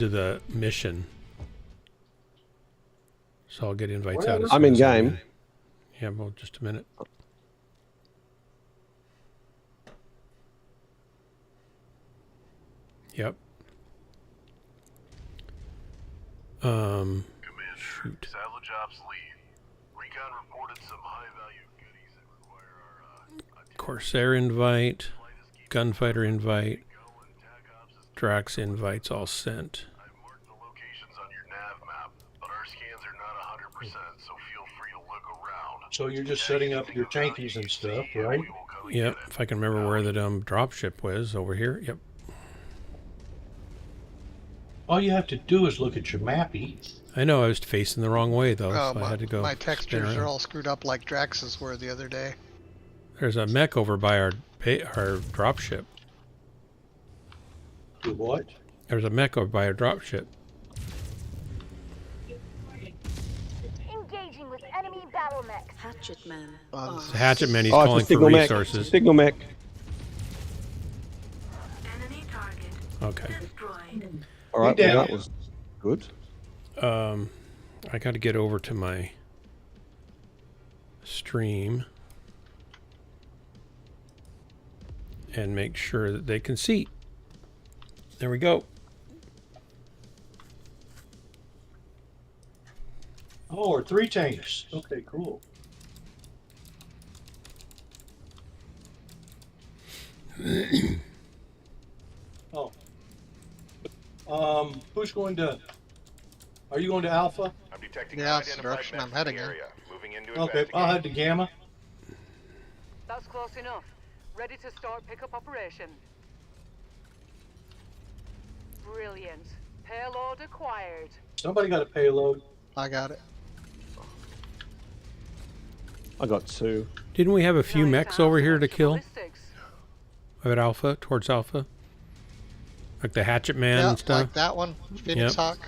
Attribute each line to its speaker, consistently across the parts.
Speaker 1: to the mission. So I'll get invites out.
Speaker 2: I'm in game.
Speaker 1: Yeah, well, just a minute. Yep. Shoot.
Speaker 3: Salvage ops lead. Recon reported some high-value goodies that require our
Speaker 1: Corsair invite, Gunfighter invite, Drax invites all sent.
Speaker 3: I've marked the locations on your nav map, but our scans are not 100%, so feel free to look around.
Speaker 4: So you're just setting up your tankies and stuff, right?
Speaker 1: Yep, if I can remember where the dropship was, over here. Yep.
Speaker 4: All you have to do is look at your mappy.
Speaker 1: I know I was facing the wrong way though,
Speaker 5: Oh,
Speaker 1: so I had to go.
Speaker 5: my textures are all screwed up like Drax's were the other day.
Speaker 1: There's a mech over by our dropship.
Speaker 4: Do what?
Speaker 1: There's a mech over by our dropship.
Speaker 6: Engaging with enemy battle mechs.
Speaker 7: Hatchet man.
Speaker 1: It's a hatchet man. He's
Speaker 2: Oh,
Speaker 1: calling
Speaker 2: it's a
Speaker 1: for
Speaker 2: signal mech.
Speaker 1: resources.
Speaker 2: Signal mech.
Speaker 7: Enemy target
Speaker 1: Okay.
Speaker 7: destroyed.
Speaker 2: All right, well, that was good.
Speaker 1: I got to get over to my stream and make sure that they can see. There we go.
Speaker 4: Oh, or 3 tanks. Okay, cool. Oh. Who's going to... Are you going to Alpha?
Speaker 3: I'm detecting
Speaker 5: Yeah, that's the direction I'm heading in.
Speaker 3: Moving into
Speaker 4: Okay, I'll head to Gamma.
Speaker 8: That's close enough. Ready to start pickup operation. Brilliant. Payload acquired.
Speaker 4: Somebody got a payload.
Speaker 5: I got it.
Speaker 2: I got 2.
Speaker 1: Didn't we have a few
Speaker 8: Nice
Speaker 1: mechs over here to
Speaker 8: answer.
Speaker 1: kill
Speaker 8: Ballistics.
Speaker 1: at Alpha, towards Alpha? Like the hatchet man
Speaker 5: Yeah,
Speaker 1: and stuff?
Speaker 5: like that one. Phoenix
Speaker 1: Yep.
Speaker 5: Hawk.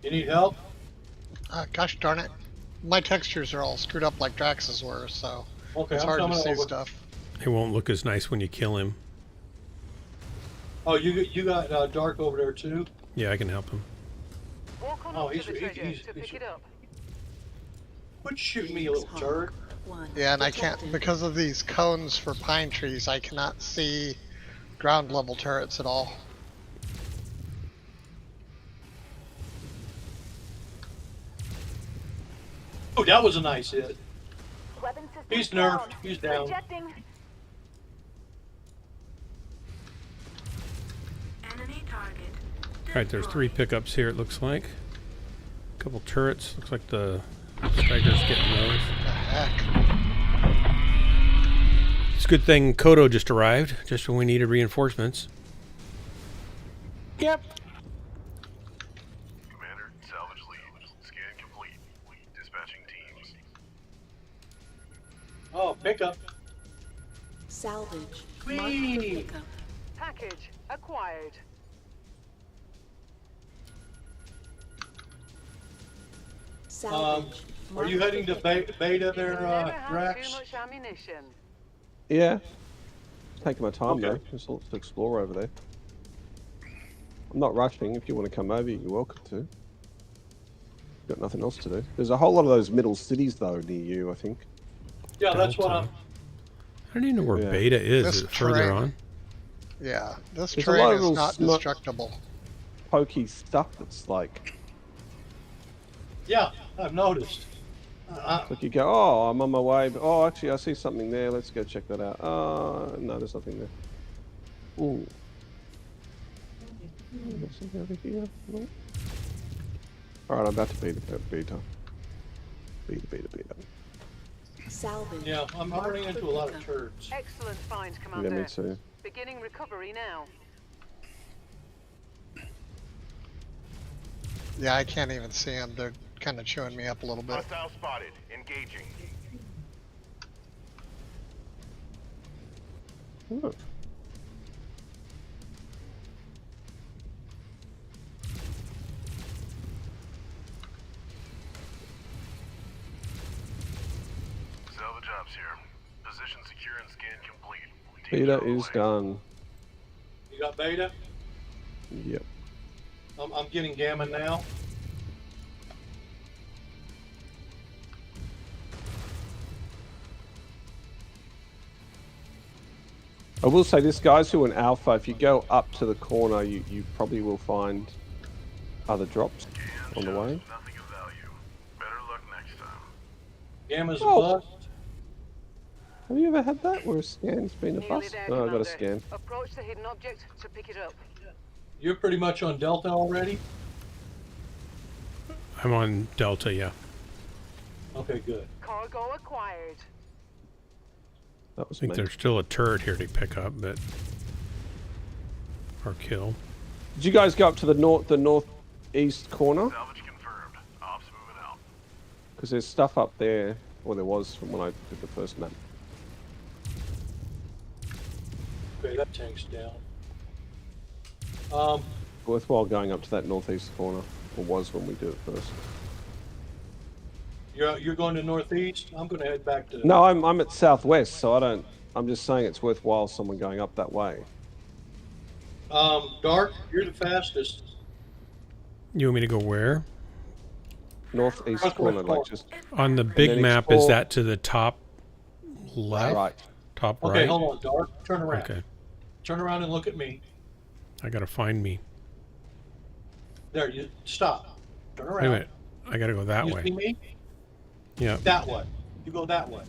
Speaker 4: You need help?
Speaker 5: Gosh darn it. My textures are all screwed up like Drax's were, so
Speaker 4: Okay,
Speaker 5: it's
Speaker 4: I'm
Speaker 5: hard to
Speaker 4: coming
Speaker 5: see
Speaker 4: over.
Speaker 5: stuff.
Speaker 1: It won't look as nice when you kill him.
Speaker 4: Oh, you got Dark over there too?
Speaker 1: Yeah, I can help him.
Speaker 8: Walk on
Speaker 4: Oh,
Speaker 8: up
Speaker 4: he's-
Speaker 8: to the
Speaker 4: he's-
Speaker 8: treasure
Speaker 4: he's-
Speaker 8: to pick
Speaker 4: he's-
Speaker 8: it up.
Speaker 4: Quit shooting me, you little turd.
Speaker 7: One.
Speaker 5: Yeah, and I can't, because of these cones for pine trees, I cannot see ground level turrets at all.
Speaker 4: Oh, that was a nice hit.
Speaker 6: Weapon system
Speaker 4: He's
Speaker 6: down.
Speaker 4: nerfed. He's down.
Speaker 6: Rejecting.
Speaker 7: Enemy target.
Speaker 1: Alright, there's 3 pickups here, it looks like. A couple turrets. Looks like the striker's getting those.
Speaker 5: The heck?
Speaker 1: It's a good thing Kodo just arrived, just when we needed reinforcements.
Speaker 5: Yep.
Speaker 3: Commander, salvage lead. Scan complete. Dispatching teams.
Speaker 4: Oh, pickup.
Speaker 7: Salvage.
Speaker 4: Whee!
Speaker 7: Mark the pickup.
Speaker 8: Package acquired.
Speaker 7: Salvage.
Speaker 4: Are
Speaker 7: Mark
Speaker 4: you
Speaker 7: the
Speaker 4: heading to
Speaker 7: pickup.
Speaker 4: beta
Speaker 8: You
Speaker 4: there,
Speaker 8: can never have
Speaker 4: Drax?
Speaker 8: too much ammunition.
Speaker 2: Yeah. Taking my time
Speaker 4: Okay.
Speaker 2: though. There's lots to explore over there. I'm not rushing. If you want to come over, you're welcome to. Got nothing else to do. There's a whole lot of those middle cities though near you, I think.
Speaker 4: Yeah, that's what
Speaker 1: Delta.
Speaker 4: I'm...
Speaker 1: I don't even know where
Speaker 2: Yeah.
Speaker 1: Beta is.
Speaker 5: This
Speaker 1: Is it further
Speaker 5: terrain-
Speaker 1: on?
Speaker 5: Yeah, this
Speaker 2: There's a lot
Speaker 5: terrain
Speaker 2: of
Speaker 5: is
Speaker 2: little
Speaker 5: not
Speaker 2: smu-
Speaker 5: destructible.
Speaker 2: Pokey stuff that's like
Speaker 4: Yeah, I've noticed.
Speaker 2: like you go, oh, I'm on my way, but oh, actually, I see something there. Let's go check that out. No, there's nothing there. Ooh. There's something over here. No. All right, I'm about to beta. Beta.
Speaker 7: Salvage.
Speaker 4: Yeah, I'm
Speaker 7: Mark
Speaker 4: running
Speaker 7: the
Speaker 4: into a lot of
Speaker 7: pickup.
Speaker 4: turds.
Speaker 8: Excellent find,
Speaker 2: Yeah,
Speaker 8: Commander.
Speaker 2: me too.
Speaker 8: Beginning recovery now.
Speaker 5: Yeah, I can't even see them. They're kind of chewing me up a little bit.
Speaker 3: Hostile spotted. Engaging.
Speaker 2: Oh.
Speaker 3: Salvage ops here. Position secure and scan complete.
Speaker 2: Beta is done.
Speaker 4: You got beta?
Speaker 2: Yep.
Speaker 4: I'm getting gamma now.
Speaker 2: I will say this, guys who are in Alpha, if you go up to the corner, you probably will find other drops on the way.
Speaker 3: Nothing of value. Better luck next time.
Speaker 4: Gamma's
Speaker 2: Oh.
Speaker 4: a bust.
Speaker 2: Have you ever had that where a scan's been a
Speaker 8: Nearly
Speaker 2: bust?
Speaker 8: there,
Speaker 2: No, I got a
Speaker 8: Commander.
Speaker 2: scan.
Speaker 8: Approach the hidden object to pick it up.
Speaker 4: You're pretty much on Delta already?
Speaker 1: I'm on Delta, yeah.
Speaker 4: Okay, good.
Speaker 8: Cargo acquired.
Speaker 2: That
Speaker 1: I
Speaker 2: was
Speaker 1: think
Speaker 2: me.
Speaker 1: there's still a turret here to pick up, but or kill.
Speaker 2: Did you guys go up to the northeast corner?
Speaker 3: Salvage confirmed. Ops moving out.
Speaker 2: Because there's stuff up there, or there was from when I did the first map.
Speaker 4: Okay, that tank's down.
Speaker 2: Worthwhile going up to that northeast corner, or was when we did it first.
Speaker 4: You're going to northeast? I'm going to head back to...
Speaker 2: No, I'm at southwest, so I don't. I'm just saying it's worthwhile someone going up that way.
Speaker 4: Dark, you're the fastest.
Speaker 1: You want me to go where?
Speaker 2: Northeast
Speaker 4: Northwest
Speaker 2: corner, like
Speaker 4: corner.
Speaker 2: just
Speaker 1: On the big
Speaker 2: then
Speaker 1: map, is
Speaker 2: explore-
Speaker 1: that to the top left?
Speaker 2: right.
Speaker 1: Top
Speaker 4: Okay,
Speaker 1: right?
Speaker 4: hold on, Dark. Turn around.
Speaker 1: Okay.
Speaker 4: Turn around and look at me.
Speaker 1: I gotta find me.
Speaker 4: There, you stop. Turn
Speaker 1: Wait a
Speaker 4: around.
Speaker 1: minute. I gotta go that
Speaker 4: You
Speaker 1: way.
Speaker 4: see me?
Speaker 1: Yeah.
Speaker 4: That way. You go that way.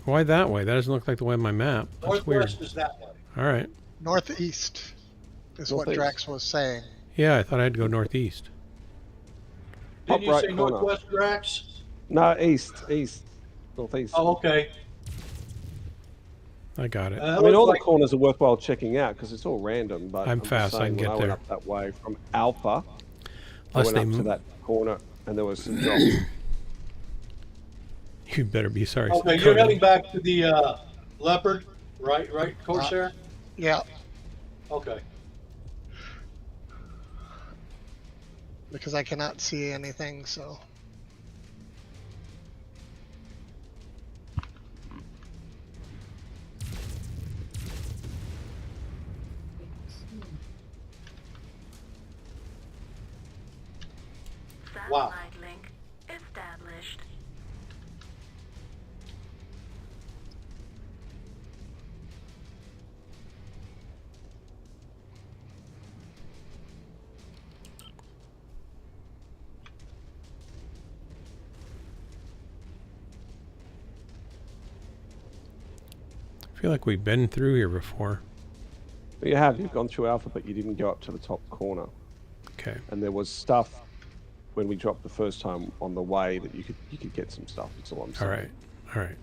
Speaker 1: Why that way? That doesn't look like the way on my map. That's weird.
Speaker 4: Northwest is that way.
Speaker 1: Alright.
Speaker 5: Northeast is what
Speaker 2: Northeast.
Speaker 5: Drax was saying.
Speaker 1: Yeah, I thought I had to go northeast.
Speaker 4: Didn't you
Speaker 2: right
Speaker 4: say
Speaker 2: corner.
Speaker 4: northwest, Drax?
Speaker 2: No, east, northeast.
Speaker 4: Oh, okay.
Speaker 1: I got it.
Speaker 2: I mean, all the corners are worthwhile checking out because it's all random. But
Speaker 1: I'm
Speaker 2: just
Speaker 1: fast, I
Speaker 2: saying,
Speaker 1: can
Speaker 2: when
Speaker 1: get
Speaker 2: went
Speaker 1: there.
Speaker 2: up that way from Alpha. I
Speaker 1: Unless
Speaker 2: went
Speaker 1: they
Speaker 2: up to
Speaker 1: move.
Speaker 2: that corner, and there was some drops.
Speaker 1: You better be sorry.
Speaker 4: Okay, you're
Speaker 1: Cody.
Speaker 4: heading back to the Leopard, right, Corsair?
Speaker 5: Yeah,
Speaker 4: Okay.
Speaker 5: because I cannot see anything, so.
Speaker 4: Wow.
Speaker 7: Satellite link established.
Speaker 1: I feel like we've been through here before.
Speaker 2: But you've gone through Alpha, but you didn't go up to the top corner.
Speaker 1: Okay.
Speaker 2: And there was stuff when we dropped the first time on the way that you could get some stuff. That's all I'm saying.
Speaker 1: Alright. Alright.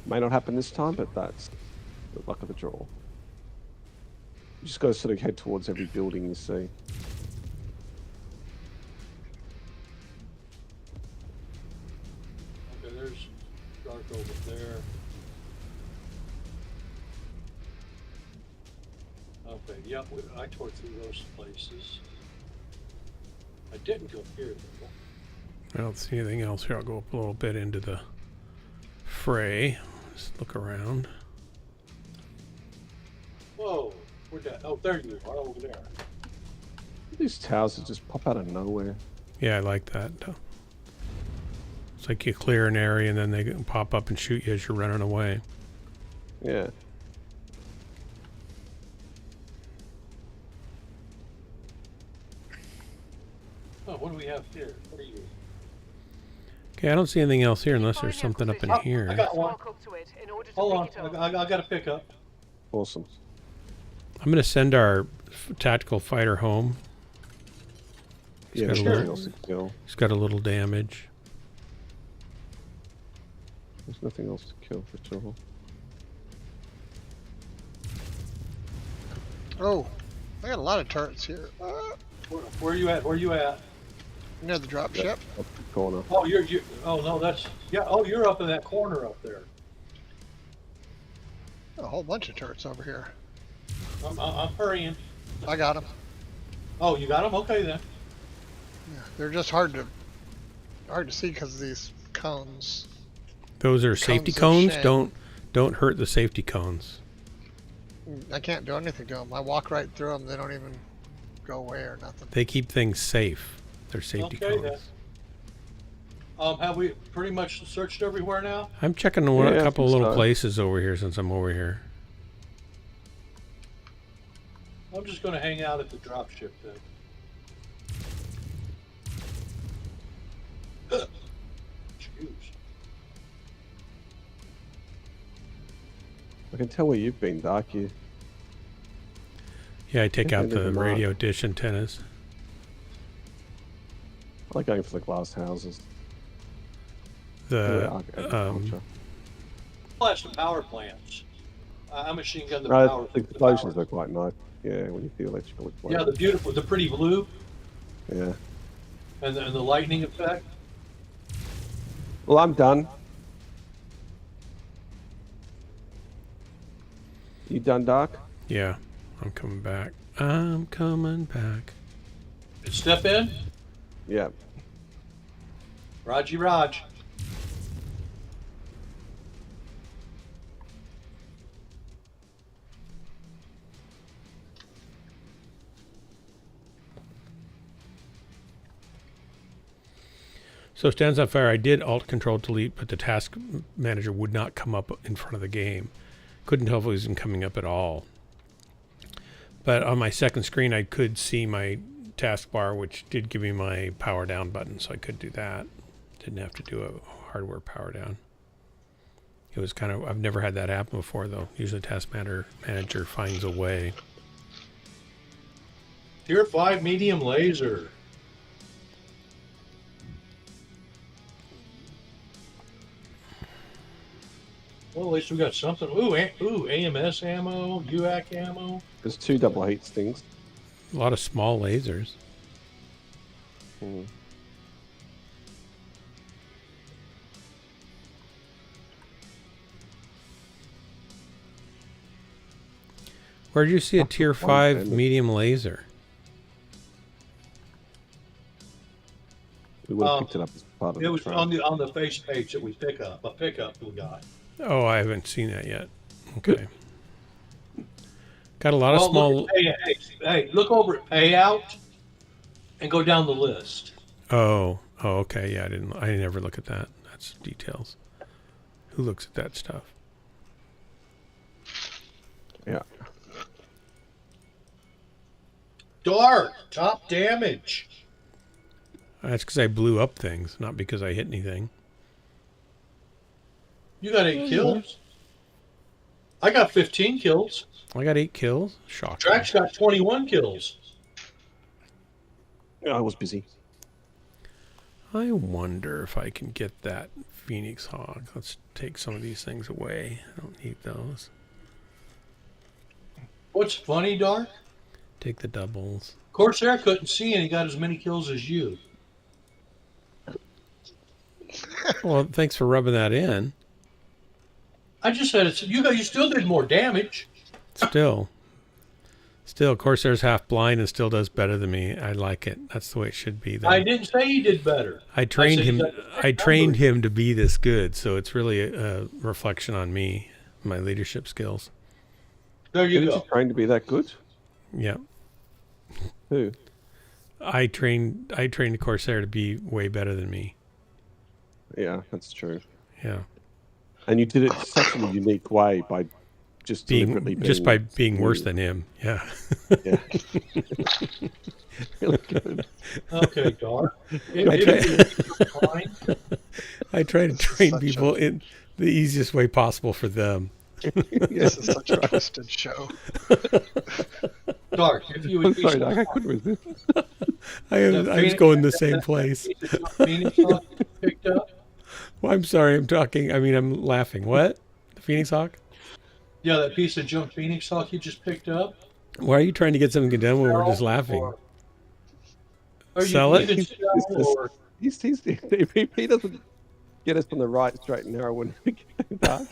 Speaker 2: May not happen this time, but that's the luck of the draw. You just got to sort of head towards every building you see.
Speaker 4: Okay, there's Dark over there. Okay, yep, I tore through those places. I didn't go here, though.
Speaker 1: I don't see anything else here. I'll go up a little bit into the fray. Just look around.
Speaker 4: Whoa, where'd that? Oh, there you are, over there.
Speaker 2: These towers that just pop out of nowhere.
Speaker 1: Yeah, I like that. It's like you clear an area and then they pop up and shoot you as you're running away.
Speaker 2: Yeah.
Speaker 4: Oh, what do we have here? What are you?
Speaker 1: Okay, I don't see anything else here unless there's
Speaker 8: Find your
Speaker 1: something up in
Speaker 8: position.
Speaker 1: here.
Speaker 4: I got one.
Speaker 8: Walk up to it in order to
Speaker 4: Hold on,
Speaker 8: pick it up.
Speaker 4: I got to pick up.
Speaker 2: Awesome.
Speaker 1: I'm going to send our tactical fighter home.
Speaker 2: Yeah,
Speaker 1: got
Speaker 2: there's
Speaker 1: a
Speaker 2: nothing
Speaker 1: little-
Speaker 2: else to kill.
Speaker 1: He's got a little damage.
Speaker 2: There's nothing else to kill for sure.
Speaker 5: Oh, I got a lot of turrets here.
Speaker 4: Where are you at? Where are you at?
Speaker 5: Near the drop ship.
Speaker 2: Up the corner.
Speaker 4: Oh, you. Oh no, that's yeah. Oh, you're up in that corner up there.
Speaker 5: A whole bunch of turrets over here.
Speaker 4: I'm hurrying.
Speaker 5: I got them.
Speaker 4: Oh, you got them? Okay then.
Speaker 5: Yeah, they're just hard to see because of these cones.
Speaker 1: Those are safety
Speaker 5: Cones of
Speaker 1: cones.
Speaker 5: shame.
Speaker 1: Don't hurt the safety cones.
Speaker 5: I can't do anything to them. I walk right through them. They don't even. go away or nothing.
Speaker 1: They keep things safe. They're safety
Speaker 4: Okay,
Speaker 1: cones.
Speaker 4: then. Have we pretty much searched everywhere now?
Speaker 1: I'm checking
Speaker 2: Yeah,
Speaker 1: a
Speaker 2: I
Speaker 1: couple
Speaker 2: think
Speaker 1: little
Speaker 2: so.
Speaker 1: places over here since I'm over here.
Speaker 4: I'm just going to hang out at the dropship then. Excuse.
Speaker 2: I can tell where you've been, Dark. You
Speaker 1: Yeah, I take
Speaker 2: Yeah,
Speaker 1: out
Speaker 2: they
Speaker 1: the
Speaker 2: do
Speaker 1: radio dish antennas.
Speaker 2: I like going for the glass houses.
Speaker 1: The
Speaker 2: Agriculture.
Speaker 4: Plus the power plants. I machine gun the
Speaker 2: No,
Speaker 4: power.
Speaker 2: the explosions are quite nice. Yeah, when you feel electrical explosions.
Speaker 4: Yeah, the beautiful, the pretty blue,
Speaker 2: Yeah.
Speaker 4: and the lightning effect.
Speaker 2: Well, I'm done. You done, Dark?
Speaker 1: Yeah, I'm coming back. I'm coming back.
Speaker 4: Step in,
Speaker 2: Yeah.
Speaker 4: Raji Raj.
Speaker 1: So Stands on Fire, I did Alt-Control Delete, but the task manager would not come up in front of the game. Couldn't tell if it was even coming up at all. But on my second screen, I could see my taskbar, which did give me my power down button, so I could do that. Didn't have to do a hardware power down. It was kind of, I've never had that happen before, though. Usually task manager finds a way.
Speaker 4: Tier 5 medium laser. Well, at least we got something. Ooh, AMS ammo, UAC ammo.
Speaker 2: There's 2 double heat stings.
Speaker 1: A lot of small lasers.
Speaker 2: Mm.
Speaker 1: Where did you see a tier
Speaker 2: fun,
Speaker 1: 5
Speaker 2: isn't it?
Speaker 1: medium laser?
Speaker 2: We would have picked it up as part of
Speaker 4: It
Speaker 2: the
Speaker 4: was
Speaker 2: trail.
Speaker 4: on the face page that we pick up. A pickup we got.
Speaker 1: Oh, I haven't seen that yet. Okay. Got a lot of
Speaker 4: Well,
Speaker 1: small...
Speaker 4: look at hey, look over at payout and go down the list.
Speaker 1: Oh, okay. Yeah, I never look at that. That's details. Who looks at that stuff?
Speaker 2: Yeah.
Speaker 4: Dark, top damage.
Speaker 1: That's because I blew up things, not because I hit anything.
Speaker 4: You got 8 kills. I got 15 kills.
Speaker 1: I got 8 kills. Shocking.
Speaker 4: Drax got 21 kills.
Speaker 2: Yeah, I was busy.
Speaker 1: I wonder if I can get that Phoenix Hawk. Let's take some of these things away. I don't need those.
Speaker 4: What's funny, Dark?
Speaker 1: Take the doubles.
Speaker 4: Corsair couldn't see and he got as many kills as you.
Speaker 1: Well, thanks for rubbing that in.
Speaker 4: I just said it's you still did more damage.
Speaker 1: Still, Corsair's half blind and still does better than me. I like it. That's the way it should be. Though.
Speaker 4: I didn't say he did better.
Speaker 1: I trained
Speaker 4: said he
Speaker 1: him.
Speaker 4: got the right
Speaker 1: I trained
Speaker 4: numbers.
Speaker 1: him to be this good. So it's really a reflection on me, my leadership skills.
Speaker 4: There you
Speaker 2: Didn't
Speaker 4: go.
Speaker 2: you train to be that good?
Speaker 1: Yeah,
Speaker 2: Who?
Speaker 1: I trained Corsair to be way better than me.
Speaker 2: Yeah, that's true.
Speaker 1: Yeah,
Speaker 2: And you did it such a unique way by just deliberately
Speaker 1: by being worse
Speaker 2: rude.
Speaker 1: than him. Yeah.
Speaker 2: Yeah. Really good.
Speaker 4: Okay, Dark. Fine.
Speaker 1: I try to train
Speaker 5: such
Speaker 1: people in the easiest way possible for them.
Speaker 5: This is such a twisted show.
Speaker 4: Dark, if you
Speaker 2: I'm
Speaker 4: would be
Speaker 2: sorry, Doc, I couldn't resist.
Speaker 1: I was going the same place.
Speaker 4: Phoenix Hawk you picked up.
Speaker 1: Well, I'm sorry. I'm laughing. What? The Phoenix Hawk?
Speaker 4: Yeah, that piece of junk Phoenix Hawk you just picked up.
Speaker 1: Why are you trying to get something done when we're just laughing?
Speaker 4: Or
Speaker 1: Sell it?
Speaker 4: you could sell or
Speaker 2: If he doesn't get us on the right, straight and narrow, when we get dark,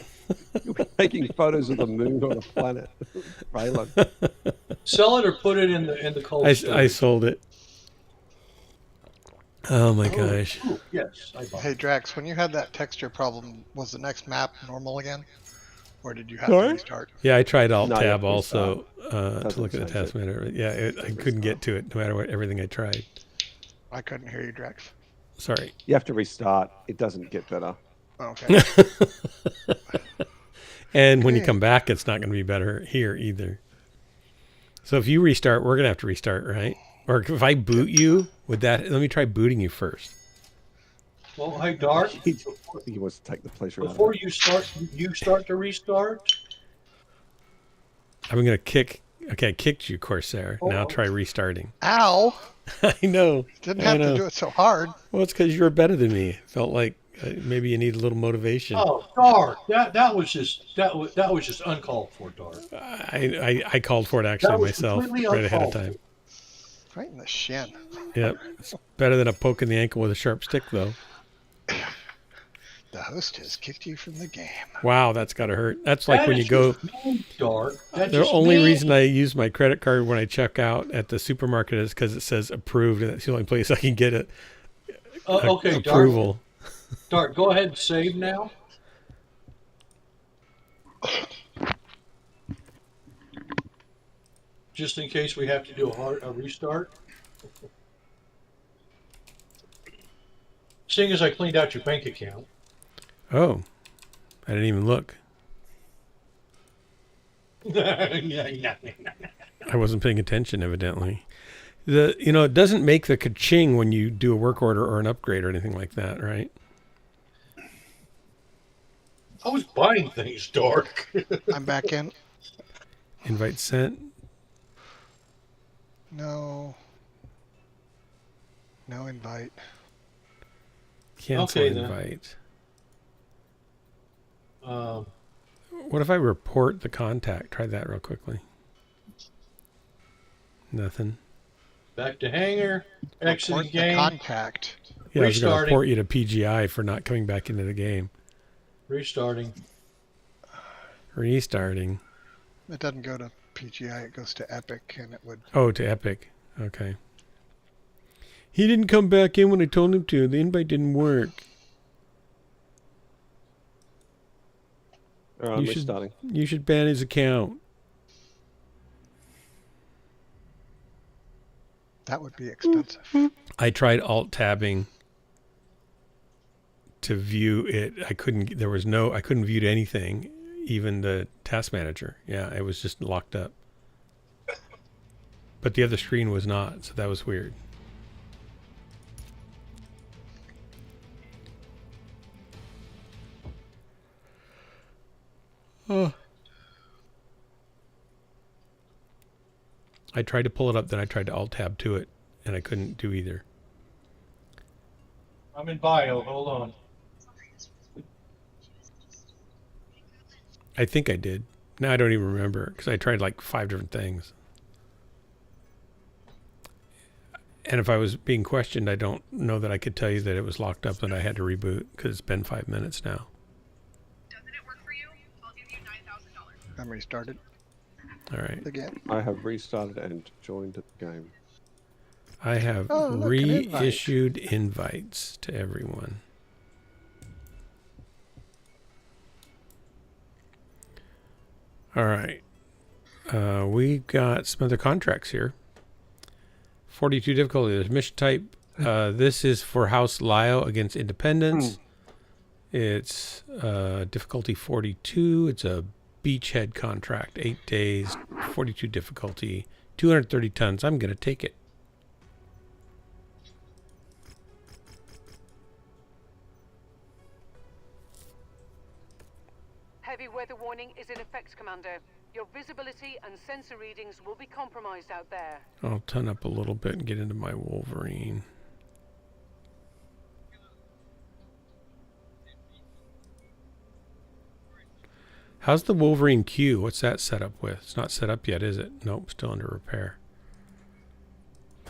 Speaker 2: you'll be taking photos of the moon on a planet. Raylan.
Speaker 4: sell it or put it in the cold
Speaker 1: I
Speaker 4: storage.
Speaker 1: sold it. Oh my gosh.
Speaker 4: Yes, I bought
Speaker 5: Hey
Speaker 4: it.
Speaker 5: Drax, when you had that texture problem, was the next map normal again? Or did you have to restart?
Speaker 1: Yeah, I tried Alt
Speaker 2: No, you have
Speaker 1: Tab
Speaker 2: to
Speaker 1: also to
Speaker 2: Doesn't
Speaker 1: look at the
Speaker 2: change
Speaker 1: task
Speaker 2: it.
Speaker 1: manager. Yeah, I couldn't get to it no matter what everything I tried.
Speaker 5: I couldn't hear you, Drex.
Speaker 1: Sorry.
Speaker 2: You have to restart. It doesn't get better.
Speaker 5: Okay.
Speaker 1: And when you
Speaker 5: Okay.
Speaker 1: come back, it's not going to be better here either. So if you restart, we're going to have to restart, right? Or if I boot you, would that? Let me try booting you first.
Speaker 4: Well, hey, Dark,
Speaker 2: He wants to take the pleasure out of
Speaker 4: before
Speaker 2: it.
Speaker 4: you start to restart.
Speaker 1: I'm going to kick. Okay, I kicked you, Corsair. Now
Speaker 4: Oh.
Speaker 1: try restarting.
Speaker 5: Ow!
Speaker 1: I know.
Speaker 5: Didn't
Speaker 1: I
Speaker 5: have
Speaker 1: know.
Speaker 5: to do it so hard.
Speaker 1: Well, it's because you were better than me. Felt like maybe you need a little motivation.
Speaker 4: Oh, Dark, that was just uncalled for, Dark.
Speaker 1: I called for it actually
Speaker 4: That was
Speaker 1: myself
Speaker 4: completely
Speaker 1: right ahead of
Speaker 4: uncalled
Speaker 1: time.
Speaker 5: Right in the shin.
Speaker 1: Yep. It's better than a poke in the ankle with a sharp stick, though.
Speaker 5: The host has kicked you from the game.
Speaker 1: Wow, that's got to hurt. That's like
Speaker 4: That
Speaker 1: when
Speaker 4: is
Speaker 1: you go.
Speaker 4: just mean, Dark. That's
Speaker 1: The
Speaker 4: just
Speaker 1: only
Speaker 4: mean.
Speaker 1: reason I use my credit card when I check out at the supermarket is because it says approved, and that's the only place I can get it.
Speaker 4: Okay,
Speaker 1: Approval.
Speaker 4: Dark, go ahead and save now. Just in case we have to do a restart. Seeing as I cleaned out your bank account.
Speaker 1: Oh, I didn't even look.
Speaker 4: Yeah.
Speaker 1: I wasn't paying attention, evidently. It doesn't make the ka-ching when you do a work order or an upgrade or anything like that, right?
Speaker 4: I was buying things, Dark.
Speaker 5: I'm back in.
Speaker 1: Invite sent.
Speaker 5: No. No invite.
Speaker 1: Cancel
Speaker 4: Okay, then.
Speaker 1: invite.
Speaker 4: Um,
Speaker 1: What if I report the contact? Try that real quickly. Nothing.
Speaker 4: back to hangar. Exit
Speaker 5: Report
Speaker 4: the
Speaker 5: the
Speaker 4: game.
Speaker 5: contact.
Speaker 1: Yeah, I was going to
Speaker 4: Restarting.
Speaker 1: report you to PGI for not coming back into the game.
Speaker 4: Restarting.
Speaker 1: Restarting.
Speaker 5: It doesn't go to PGI, it goes to Epic, and it would.
Speaker 1: Oh, to Epic. Okay. He didn't come back in when I told him to. The invite didn't work.
Speaker 2: All right, I'm
Speaker 1: You should-
Speaker 2: restarting.
Speaker 1: You should ban his account.
Speaker 5: That would be expensive.
Speaker 1: I tried alt tabbing to view it. I couldn't view anything, even the task manager. Yeah, it was just locked up. But the other screen was not, so that was weird. Oh. I tried to pull it up, then I tried to alt tab to it, and I couldn't do either.
Speaker 4: I'm in bio. Hold on.
Speaker 1: I think I did. Now I don't even remember because I tried like 5 different things. And if I was being questioned, I don't know that I could tell you that it was locked up and I had to reboot because it's been 5 minutes now.
Speaker 9: Doesn't it work for you? I'll give you $9,000.
Speaker 5: I'm restarted
Speaker 1: All right.
Speaker 5: again.
Speaker 2: I have restarted and joined the game.
Speaker 1: I have
Speaker 5: Oh, look, an invite.
Speaker 1: reissued invites to everyone. All right. We've got some other contracts here. 42 difficulty. There's mission type. This is for House Lio against Independence. It's difficulty 42. It's a beachhead contract. 8 days, 42 difficulty, 230 tons. I'm going to take it.
Speaker 8: Heavy weather warning is in effect, Commander. Your visibility and sensor readings will be compromised out there.
Speaker 1: I'll ton up a little bit and get into my Wolverine. How's the Wolverine Q? What's that set up with? It's not set up yet, is it? Nope, still under repair.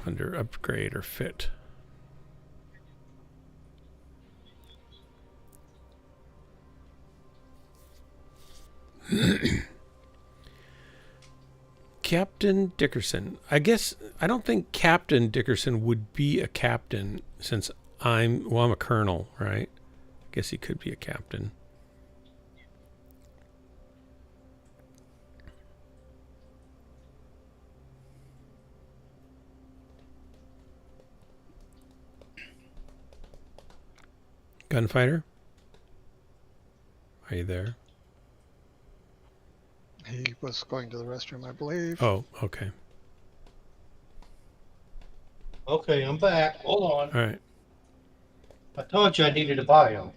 Speaker 1: Under upgrade or fit. Captain Dickerson. I don't think Captain Dickerson would be a captain since I'm a colonel, right? I guess he could be a captain. Gunfighter? Are you there?
Speaker 5: He was going to the restroom, I believe.
Speaker 1: Oh, okay.
Speaker 4: Okay, I'm back. Hold on.
Speaker 1: All right.
Speaker 4: I told you I needed a bio.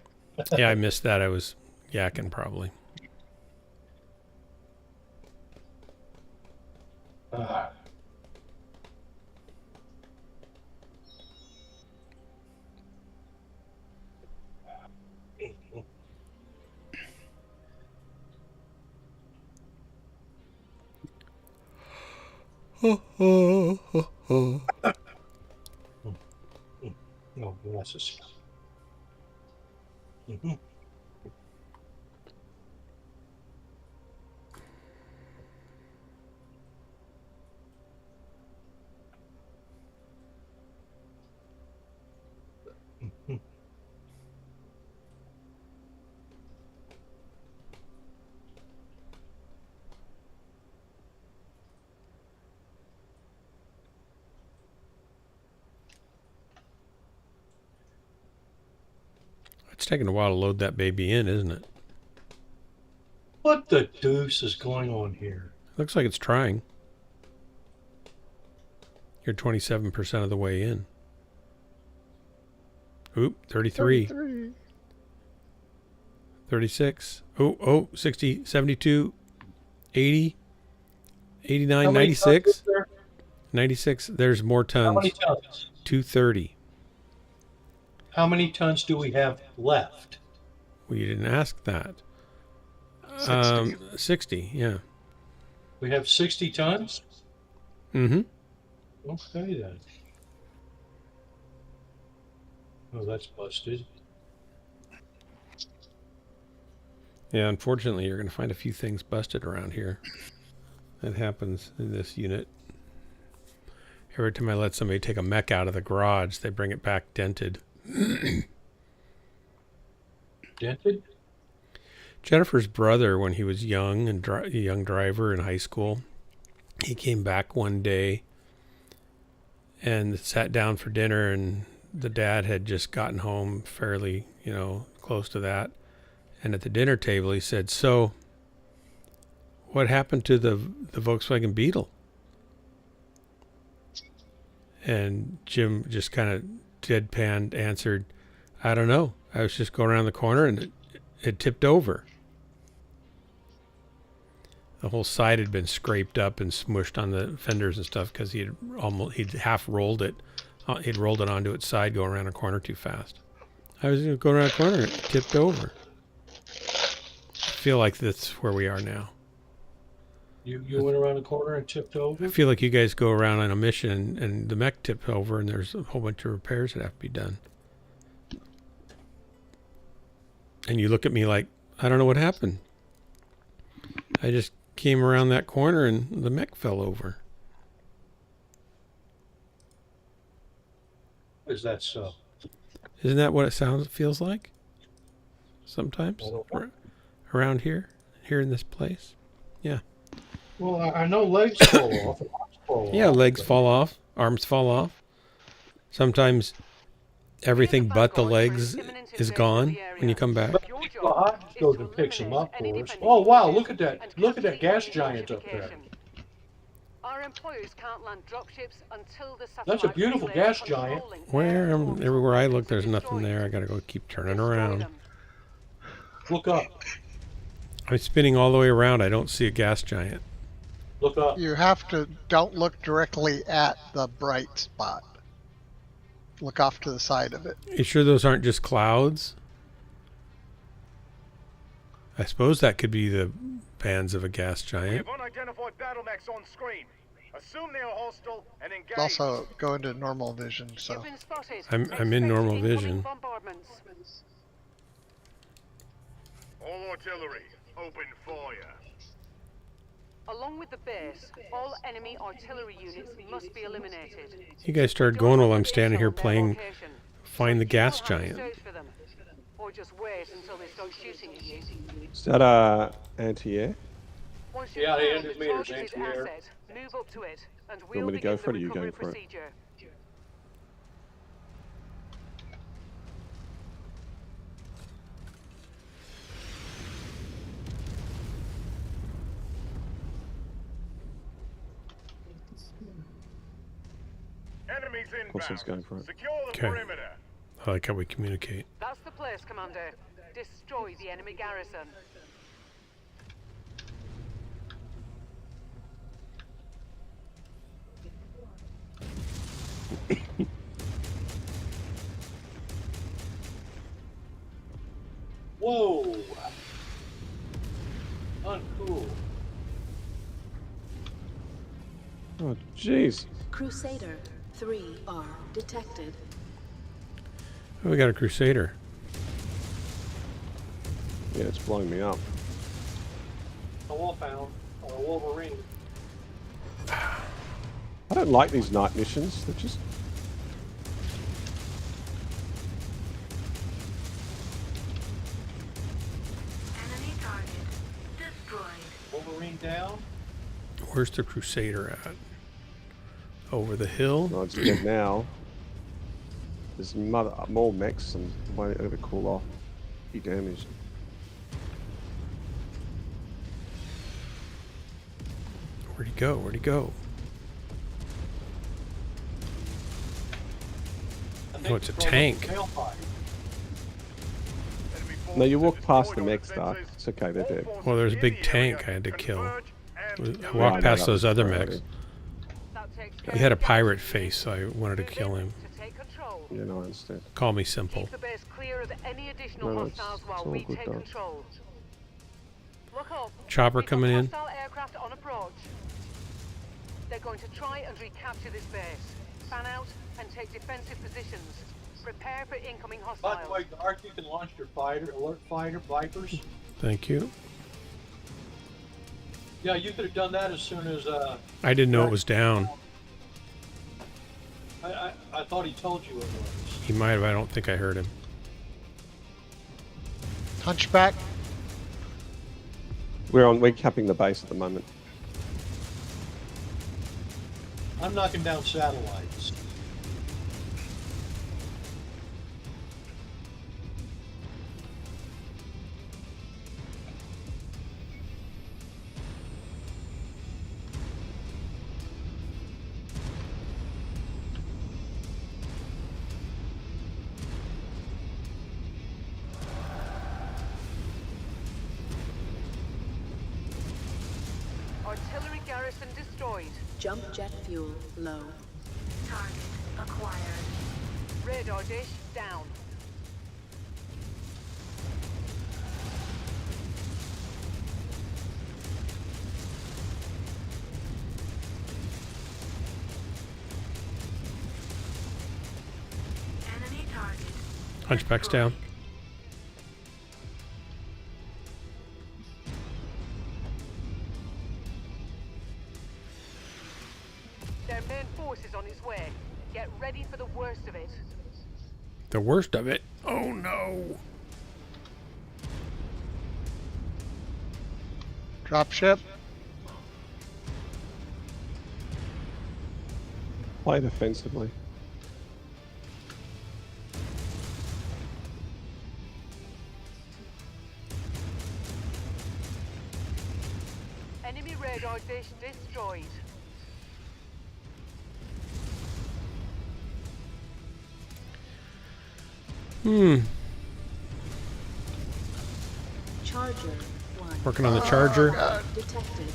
Speaker 1: Yeah, I missed that. I was yakking probably.
Speaker 4: Ah. No glasses.
Speaker 1: It's taking a while to load that baby in, isn't it?
Speaker 4: What the deuce is going on here?
Speaker 1: Looks like it's trying. You're 27% of the way in. Oop, 33. 36. Oh, 60, 72, 80, 89,
Speaker 4: How many
Speaker 1: 96.
Speaker 4: tons is there?
Speaker 1: 96. There's more
Speaker 4: How many
Speaker 1: tons.
Speaker 4: tons?
Speaker 1: 230.
Speaker 4: How many tons do we have left?
Speaker 1: Well, you didn't ask that.
Speaker 5: 60.
Speaker 1: 60, yeah.
Speaker 4: We have 60 tons?
Speaker 1: Mm-hmm.
Speaker 4: Okay then. Oh, that's busted.
Speaker 1: Yeah, unfortunately, you're going to find a few things busted around here. That happens in this unit. Every time I let somebody take a mech out of the garage, they bring it back dented.
Speaker 4: Dented?
Speaker 1: Jennifer's brother, when he was young and a young driver in high school, he came back one day and sat down for dinner, and the dad had just gotten home fairly, close to that. And at the dinner table, he said, "So, what happened to the Volkswagen Beetle?" And Jim just kind of deadpan answered, "I don't know. I was just going around the corner and it tipped over." The whole side had been scraped up and smushed on the fenders and stuff because he'd half rolled it. He'd rolled it onto its side going around a corner too fast. I was going around a corner and it tipped over. I feel like that's where we are now.
Speaker 4: You went around the corner and tipped over?
Speaker 1: I feel like you guys go around on a mission and the mech tipped over and there's a whole bunch of repairs that have to be done. And you look at me like, I don't know what happened. I just came around that corner and the mech fell over.
Speaker 4: Is that so?
Speaker 1: Isn't that what it feels like? Sometimes? Around here in this place? Yeah.
Speaker 4: Well, I know legs fall off. And arms fall
Speaker 1: Yeah,
Speaker 4: off,
Speaker 1: legs
Speaker 4: but-
Speaker 1: fall off, arms fall off. Sometimes everything but the legs is gone when you come back.
Speaker 4: Well, I go and pick some up for us. Oh wow! Look at that! Look at that gas giant up there.
Speaker 8: Our employers can't land dropships until the
Speaker 4: That's a beautiful gas giant.
Speaker 1: Everywhere I look, there's nothing there. I gotta go keep turning around.
Speaker 4: Look up.
Speaker 1: I'm spinning all the way around. I don't see a gas giant.
Speaker 4: Look up.
Speaker 5: You have to, don't look directly at the bright spot. Look off to the side of it.
Speaker 1: You sure those aren't just clouds? I suppose that could be the bands of a gas
Speaker 3: We
Speaker 1: giant.
Speaker 3: have unidentified battle mechs on screen. Assume they are hostile and engage.
Speaker 5: Also, go into normal vision, so.
Speaker 1: I'm in normal vision.
Speaker 3: All artillery, open fire.
Speaker 8: Along with the base, all enemy artillery units must be eliminated.
Speaker 1: You guys started going while I'm standing here playing Find the Gas Giant.
Speaker 8: Or just wait until they start shooting at you.
Speaker 2: Is that anti-air?
Speaker 8: Once
Speaker 4: Yeah,
Speaker 8: you've
Speaker 4: the
Speaker 8: found
Speaker 4: end
Speaker 8: the
Speaker 4: meter's
Speaker 8: targeted
Speaker 4: anti-air.
Speaker 8: asset, move up to it, and
Speaker 2: You
Speaker 8: we'll
Speaker 2: want me to go
Speaker 8: begin
Speaker 2: for it,
Speaker 8: the
Speaker 2: or you
Speaker 8: recovery
Speaker 2: going for it?
Speaker 8: procedure.
Speaker 3: Enemies
Speaker 2: Of course I was going for it.
Speaker 3: Secure the
Speaker 1: Okay.
Speaker 3: perimeter.
Speaker 1: I like how we communicate.
Speaker 8: That's the place, Commander. Destroy the enemy garrison.
Speaker 4: Whoa! Uncool.
Speaker 2: Oh, jeez.
Speaker 7: Crusader 3 are detected.
Speaker 1: Oh, we got a Crusader.
Speaker 2: Yeah, it's blowing me up.
Speaker 4: A wolfhound or a wolverine.
Speaker 2: I don't like these night missions. They're just...
Speaker 7: Enemy target destroyed.
Speaker 4: Wolverine down.
Speaker 1: Where's the Crusader at? Over the hill?
Speaker 2: No, it's dead now. There's more mechs and waiting over to cool off. Be damaged.
Speaker 1: Where'd he go? Where'd he go?
Speaker 4: I
Speaker 1: Oh,
Speaker 4: think
Speaker 1: it's a
Speaker 4: throw them
Speaker 1: tank.
Speaker 4: tailpipe.
Speaker 3: Enemy
Speaker 2: No, you walk
Speaker 3: forces
Speaker 2: past the
Speaker 3: deployed on
Speaker 2: mechs, Dark.
Speaker 3: defenses.
Speaker 2: It's okay, they're
Speaker 3: All
Speaker 2: dead.
Speaker 3: forces
Speaker 1: Well, there's a
Speaker 3: in
Speaker 1: big
Speaker 3: the area
Speaker 1: tank I had to kill.
Speaker 3: converge and
Speaker 1: I
Speaker 3: eliminate.
Speaker 1: walked past those other
Speaker 2: Priority.
Speaker 1: mechs.
Speaker 8: That takes
Speaker 1: He
Speaker 8: care
Speaker 1: had a
Speaker 8: of the
Speaker 1: pirate
Speaker 8: garrison.
Speaker 1: face, so I wanted to
Speaker 8: Move
Speaker 1: kill
Speaker 8: in
Speaker 1: him.
Speaker 8: to take control.
Speaker 2: Yeah, no, I understand.
Speaker 1: Call me simple.
Speaker 8: Keep the base clear of any additional
Speaker 2: No, it's
Speaker 8: hostiles while
Speaker 2: all
Speaker 8: we
Speaker 2: good,
Speaker 8: take
Speaker 2: Doc.
Speaker 8: control. Look up.
Speaker 1: Chopper
Speaker 8: We've got
Speaker 1: coming in.
Speaker 8: hostile aircraft on approach. They're going to try and recapture this base. Fan out and take defensive positions. Prepare for incoming
Speaker 4: By
Speaker 8: hostiles.
Speaker 4: the way, Dark, you can launch your alert fighter, Vipers.
Speaker 1: Thank you.
Speaker 4: Yeah, you could have done that as soon as
Speaker 1: I didn't know it was down.
Speaker 4: I thought he told you it was.
Speaker 1: He might have. I don't think I heard him.
Speaker 5: Hunchback.
Speaker 2: We're capping the base at the moment.
Speaker 4: I'm knocking down satellites.
Speaker 8: Artillery garrison destroyed.
Speaker 7: Jump jet fuel low. Target acquired.
Speaker 8: Radar dish down.
Speaker 7: Enemy target.
Speaker 1: Hunchback's down.
Speaker 8: Their main force is on its way. Get ready for the worst of it.
Speaker 1: The worst of it. Oh no.
Speaker 5: Dropship.
Speaker 2: Play defensively.
Speaker 8: Enemy radar dish destroyed.
Speaker 7: Charger 1
Speaker 1: Working on the charger.
Speaker 7: detected.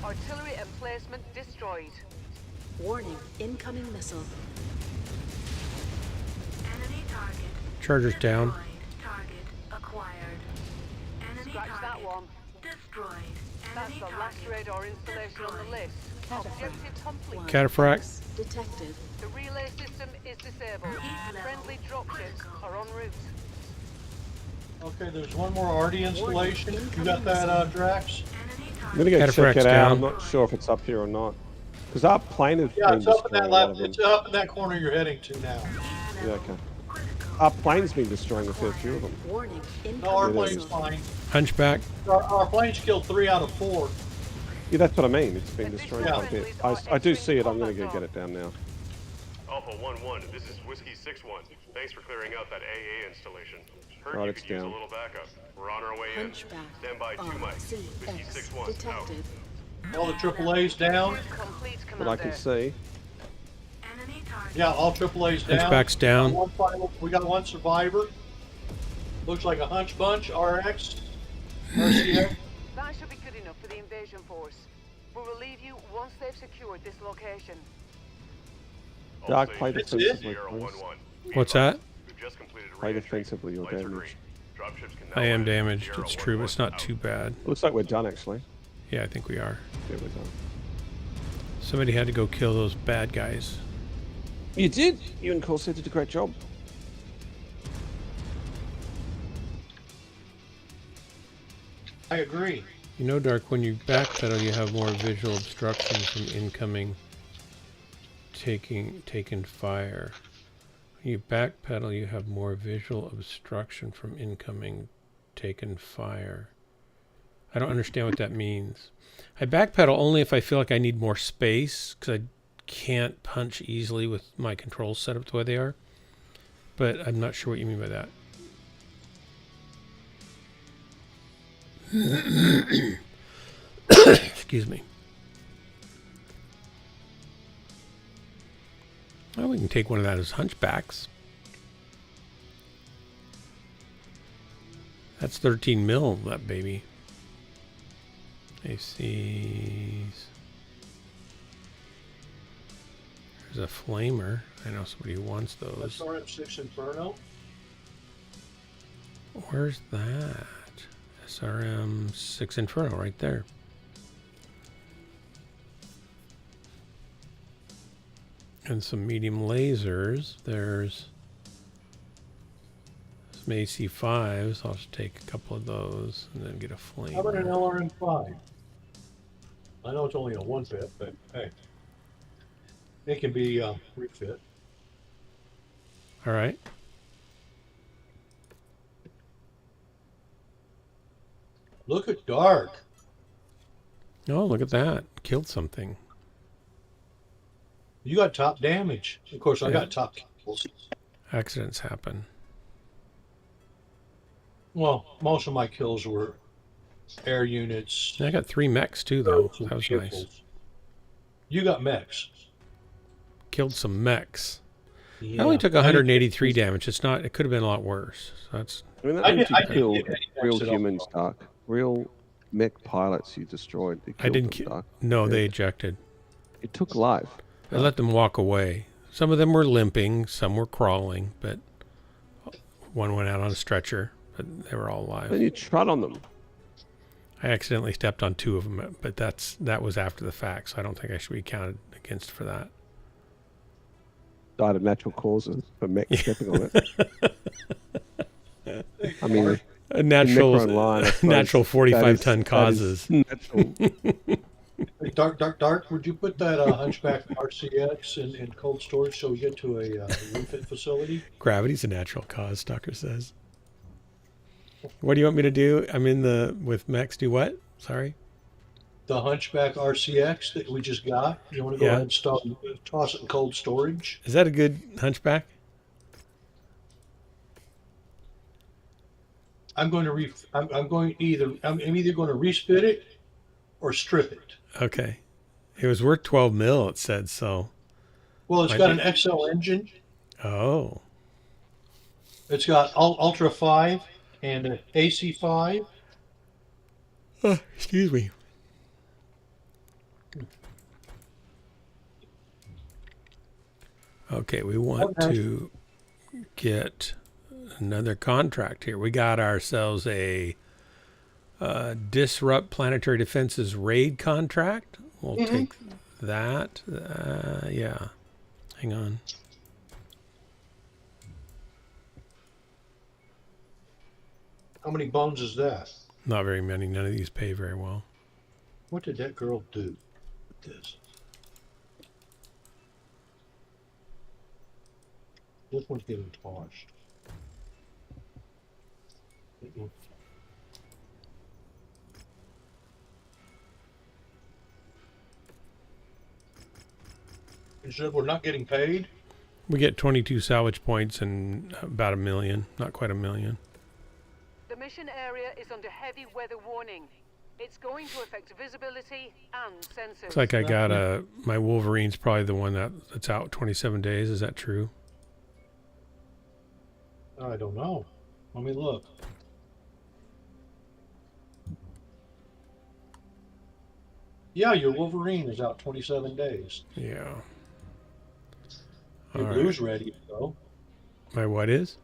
Speaker 8: Artillery emplacement destroyed.
Speaker 7: Warning, incoming missile. Enemy target.
Speaker 1: Charger's down.
Speaker 7: destroyed. Target acquired. Enemy
Speaker 8: Scratch that
Speaker 7: target
Speaker 8: one.
Speaker 7: destroyed.
Speaker 8: That's
Speaker 7: Enemy
Speaker 8: the last
Speaker 7: target
Speaker 8: radar installation on the list. Objective complete.
Speaker 7: One
Speaker 1: Cataphract.
Speaker 7: Mechs detected.
Speaker 8: The relay system is disabled.
Speaker 7: Heat
Speaker 8: Friendly
Speaker 7: level
Speaker 8: dropships
Speaker 7: critical.
Speaker 8: are en route.
Speaker 4: Okay, there's one more RD installation. You got that, Drax?
Speaker 7: Enemy
Speaker 2: I'm
Speaker 7: target.
Speaker 2: gonna go check
Speaker 1: Cataphract's
Speaker 2: it out.
Speaker 1: down.
Speaker 2: I'm not sure if it's up here or not. Because our plane has
Speaker 4: Yeah,
Speaker 2: been
Speaker 4: it's up in
Speaker 2: destroying
Speaker 4: that
Speaker 2: a lot
Speaker 4: left.
Speaker 2: of them.
Speaker 4: It's up in that corner you're heading to now.
Speaker 2: Yeah, okay. Our plane's been destroying a fair few of them.
Speaker 7: Warning,
Speaker 4: No, our
Speaker 7: incoming
Speaker 4: plane's
Speaker 7: missile.
Speaker 4: fine.
Speaker 1: Hunchback.
Speaker 4: Our plane's killed 3 out of 4.
Speaker 2: Yeah, that's what I mean. It's been destroying
Speaker 8: Yeah.
Speaker 2: quite a bit. I do see it. I'm gonna go get it down now.
Speaker 3: Alpha 1-1, this is Whiskey 6-1. Thanks for clearing out that AA installation. Heard
Speaker 2: Right,
Speaker 3: you
Speaker 2: it's
Speaker 3: could use a
Speaker 2: down.
Speaker 3: little backup. We're on our way in.
Speaker 7: Hunchback.
Speaker 3: Stand by 2 mics. Whiskey
Speaker 7: RCX
Speaker 3: 6-1, out.
Speaker 7: detected.
Speaker 4: All the AAA's down.
Speaker 8: Complete,
Speaker 2: What I can
Speaker 8: Commander.
Speaker 2: see.
Speaker 7: Enemy target.
Speaker 4: Yeah, all AAA's down.
Speaker 1: Hunchback's down.
Speaker 4: We got one survivor. Looks like a hunch bunch. RX. RCX.
Speaker 8: That should be good enough for the invasion force. We'll relieve you once they've secured this location.
Speaker 3: All
Speaker 2: Dark,
Speaker 3: stations,
Speaker 2: play
Speaker 4: That's
Speaker 2: defensively,
Speaker 3: Sierra
Speaker 2: please.
Speaker 3: 1-1.
Speaker 1: What's that?
Speaker 3: We've just completed a
Speaker 2: Play
Speaker 3: re-entry.
Speaker 2: defensively, you're
Speaker 3: Lights are
Speaker 2: damaged.
Speaker 3: green. Dropships can now
Speaker 1: I am
Speaker 3: land.
Speaker 1: damaged.
Speaker 3: Sierra
Speaker 1: It's true, but it's
Speaker 3: 1-1,
Speaker 1: not
Speaker 3: out.
Speaker 1: too bad.
Speaker 2: Looks like we're done, actually.
Speaker 1: Yeah, I think we are.
Speaker 2: Yeah, we're done.
Speaker 1: Somebody had to go kill those bad guys.
Speaker 2: You did. You and Corsair did a great job.
Speaker 4: I agree.
Speaker 1: You know, Dark, when you backpedal, you have more visual obstruction from incoming taken fire. When you backpedal, you have more visual obstruction from incoming taken fire. I don't understand what that means. I backpedal only if I feel like I need more space, because I can't punch easily with my controls set up the way they are. But I'm not sure what you mean by that. Excuse me. Well, we can take one of those hunchbacks. That's 13 mil, that baby. ACs. There's a flamer. I know somebody who wants those.
Speaker 4: SRM6 Inferno.
Speaker 1: Where's that? SRM 6 Inferno right there. And some medium lasers. There's some AC5s. I'll just take a couple of those and then get a flame.
Speaker 4: How about an LRM5? I know it's only a 1-bit, but hey, it can be refit.
Speaker 1: All right.
Speaker 4: Look at Dark.
Speaker 1: Oh, look at that. Killed something.
Speaker 4: You got top damage. Of course, I
Speaker 1: Yeah.
Speaker 4: got top kills.
Speaker 1: Accidents happen.
Speaker 4: Well, most of my kills were air units.
Speaker 1: I got 3 mechs too, though.
Speaker 4: boats, and
Speaker 1: That was
Speaker 4: shipples.
Speaker 1: nice.
Speaker 4: You got mechs.
Speaker 1: Killed some mechs.
Speaker 4: Yeah.
Speaker 1: I only took 183 damage. It's not. It could have been a lot worse. So that's.
Speaker 2: I mean, that
Speaker 4: I
Speaker 2: means
Speaker 4: didn't
Speaker 2: you killed
Speaker 4: get any
Speaker 2: real
Speaker 4: mechs at all.
Speaker 2: humans, Dark. Real mech pilots you destroyed. You
Speaker 1: I
Speaker 2: killed
Speaker 1: didn't
Speaker 2: them,
Speaker 1: kill.
Speaker 2: Dark.
Speaker 1: No,
Speaker 2: Yeah.
Speaker 1: they ejected.
Speaker 2: It took life.
Speaker 1: I let them walk away. Some of them were limping, some were crawling, but one went out on a stretcher, but they were all
Speaker 2: Then
Speaker 1: alive.
Speaker 2: you trod on them.
Speaker 1: I accidentally stepped on 2 of them, but that was after the fact, so I don't think I should be counted against for that.
Speaker 2: Died of natural causes for mech stepping on it. I mean,
Speaker 1: A natural,
Speaker 2: MechWarrior Online, I suppose
Speaker 1: natural
Speaker 2: that
Speaker 1: 45-ton
Speaker 2: is
Speaker 1: causes.
Speaker 2: natural.
Speaker 4: Hey, Dark, would you put that Hunchback RCX in cold storage so we get to a refit facility?
Speaker 1: Gravity's a natural cause, Tucker says. What do you want me to do? I'm in with Mechs. Do what? Sorry?
Speaker 4: The Hunchback RCX that we just got. You want to go
Speaker 1: Yeah.
Speaker 4: ahead and toss it in cold storage?
Speaker 1: Is that a good hunchback?
Speaker 4: I'm either going to respit it or strip it.
Speaker 1: Okay. It was worth 12 mil, it said, so.
Speaker 4: Well, it's
Speaker 1: Might
Speaker 4: got
Speaker 1: be-
Speaker 4: an XL engine.
Speaker 1: Oh.
Speaker 4: It's got Ultra 5 and an AC5.
Speaker 1: Excuse me. Okay, we want
Speaker 4: Okay.
Speaker 1: to get another contract here. We got ourselves a Disrupt Planetary Defenses raid contract. We'll take that. Yeah. Hang on.
Speaker 4: How many bones is that?
Speaker 1: Not very many. None of these pay very well.
Speaker 4: What did that girl do with this? This one's getting tossed. Mm-mm. You said we're not getting paid?
Speaker 1: We get 22 salvage points and about 1 million. Not quite 1 million.
Speaker 8: The mission area is under heavy weather warning. It's going to affect visibility and sensors.
Speaker 1: Looks like I got my Wolverine's probably the one that's out 27 days. Is that true?
Speaker 4: I don't know. Let me look. Yeah, your Wolverine is out 27 days.
Speaker 1: Yeah.
Speaker 4: Your
Speaker 1: All
Speaker 4: blue's ready to go.
Speaker 1: My what is?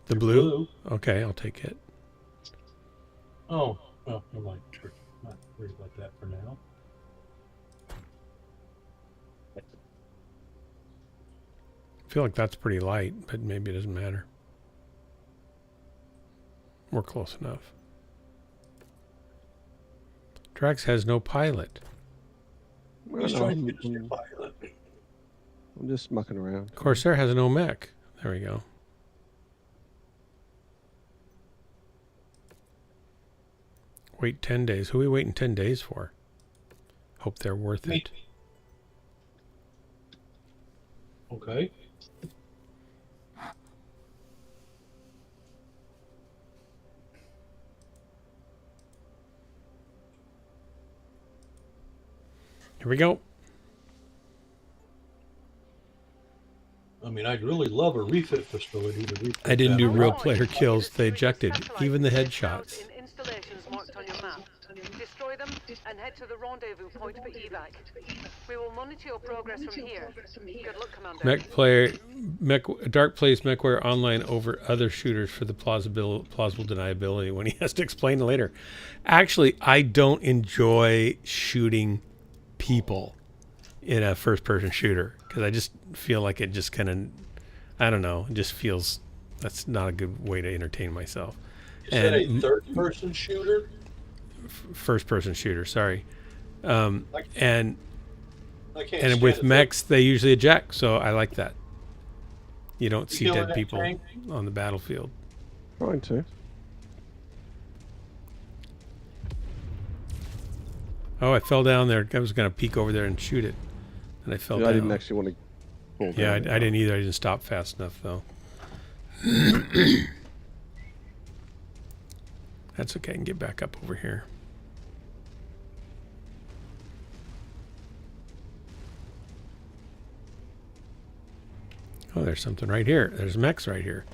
Speaker 1: The
Speaker 4: Your
Speaker 1: blue? Okay, I'll take it.
Speaker 4: Oh, well, never mind. Not worried about that for now.
Speaker 1: I feel like that's pretty light, but maybe it doesn't matter. We're close enough. Drax has no pilot.
Speaker 4: He's trying to get your pilot.
Speaker 2: I'm just mucking around.
Speaker 1: Corsair has no mech. There we go. Wait 10 days. Who are we waiting 10 days for? Hope they're worth it.
Speaker 4: Okay.
Speaker 1: Here we go.
Speaker 4: I mean, I'd really love a refit facility to refit.
Speaker 1: I didn't
Speaker 4: that
Speaker 1: do
Speaker 4: out.
Speaker 1: real player kills. They ejected. Even the headshots.
Speaker 8: In installations marked on your map. Destroy them and head to the rendezvous point for evac. We will monitor your progress from here. Good luck, Commander.
Speaker 1: Dark plays MechWarrior Online over other shooters for the plausible deniability when he has to explain later. Actually, I don't enjoy shooting people in a first-person shooter because I just feel like it just kind of, I don't know, it just feels that's not a good way to entertain myself.
Speaker 4: Is that a third-person shooter?
Speaker 1: First-person shooter, sorry.
Speaker 4: I
Speaker 1: And
Speaker 4: can't
Speaker 1: with
Speaker 4: stand
Speaker 1: mechs, they usually eject, so I like that. You don't see
Speaker 4: killing
Speaker 1: dead
Speaker 4: that
Speaker 1: people
Speaker 4: tank?
Speaker 1: on the battlefield.
Speaker 2: Trying to.
Speaker 1: Oh, I fell down there. I was going to peek over there and shoot it, and I fell
Speaker 2: Yeah,
Speaker 1: down.
Speaker 2: I didn't actually want to fall
Speaker 1: Yeah,
Speaker 2: down.
Speaker 1: I didn't either. I didn't stop fast enough, though. That's okay. I can get back up over here. Oh, there's something right here. There's mechs right here.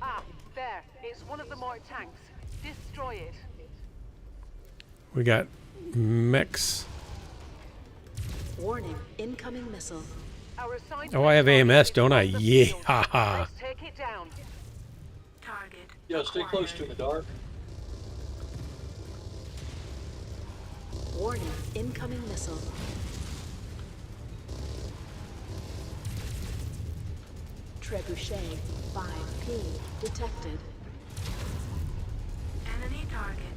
Speaker 8: Ah, there. It's one of the mortar tanks. Destroy it.
Speaker 1: We got mechs.
Speaker 7: Warning, incoming missile.
Speaker 8: Our assigned
Speaker 1: Oh, I have
Speaker 8: target
Speaker 1: AMS,
Speaker 8: is
Speaker 1: don't I?
Speaker 8: on the
Speaker 1: Yeah.
Speaker 8: field. Let's take it down.
Speaker 7: Target.
Speaker 4: Yeah, stay close to the dark.
Speaker 7: Warning, incoming missile. Trebuchet 5P detected.
Speaker 10: Enemy target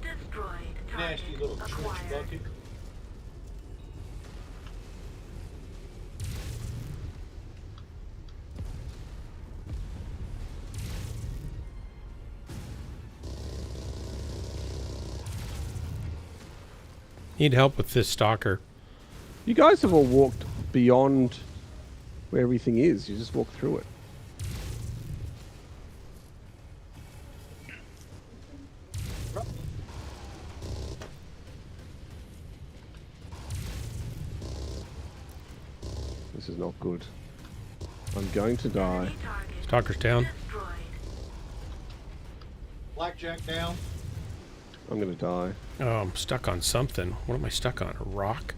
Speaker 10: destroyed.
Speaker 4: Nasty little trench bucket.
Speaker 1: Need help with this stalker.
Speaker 2: You guys have all walked beyond where everything is. You just walk through it. This is not good. I'm going to die.
Speaker 1: Stalker's down.
Speaker 4: Blackjack down.
Speaker 2: I'm going to die.
Speaker 1: Oh, I'm stuck on something. What am I stuck on? A rock?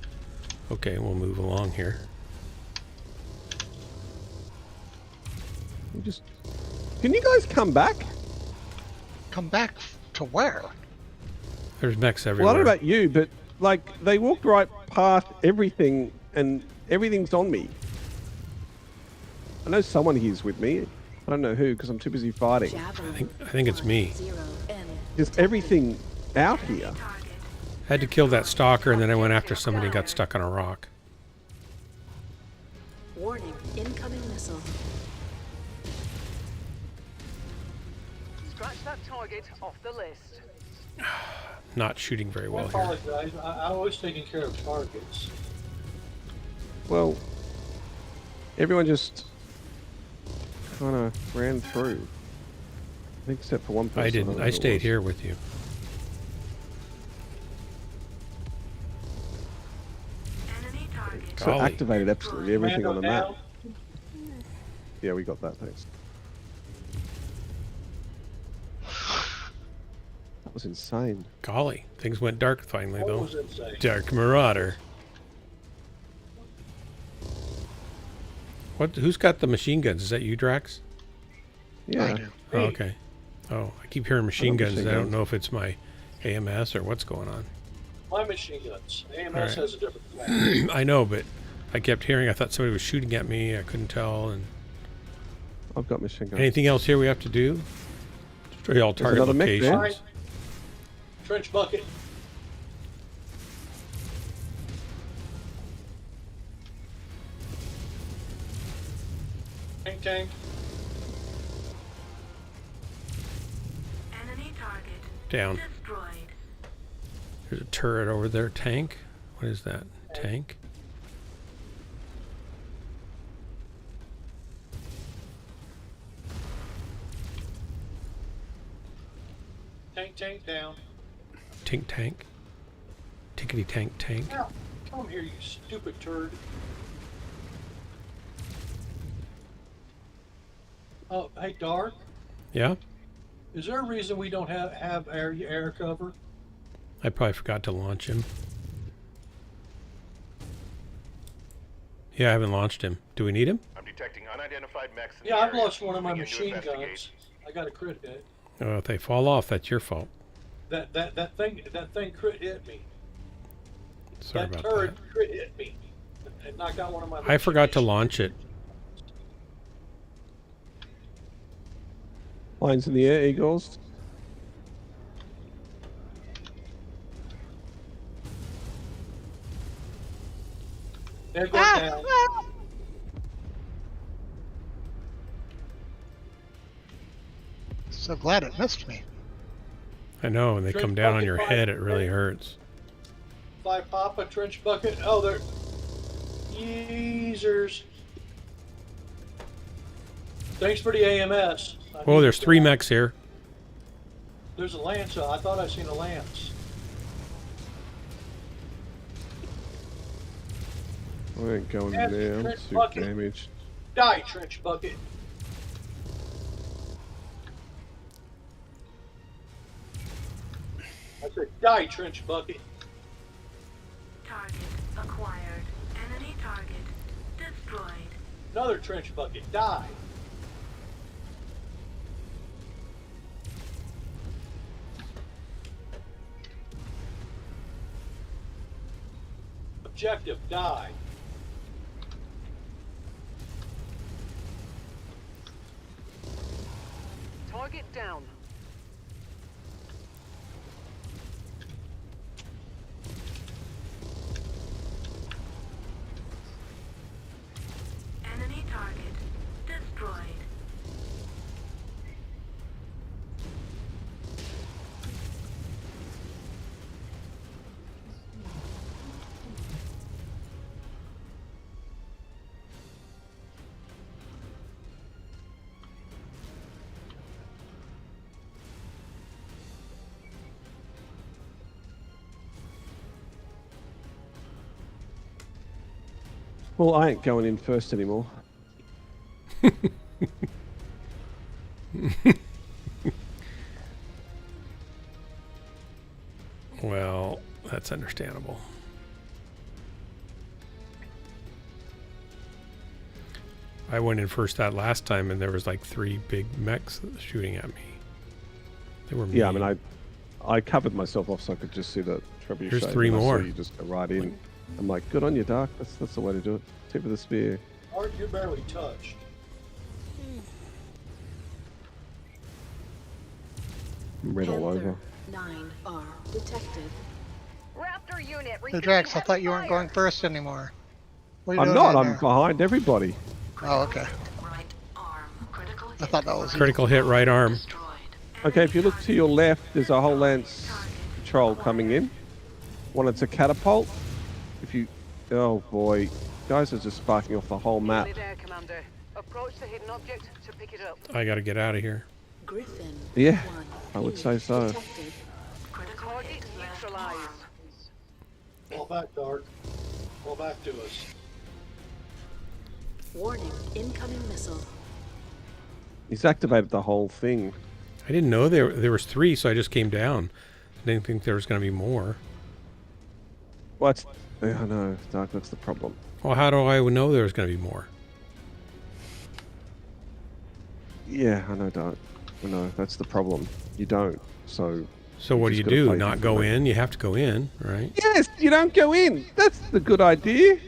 Speaker 1: Okay, we'll move along here.
Speaker 2: You just... Can you guys come back?
Speaker 5: Come back to where?
Speaker 1: There's mechs
Speaker 2: Well,
Speaker 1: everywhere.
Speaker 2: I don't know about you, but like they walked right past everything, and everything's on me. I know someone here's with me. I don't know who because I'm too busy fighting.
Speaker 1: I think it's me.
Speaker 2: Just everything out here.
Speaker 1: Had to kill that stalker, and then I went after somebody and got stuck on a rock.
Speaker 7: Warning, incoming missile.
Speaker 8: Scratch that target off the list.
Speaker 1: Not shooting very
Speaker 4: I
Speaker 1: well here.
Speaker 4: apologize. I was taking care of targets.
Speaker 2: Well, everyone just kind of ran through. I think except for one person.
Speaker 1: I didn't. I stayed here with you.
Speaker 10: Enemy target.
Speaker 2: So
Speaker 1: Golly.
Speaker 2: activated absolutely everything on the map.
Speaker 4: Down.
Speaker 2: Yeah, we got that, thanks. That was insane.
Speaker 1: Golly, things went dark finally,
Speaker 4: What
Speaker 1: though.
Speaker 4: was it say?
Speaker 1: Dark Marauder. What? Who's got the machine guns? Is that you, Drax?
Speaker 2: Yeah.
Speaker 5: I do.
Speaker 1: Oh, okay. Oh, I keep hearing machine guns.
Speaker 2: machine
Speaker 1: I don't
Speaker 2: guns.
Speaker 1: know if it's my AMS or what's going on.
Speaker 4: My machine guns. AMS
Speaker 1: Alright.
Speaker 4: has a different plan.
Speaker 1: I know, but I kept hearing. I thought somebody was shooting at me. I couldn't tell. And
Speaker 2: I've got machine guns.
Speaker 1: anything else here we have to do? Destroy all target
Speaker 2: another mech there.
Speaker 1: locations.
Speaker 4: Trench bucket. Tank.
Speaker 10: Enemy target
Speaker 1: Down.
Speaker 10: destroyed.
Speaker 1: There's a turret over there. Tank. What is that? Tank.
Speaker 4: Tank down.
Speaker 1: Tink tank. Tickety tank tank.
Speaker 4: Now, come here, you stupid turd. Oh, hey, Dark.
Speaker 1: Yeah.
Speaker 4: Is there a reason we don't have air cover?
Speaker 1: I probably forgot to launch him. Yeah, I haven't launched him. Do we need him?
Speaker 3: I'm detecting unidentified mechs in
Speaker 4: Yeah,
Speaker 3: the
Speaker 4: I've
Speaker 3: area.
Speaker 4: lost one of my
Speaker 3: Begin to
Speaker 4: machine
Speaker 3: investigate.
Speaker 4: guns. I got a crit hit.
Speaker 1: Oh, if they fall off, that's your fault.
Speaker 4: That thing crit hit me.
Speaker 1: Sorry
Speaker 4: that
Speaker 1: about
Speaker 4: turret
Speaker 1: that.
Speaker 4: crit hit me. It knocked out one of my.
Speaker 1: I forgot to
Speaker 4: machine-
Speaker 1: launch it.
Speaker 2: Lines in the air, Eagles.
Speaker 4: They're going down.
Speaker 5: So glad it missed me.
Speaker 1: I know, when they come down on your head, it really hurts.
Speaker 4: 5 Papa trench bucket. Oh, they're Yeezers. Thanks for the AMS.
Speaker 1: Oh, there's 3 mechs here.
Speaker 4: There's a lance. I thought I seen a lance.
Speaker 2: I ain't going
Speaker 4: Yes,
Speaker 2: there. I'm
Speaker 4: trench
Speaker 2: too
Speaker 4: bucket.
Speaker 2: damaged.
Speaker 4: Die, trench bucket. I said, die, trench bucket.
Speaker 10: Target acquired. Enemy target destroyed.
Speaker 4: Another trench bucket. Die. Objective. Die.
Speaker 8: Target down.
Speaker 10: Enemy target destroyed.
Speaker 2: Well, I ain't going in first anymore.
Speaker 1: Well, that's understandable. I went in first that last time, and there was like 3 big mechs shooting at me. They were mean.
Speaker 2: Yeah, I mean, I covered myself off so I could just see the trebuchet.
Speaker 1: Here's 3
Speaker 2: and I saw
Speaker 1: more.
Speaker 2: You just go right in. I'm like, good on you, Dark. That's the way to do it. Tip of the spear.
Speaker 4: Art, you're barely touched.
Speaker 2: Red all over.
Speaker 7: 9 are detected.
Speaker 8: Raptor unit.
Speaker 5: Hey
Speaker 8: receiving
Speaker 5: Drax, I
Speaker 8: heavy
Speaker 5: thought you weren't
Speaker 8: fire.
Speaker 5: going first anymore. What are you
Speaker 2: I'm
Speaker 5: doing
Speaker 2: not.
Speaker 5: down
Speaker 2: I'm
Speaker 5: there?
Speaker 2: behind everybody.
Speaker 5: Oh, okay.
Speaker 10: Right arm. Critical
Speaker 5: I thought that was you.
Speaker 1: Critical hit right arm.
Speaker 10: destroyed.
Speaker 2: Okay, if you look to your left, there's a whole lance patrol coming in. One, it's a catapult. If you, oh boy, guys are just sparking off the whole map.
Speaker 8: Nearly there, Commander. Approach the hidden object to pick it up.
Speaker 1: I got to get out of here.
Speaker 7: Griffin.
Speaker 2: Yeah,
Speaker 7: 1.
Speaker 2: I would say so.
Speaker 7: Detected.
Speaker 8: Target neutralized.
Speaker 4: Fall back, Dark. Fall back to us.
Speaker 7: Warning, incoming missile.
Speaker 2: He's activated the whole thing.
Speaker 1: I didn't know there was 3, so I just came down. I didn't think there was going to be more.
Speaker 2: What? Yeah, I know, Dark, that's the problem.
Speaker 1: Well, how do I know there was going to be more?
Speaker 2: Yeah, I know, Dark. I know, that's the problem. You don't, so...
Speaker 1: So what do you
Speaker 2: just gotta
Speaker 1: do?
Speaker 2: play
Speaker 1: Not go in? You have to go in, right?
Speaker 2: Yes, you don't go in! That's the good idea!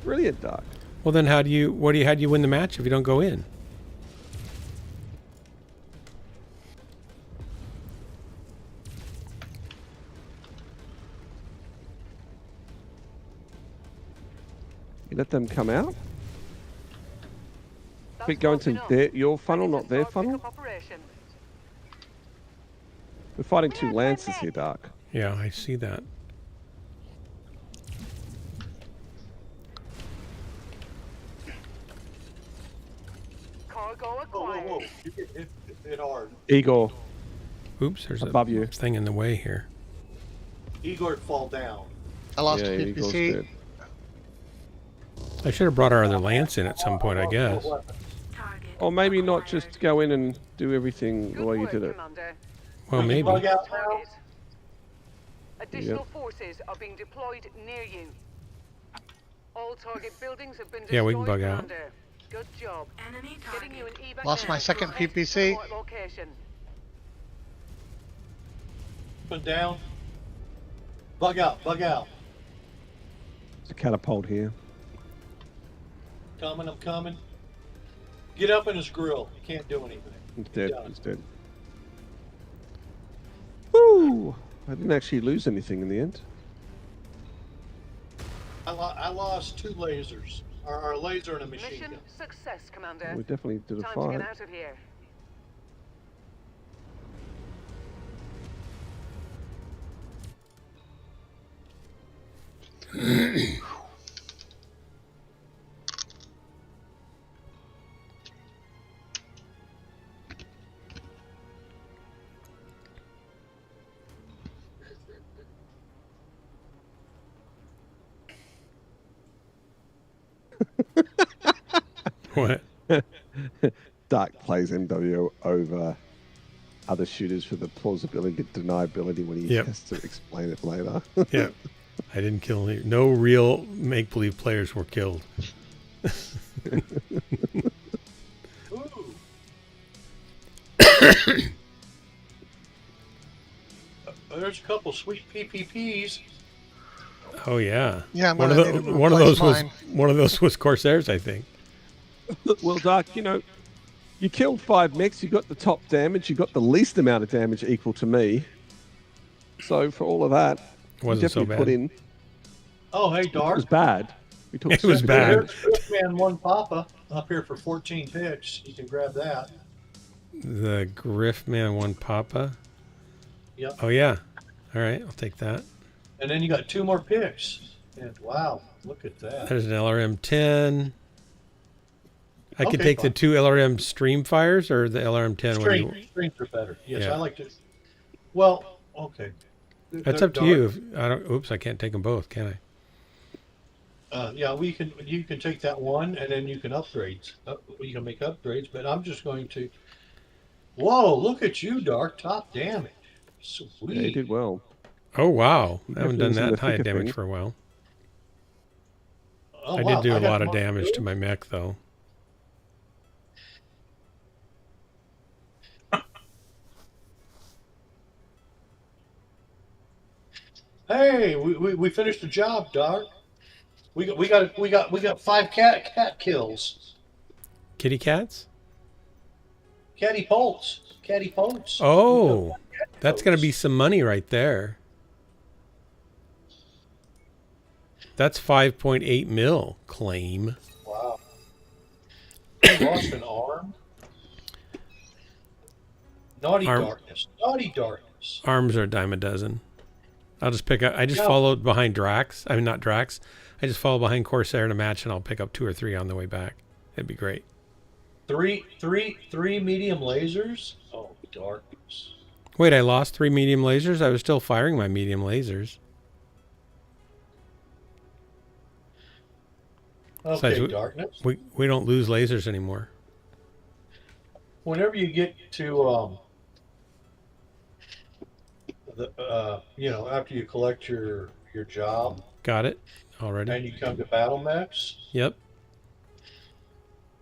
Speaker 2: Brilliant, Dark.
Speaker 1: Well, then how do you win the match if you don't go in?
Speaker 2: You let them come out?
Speaker 8: That's
Speaker 2: But going
Speaker 8: close
Speaker 2: to
Speaker 8: enough.
Speaker 2: your funnel,
Speaker 8: Ready to
Speaker 2: not their
Speaker 8: start
Speaker 2: funnel?
Speaker 8: pickup operation.
Speaker 2: We're fighting 2 lances here, Dark.
Speaker 1: Yeah, I see that.
Speaker 8: Cargo
Speaker 4: Whoa,
Speaker 8: acquired.
Speaker 4: whoa, whoa. You get hit hard.
Speaker 2: Igor,
Speaker 1: Oops, there's
Speaker 2: Above
Speaker 1: a
Speaker 2: you.
Speaker 1: thing in the way here.
Speaker 4: Igor fall down.
Speaker 5: I lost
Speaker 2: yeah,
Speaker 5: a
Speaker 2: Igor's
Speaker 5: PPC.
Speaker 2: dead.
Speaker 1: I should have brought our other lance in at some point, I guess.
Speaker 10: Target
Speaker 2: Or maybe not
Speaker 10: acquired.
Speaker 2: just go in and do everything the
Speaker 8: Good
Speaker 2: way you
Speaker 8: work,
Speaker 2: did it.
Speaker 8: Commander.
Speaker 1: Well, maybe.
Speaker 4: Bug out now?
Speaker 8: Target. Additional forces are being deployed near you. All target buildings have been destroyed,
Speaker 1: Yeah, we can bug out.
Speaker 8: Commander. Good job.
Speaker 10: Enemy
Speaker 8: Getting you an
Speaker 10: target.
Speaker 8: evac
Speaker 5: Lost
Speaker 8: now.
Speaker 5: my second
Speaker 8: Head to the
Speaker 5: PPC.
Speaker 8: support location.
Speaker 4: Up and down. Bug out, bug out.
Speaker 2: There's a catapult here.
Speaker 4: I'm coming. Get up in his grill. You can't do anything.
Speaker 2: He's dead.
Speaker 4: Done.
Speaker 2: He's dead. Woo! I didn't actually lose anything in the end.
Speaker 4: I lost 2 lasers. Our laser and a machine
Speaker 8: Mission
Speaker 4: gun.
Speaker 8: success, Commander.
Speaker 2: We definitely did a
Speaker 8: Time to
Speaker 2: fight.
Speaker 8: get out of here.
Speaker 1: What?
Speaker 2: Dark plays MW over other shooters for the plausibility, deniability when he
Speaker 1: Yep.
Speaker 2: has to explain it later.
Speaker 1: Yeah. I didn't kill any. No real make-believe players were killed.
Speaker 4: Ooh. There's a couple sweet PPPs.
Speaker 1: Oh yeah.
Speaker 5: Yeah, I'm
Speaker 1: one of
Speaker 5: gonna need to
Speaker 1: one of
Speaker 5: replace
Speaker 1: those was
Speaker 5: mine.
Speaker 1: one of those was Corsairs, I think.
Speaker 2: Well, Dark, you know, you killed 5 mechs, you got the top damage, you got the least amount of damage equal to me. So for all of that,
Speaker 1: Wasn't
Speaker 2: you
Speaker 1: so
Speaker 2: definitely
Speaker 1: bad.
Speaker 2: put in.
Speaker 4: Oh, hey,
Speaker 2: It
Speaker 4: Dark.
Speaker 2: was bad. We took
Speaker 1: It was
Speaker 2: 7
Speaker 1: bad.
Speaker 2: damage.
Speaker 4: There's Griffman 1 Papa up here for 14 picks. You can grab that.
Speaker 1: The Griffman 1 Papa.
Speaker 4: Yep.
Speaker 1: Oh yeah. All right, I'll take that.
Speaker 4: And then you got 2 more picks. And wow, look at that.
Speaker 1: There's an LRM 10. I could
Speaker 4: Okay,
Speaker 1: take the
Speaker 4: fine.
Speaker 1: 2 LRM stream fires or the LRM 10 when you,
Speaker 4: Streams are better. Yes,
Speaker 1: Yeah.
Speaker 4: I like to. Well, okay.
Speaker 1: That's up to you. If, I don't. Oops, I can't take them both, can I?
Speaker 4: Yeah, you can take that one and then you can upgrade. You can make upgrades, but I'm just going to. Whoa! Look at you, Dark. Top damage. Sweet.
Speaker 2: Yeah, he did well.
Speaker 1: Oh wow, I haven't
Speaker 2: Definitely
Speaker 1: done
Speaker 2: was in
Speaker 1: that
Speaker 2: the
Speaker 1: high
Speaker 2: thick of
Speaker 1: damage
Speaker 2: things.
Speaker 1: for a while.
Speaker 4: Oh,
Speaker 1: I
Speaker 4: wow,
Speaker 1: did do a
Speaker 4: got
Speaker 1: lot of
Speaker 4: more
Speaker 1: damage to
Speaker 4: too?
Speaker 1: my mech though.
Speaker 4: Hey, we finished the job, Dark. We got 5 cat kills.
Speaker 1: Kitty cats?
Speaker 4: Catty Polts. Catty Polts.
Speaker 1: Oh, that's gonna be some money right there. That's 5.8 mil claim.
Speaker 4: Wow. You lost an arm. Naughty
Speaker 1: Arm.
Speaker 4: darkness. Naughty darkness.
Speaker 1: Arms are a dime a dozen. I'll just pick up. I just followed behind Drax. I mean, not Drax. I just follow behind Corsair in a match, and I'll pick up 2 or 3 on the way back. It'd be great.
Speaker 4: Three medium lasers. Oh, darkness.
Speaker 1: Wait, I lost 3 medium lasers? I was still firing my medium lasers.
Speaker 4: Okay,
Speaker 1: Besides,
Speaker 4: darkness.
Speaker 1: We don't lose lasers anymore.
Speaker 4: Whenever you get to after you collect your job.
Speaker 1: Got it already.
Speaker 4: And you come to battle mechs.
Speaker 1: Yep.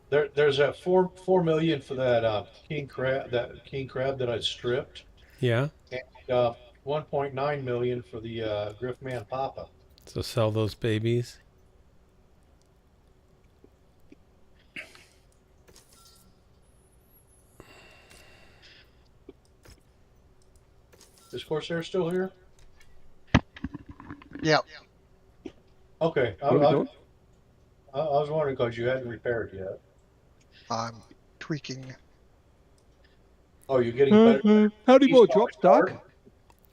Speaker 4: There's that 4 million for that king crab that I stripped.
Speaker 1: Yeah.
Speaker 4: And 1.9 million for the Griffman Papa.
Speaker 1: So sell those babies.
Speaker 4: Is Corsair still here?
Speaker 5: Yep.
Speaker 4: Okay. I was wondering because you hadn't repaired yet.
Speaker 5: I'm tweaking.
Speaker 4: Oh, you're getting better.
Speaker 2: How do you more drops, Doc?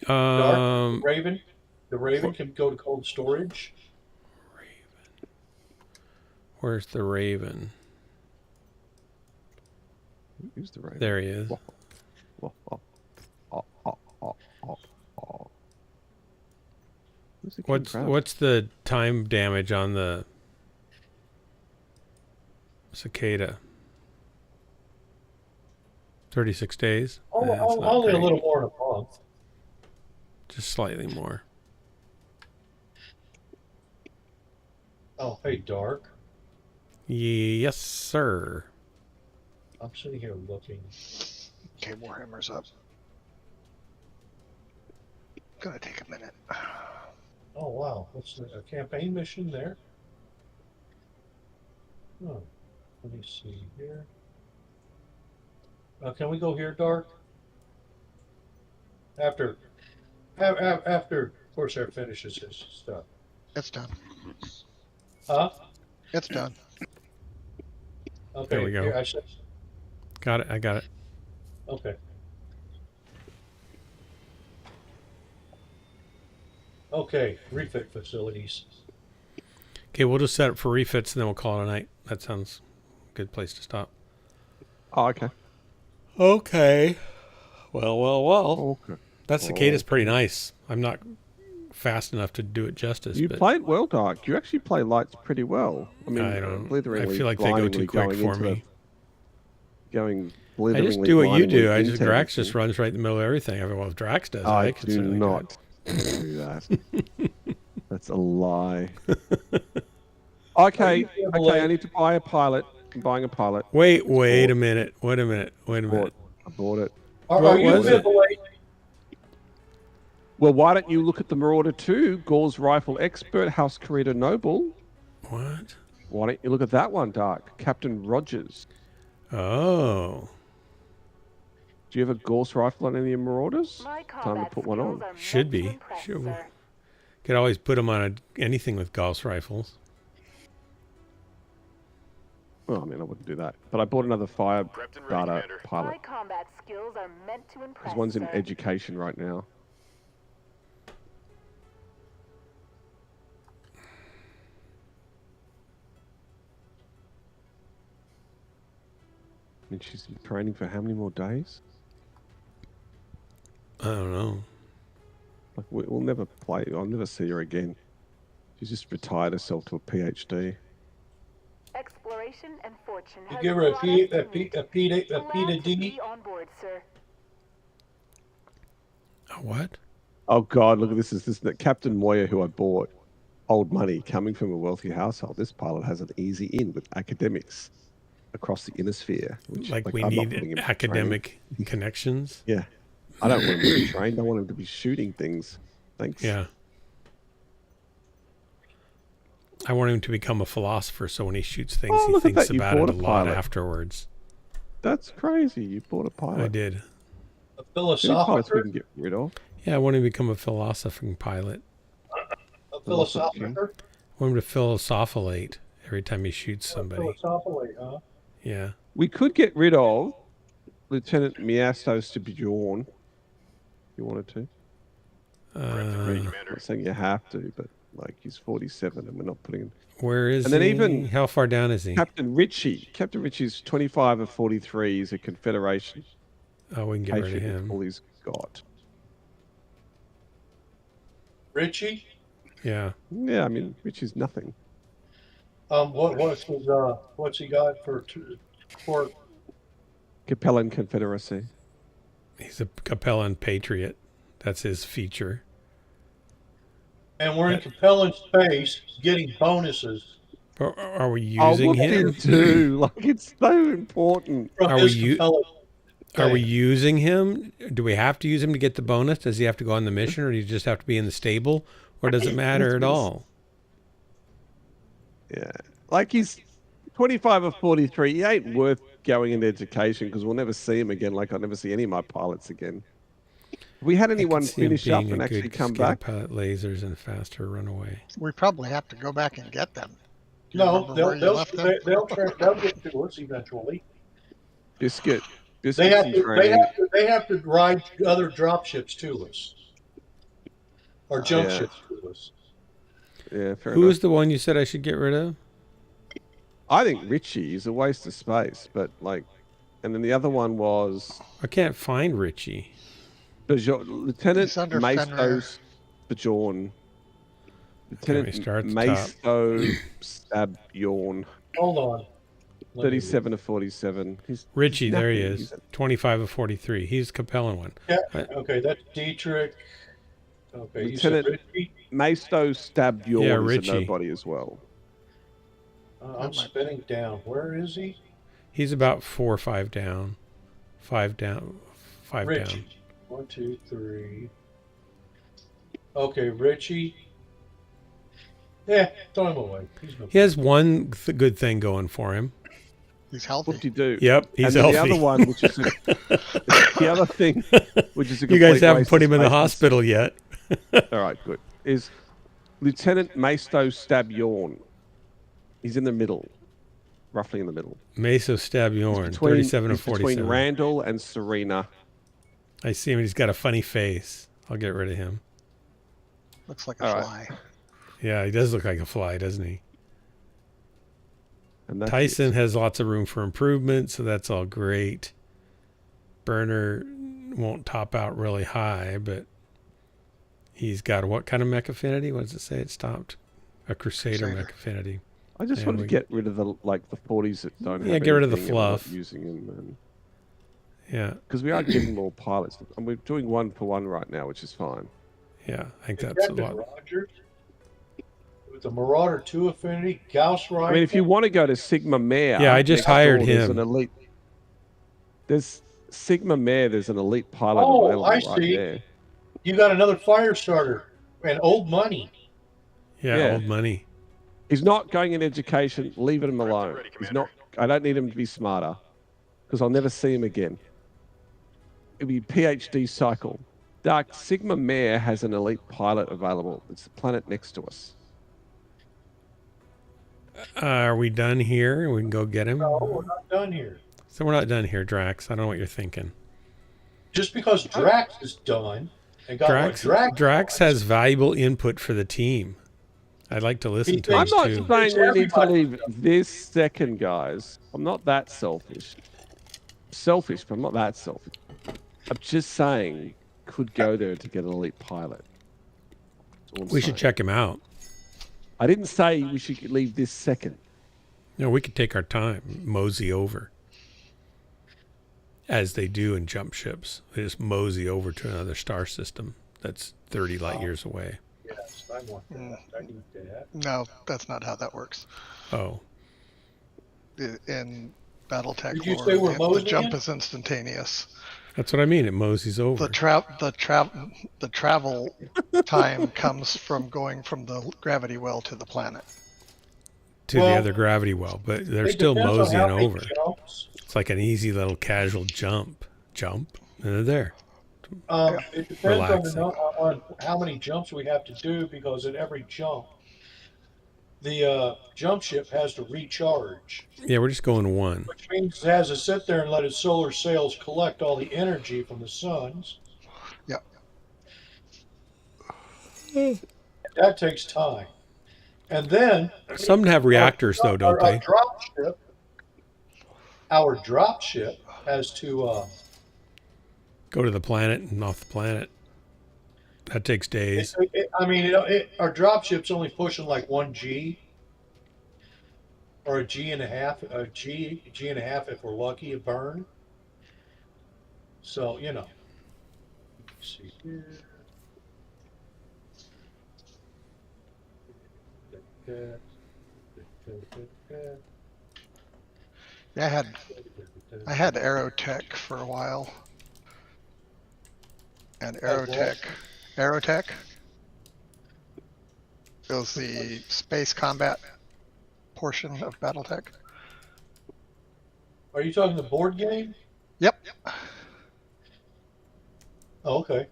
Speaker 4: Dark, Raven. The Raven can go to cold storage.
Speaker 1: Raven. Where's the Raven?
Speaker 2: Who's the Raven?
Speaker 1: There he is. What's the time damage on the cicada? 36 days?
Speaker 4: Only a little more than a month.
Speaker 1: Just slightly more.
Speaker 4: Oh, hey, Dark.
Speaker 1: Yes, sir.
Speaker 4: I'm sitting here looking.
Speaker 5: Okay, Warhammer's up. Gonna take a minute.
Speaker 4: Oh, wow. What's a campaign mission there? Oh, let me see here. Can we go here, Dark? After Corsair finishes his stuff.
Speaker 5: It's done.
Speaker 4: Huh?
Speaker 5: It's done.
Speaker 4: Okay.
Speaker 1: There we go.
Speaker 4: Here,
Speaker 1: Got it. I got it.
Speaker 4: Okay. Okay, refit facilities.
Speaker 1: Okay, we'll just set up for refits and then we'll call it a night. That sounds a good place to stop.
Speaker 2: Oh, okay.
Speaker 1: Okay. Well.
Speaker 2: Okay.
Speaker 1: That cicada's pretty nice. I'm not fast enough to do it justice.
Speaker 2: You
Speaker 1: but
Speaker 2: played well, Dark. You actually play lights pretty well. I mean,
Speaker 1: I don't. I
Speaker 2: blitheringly,
Speaker 1: feel like they go too quick for me.
Speaker 2: I
Speaker 1: just do what you do. Drax just runs right in the middle of everything. Well, if Drax does,
Speaker 2: I
Speaker 1: can
Speaker 2: do
Speaker 1: certainly
Speaker 2: not do that. That's a lie. Okay, I need to buy a pilot. I'm buying a pilot.
Speaker 1: Wait a minute.
Speaker 2: I bought it.
Speaker 4: Are you
Speaker 1: it?
Speaker 2: Well, why don't you look at the Marauder 2, Gauls Rifle Expert, House Carita Noble?
Speaker 1: What?
Speaker 2: Why don't you look at that one, Dark? Captain Rogers.
Speaker 1: Oh.
Speaker 2: Do you have a Gauls Rifle on any of your Marauders? Time to put one on.
Speaker 1: Should be. Sure. Could always put them on anything with Gauss rifles.
Speaker 2: Well, I mean, I wouldn't do that. But I bought another fire data pilot.
Speaker 6: My combat skills are meant to impress.
Speaker 2: There's one's in education right now. And she's in training for how many more days?
Speaker 1: I don't know.
Speaker 2: Like, we'll never play. I'll never see her again. She's just retired herself to a PhD.
Speaker 6: Exploration and fortune.
Speaker 4: You give her a P to D.
Speaker 6: On board, sir.
Speaker 1: A what?
Speaker 2: Oh God! Look at this. This is Captain Moyer, who I bought. Old money, coming from a wealthy household. This pilot has an easy in with academics across the inner sphere. Which,
Speaker 1: like we need academic connections.
Speaker 2: Yeah. I don't want him to be trained. I want him to be shooting things. Thanks.
Speaker 1: Yeah. I want him to become a philosopher, so when he shoots things, he thinks about it a lot afterwards.
Speaker 2: That's crazy. You bought a pilot.
Speaker 1: I did.
Speaker 4: A philosopher?
Speaker 2: We can get rid of.
Speaker 1: Yeah, I want him to become a philosophing pilot.
Speaker 4: A philosopher?
Speaker 1: I want him to philosophilate every time he shoots somebody.
Speaker 4: Philosophilate, huh?
Speaker 1: Yeah.
Speaker 2: We could get rid of Lieutenant Miastos to Bjorn. You wanted to? I'm not saying you have to, but like he's 47 and we're not putting him.
Speaker 1: Where is
Speaker 2: And then
Speaker 1: he?
Speaker 2: even
Speaker 1: How far down is he?
Speaker 2: Captain Ritchie's 25 of 43. He's a Confederation.
Speaker 1: Oh, we can get rid of him.
Speaker 2: All he's got.
Speaker 4: Richie?
Speaker 1: Yeah.
Speaker 2: Yeah, I mean, Ritchie's nothing.
Speaker 4: What's he got for
Speaker 2: Capellan Confederacy.
Speaker 1: He's a Capellan Patriot. That's his feature.
Speaker 4: And we're in Capellan space getting bonuses.
Speaker 1: Are we using him?
Speaker 2: Do? Like, it's so important.
Speaker 1: Are we using him? Do we have to use him to get the bonus? Does he have to go on the mission, or do you just have to be in the stable, or does it matter at all?
Speaker 2: Yeah, like he's 25 of 43. He ain't worth going into education because we'll never see him again. Like I'll never see any of my pilots again. Have we had anyone finish up and actually come back?
Speaker 1: Pilot lasers and faster runaway.
Speaker 5: We probably have to go back and get them.
Speaker 4: No, they'll get to us eventually.
Speaker 2: Biscuit.
Speaker 4: They have to ride other drop ships to us, or jump ships to us.
Speaker 2: Yeah, fair
Speaker 1: Who
Speaker 2: enough.
Speaker 1: is the one you said I should get rid of?
Speaker 2: I think Richie is a waste of space, but like, and then the other one was
Speaker 1: I can't find Richie.
Speaker 2: Lieutenant
Speaker 5: Fenrir.
Speaker 2: Maestos Bajorn. Lieutenant Maestos Stabjorn.
Speaker 4: Hold on.
Speaker 2: 37 of 47.
Speaker 1: Richie, there he is. 25 of 43. He's Capellan one.
Speaker 4: Yeah. Okay, that's Dietrich. Okay,
Speaker 2: Lieutenant
Speaker 4: you said Richie?
Speaker 2: Maestos Stabjorn is
Speaker 1: Richie.
Speaker 2: a nobody as well.
Speaker 4: I'm spinning down. Where is he?
Speaker 1: He's about 4 or 5 down. 5 down. 5
Speaker 4: Richie.
Speaker 1: down.
Speaker 4: 1, 2, 3. Okay, Richie. Yeah, throw him away.
Speaker 1: He has one good thing going for him.
Speaker 5: He's healthy.
Speaker 2: What do you do?
Speaker 1: Yep, he's
Speaker 2: and
Speaker 1: healthy.
Speaker 2: The other one, which is the other thing, which is a
Speaker 1: you guys
Speaker 2: complete
Speaker 1: haven't
Speaker 2: waste
Speaker 1: put
Speaker 2: of
Speaker 1: him in the
Speaker 2: space.
Speaker 1: hospital yet.
Speaker 2: All right, good. Is Lieutenant Maestos Stabjorn. He's in the middle, roughly in the middle.
Speaker 1: Meso Stabjorn, 37 of 47.
Speaker 2: Between Randall and Serena.
Speaker 1: I see him. He's got a funny face. I'll get rid of him.
Speaker 5: Looks like a fly.
Speaker 1: Yeah, he does look like a fly, doesn't he?
Speaker 2: And
Speaker 1: Tyson has lots of room for improvement, so that's all great. Burner won't top out really high, but he's got what kind of mech affinity? What does it say? It stopped. A Crusader mech affinity.
Speaker 2: I just want to get rid of the 40s that don't have
Speaker 1: get rid of the
Speaker 2: anything and we're not
Speaker 1: fluff.
Speaker 2: using them. And...
Speaker 1: Yeah.
Speaker 2: Because we are getting more pilots. And we're doing 1-for-1 right now, which is fine.
Speaker 1: Yeah, I think that's a lot.
Speaker 4: Rogers, with the Marauder 2 affinity, Gauss rifle.
Speaker 2: I mean, if you want to go to Sigma Mare...
Speaker 1: Yeah, I just hired
Speaker 2: there's
Speaker 1: him.
Speaker 2: An elite... There's Sigma Mare, there's an elite pilot available
Speaker 4: I
Speaker 2: right
Speaker 4: see.
Speaker 2: there.
Speaker 4: You got another fire starter and old money.
Speaker 1: Yeah, old money.
Speaker 2: He's not going in education. Leave him alone. He's not. I don't need him to be smarter because I'll never see him again. It'll be PhD cycle. Dark Sigma Mare has an elite pilot available. It's the planet next to us.
Speaker 1: Are we done here? We can go get him?
Speaker 4: No, we're not done here.
Speaker 1: So we're not done here, Drax. I don't know what you're thinking.
Speaker 4: Just because Drax is done and got
Speaker 1: Drax has valuable input for the team. I'd like to listen to him
Speaker 2: I'm not
Speaker 1: too.
Speaker 2: saying we need to leave this second, guys. I'm not that selfish. Selfish, but I'm not that selfish. I'm just saying, could go there to get an elite pilot.
Speaker 1: We should check him out.
Speaker 2: I didn't say we should leave this second.
Speaker 1: No, we could take our time, mosey over. As they do in jump ships. They just mosey over to another star system that's 30 light years away.
Speaker 4: Yes, I want that. I need that.
Speaker 5: No, that's not how that works.
Speaker 1: Oh.
Speaker 5: In BattleTech
Speaker 4: Did you
Speaker 5: lore,
Speaker 4: say we're
Speaker 5: the
Speaker 4: moseying
Speaker 5: jump
Speaker 4: it?
Speaker 5: is instantaneous.
Speaker 1: That's what I mean. It moseys over.
Speaker 5: The travel time comes from going from the gravity well to the planet.
Speaker 1: To the other gravity well, but they're still
Speaker 4: depends on
Speaker 1: moseying
Speaker 4: how many
Speaker 1: over.
Speaker 4: jumps.
Speaker 1: It's like an easy little casual jump, and they're there.
Speaker 4: It depends
Speaker 1: Relaxing.
Speaker 4: on how many jumps we have to do, because at every jump, the jump ship has to recharge,
Speaker 1: Yeah, we're just going one.
Speaker 4: which means it has to sit there and let its solar sails collect all the energy from the suns.
Speaker 5: Yep.
Speaker 4: That takes time. And then
Speaker 1: Some have reactors, though, don't they?
Speaker 4: Our drop ship has to.
Speaker 1: Go to the planet and off the planet. That takes days.
Speaker 4: Our drop ship's only pushing like 1 G or a G and a half, a G and a half if we're lucky, a burn. So, Let's see here.
Speaker 5: Yeah, I had Aerotech for a while. And Aerotech. It was the space combat portion of BattleTech.
Speaker 4: Are you talking the board game?
Speaker 5: Yep.
Speaker 4: Oh, okay.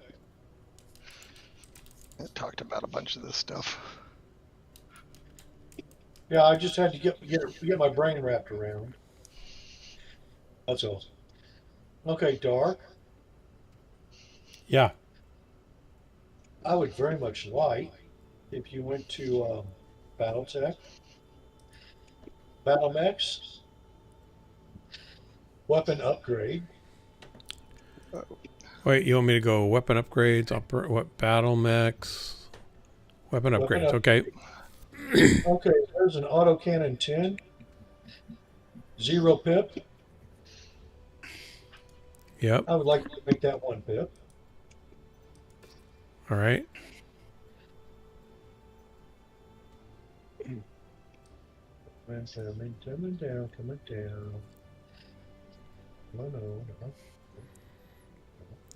Speaker 5: It talked about a bunch of this stuff.
Speaker 4: Yeah, I just had to get my brain wrapped around. That's all. Okay, Dark.
Speaker 1: Yeah.
Speaker 4: I would very much like if you went to BattleTech, Battle Mechs, weapon upgrade.
Speaker 1: Wait, you want me to go weapon upgrades, what battle mechs, weapon upgrades? Okay.
Speaker 4: Okay, there's an autocannon 10, 0 pip.
Speaker 1: Yep.
Speaker 4: I would like to make that 1 pip.
Speaker 1: All right.
Speaker 4: Coming down. No.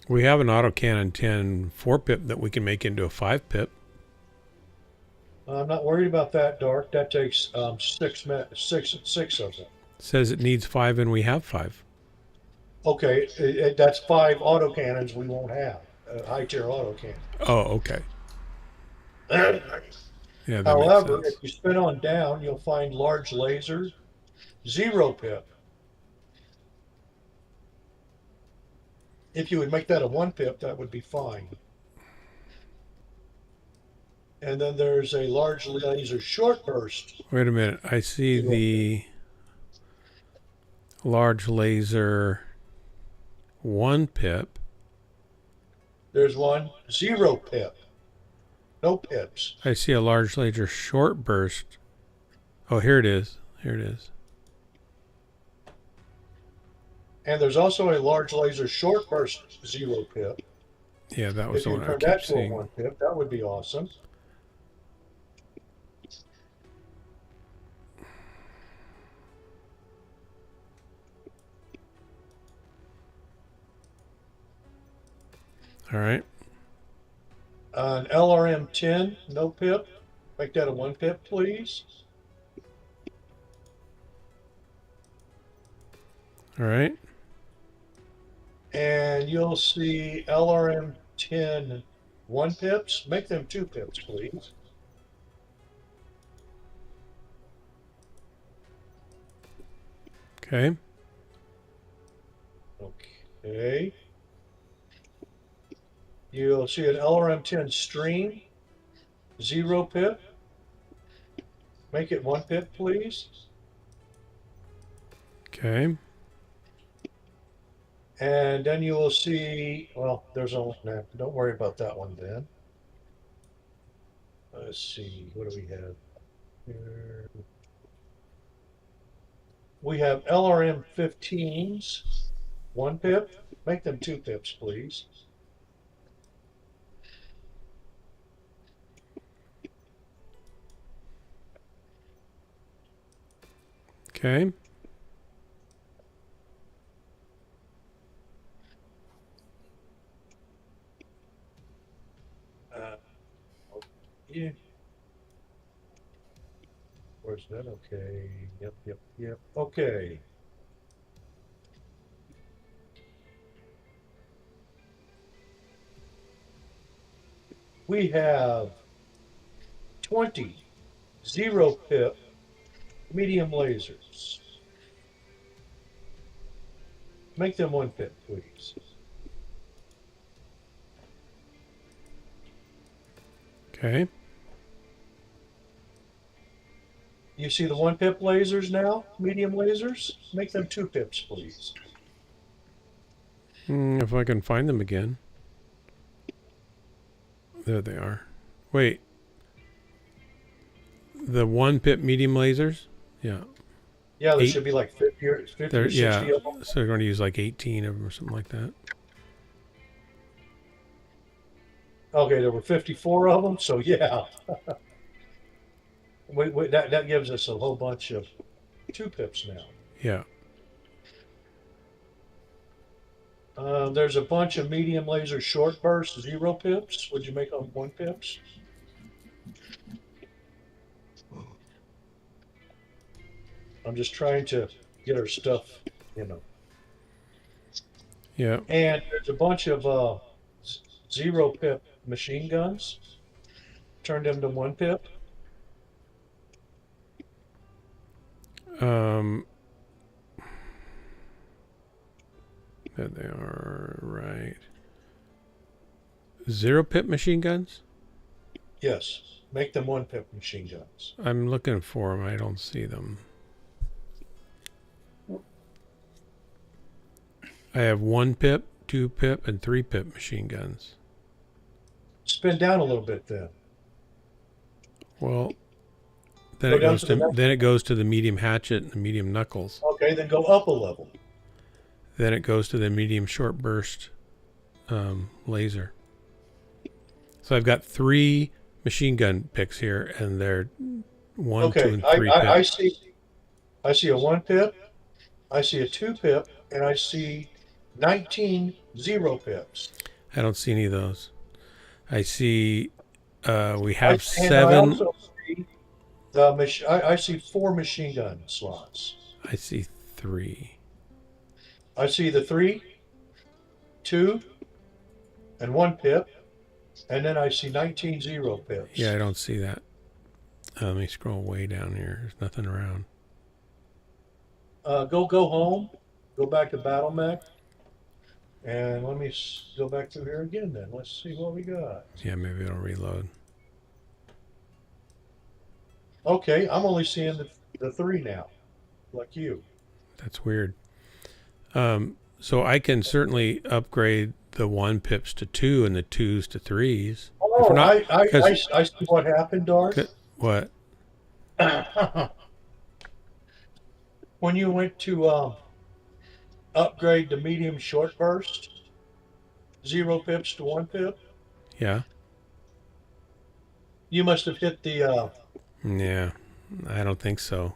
Speaker 1: We have an autocannon 10 4-pip that we can make into a 5-pip.
Speaker 4: I'm not worried about that, Dark. That takes six of them.
Speaker 1: Says it needs 5 and we have 5.
Speaker 4: Okay, that's 5 autocannons we won't have. High-tier autocannon.
Speaker 1: Oh, okay. Yeah, that
Speaker 4: However,
Speaker 1: makes sense.
Speaker 4: if you spin on down, you'll find large laser, 0 pip. If you would make that a 1 pip, that would be fine. And then there's a large laser short burst.
Speaker 1: Wait a minute. I see the large laser 1 pip.
Speaker 4: There's one 0 pip. No pips.
Speaker 1: I see a large laser short burst. Oh, here it is.
Speaker 4: And there's also a large laser short burst 0 pip.
Speaker 1: Yeah, that was
Speaker 4: If
Speaker 1: the
Speaker 4: you
Speaker 1: one I
Speaker 4: turn
Speaker 1: kept
Speaker 4: that to a
Speaker 1: seeing.
Speaker 4: 1 pip, that would be awesome.
Speaker 1: All right.
Speaker 4: An LRM 10, no pip. Make that a 1 pip, please.
Speaker 1: All right.
Speaker 4: And you'll see LRM 10 1 pips. Make them 2 pips, please.
Speaker 1: Okay.
Speaker 4: Okay. You'll see an LRM 10 stream, 0 pip. Make it 1 pip, please.
Speaker 1: Okay.
Speaker 4: And then you will see, well, there's only, no, don't worry about that one then. Let's see, what do we have here? We have LRM 15s, 1 pip. Make them 2 pips, please.
Speaker 1: Okay.
Speaker 4: Yeah. Where's that? Okay. Yep. Okay. We have 20 0 pip medium lasers. Make them 1 pip, please.
Speaker 1: Okay.
Speaker 4: You see the 1 pip lasers now? Medium lasers? Make them 2 pips, please.
Speaker 1: If I can find them again. There they are. Wait. The 1 pip medium lasers? Yeah.
Speaker 4: Yeah, there should be like 50 or 60 of them.
Speaker 1: So they're going to use like 18 of them or something like that.
Speaker 4: Okay, there were 54 of them, so yeah. That gives us a whole bunch of 2 pips now.
Speaker 1: Yeah.
Speaker 4: There's a bunch of medium laser short burst 0 pips. Would you make them 1 pips? I'm just trying to get our stuff,
Speaker 1: Yeah.
Speaker 4: And there's a bunch of 0 pip machine guns. Turn them to 1 pip.
Speaker 1: There they are, right. 0 pip machine guns?
Speaker 4: Yes, make them 1 pip machine guns.
Speaker 1: I'm looking for them. I don't see them. I have 1 pip, 2 pip, and 3 pip machine guns.
Speaker 4: Spin down a little bit then.
Speaker 1: Well, then it goes to the medium hatchet and the medium knuckles.
Speaker 4: Okay, then go up a level.
Speaker 1: Then it goes to the medium short burst laser. So I've got 3 machine gun picks here, and they're 1, 2, and 3 pip.
Speaker 4: I see a 1 pip, I see a 2 pip, and I see 19 0 pips.
Speaker 1: I don't see any of those. I see we have 7.
Speaker 4: I also see I see 4 machine gun slots.
Speaker 1: I see 3.
Speaker 4: I see the 3, 2, and 1 pip, and then I see 19 0 pips.
Speaker 1: Yeah, I don't see that. Let me scroll way down here. There's nothing around.
Speaker 4: Go home. Go back to Battle Mech. And let me go back through here again then. Let's see what we got.
Speaker 1: Yeah, maybe it'll reload.
Speaker 4: Okay, I'm only seeing the 3 now, like you.
Speaker 1: That's weird. So I can certainly upgrade the 1 pips to 2 and the 2s to 3s.
Speaker 4: Oh, I see what happened, Darth.
Speaker 1: What?
Speaker 4: When you went to upgrade the medium short burst, 0 pips to 1 pip.
Speaker 1: Yeah.
Speaker 4: You must have hit the.
Speaker 1: Yeah, I don't think so.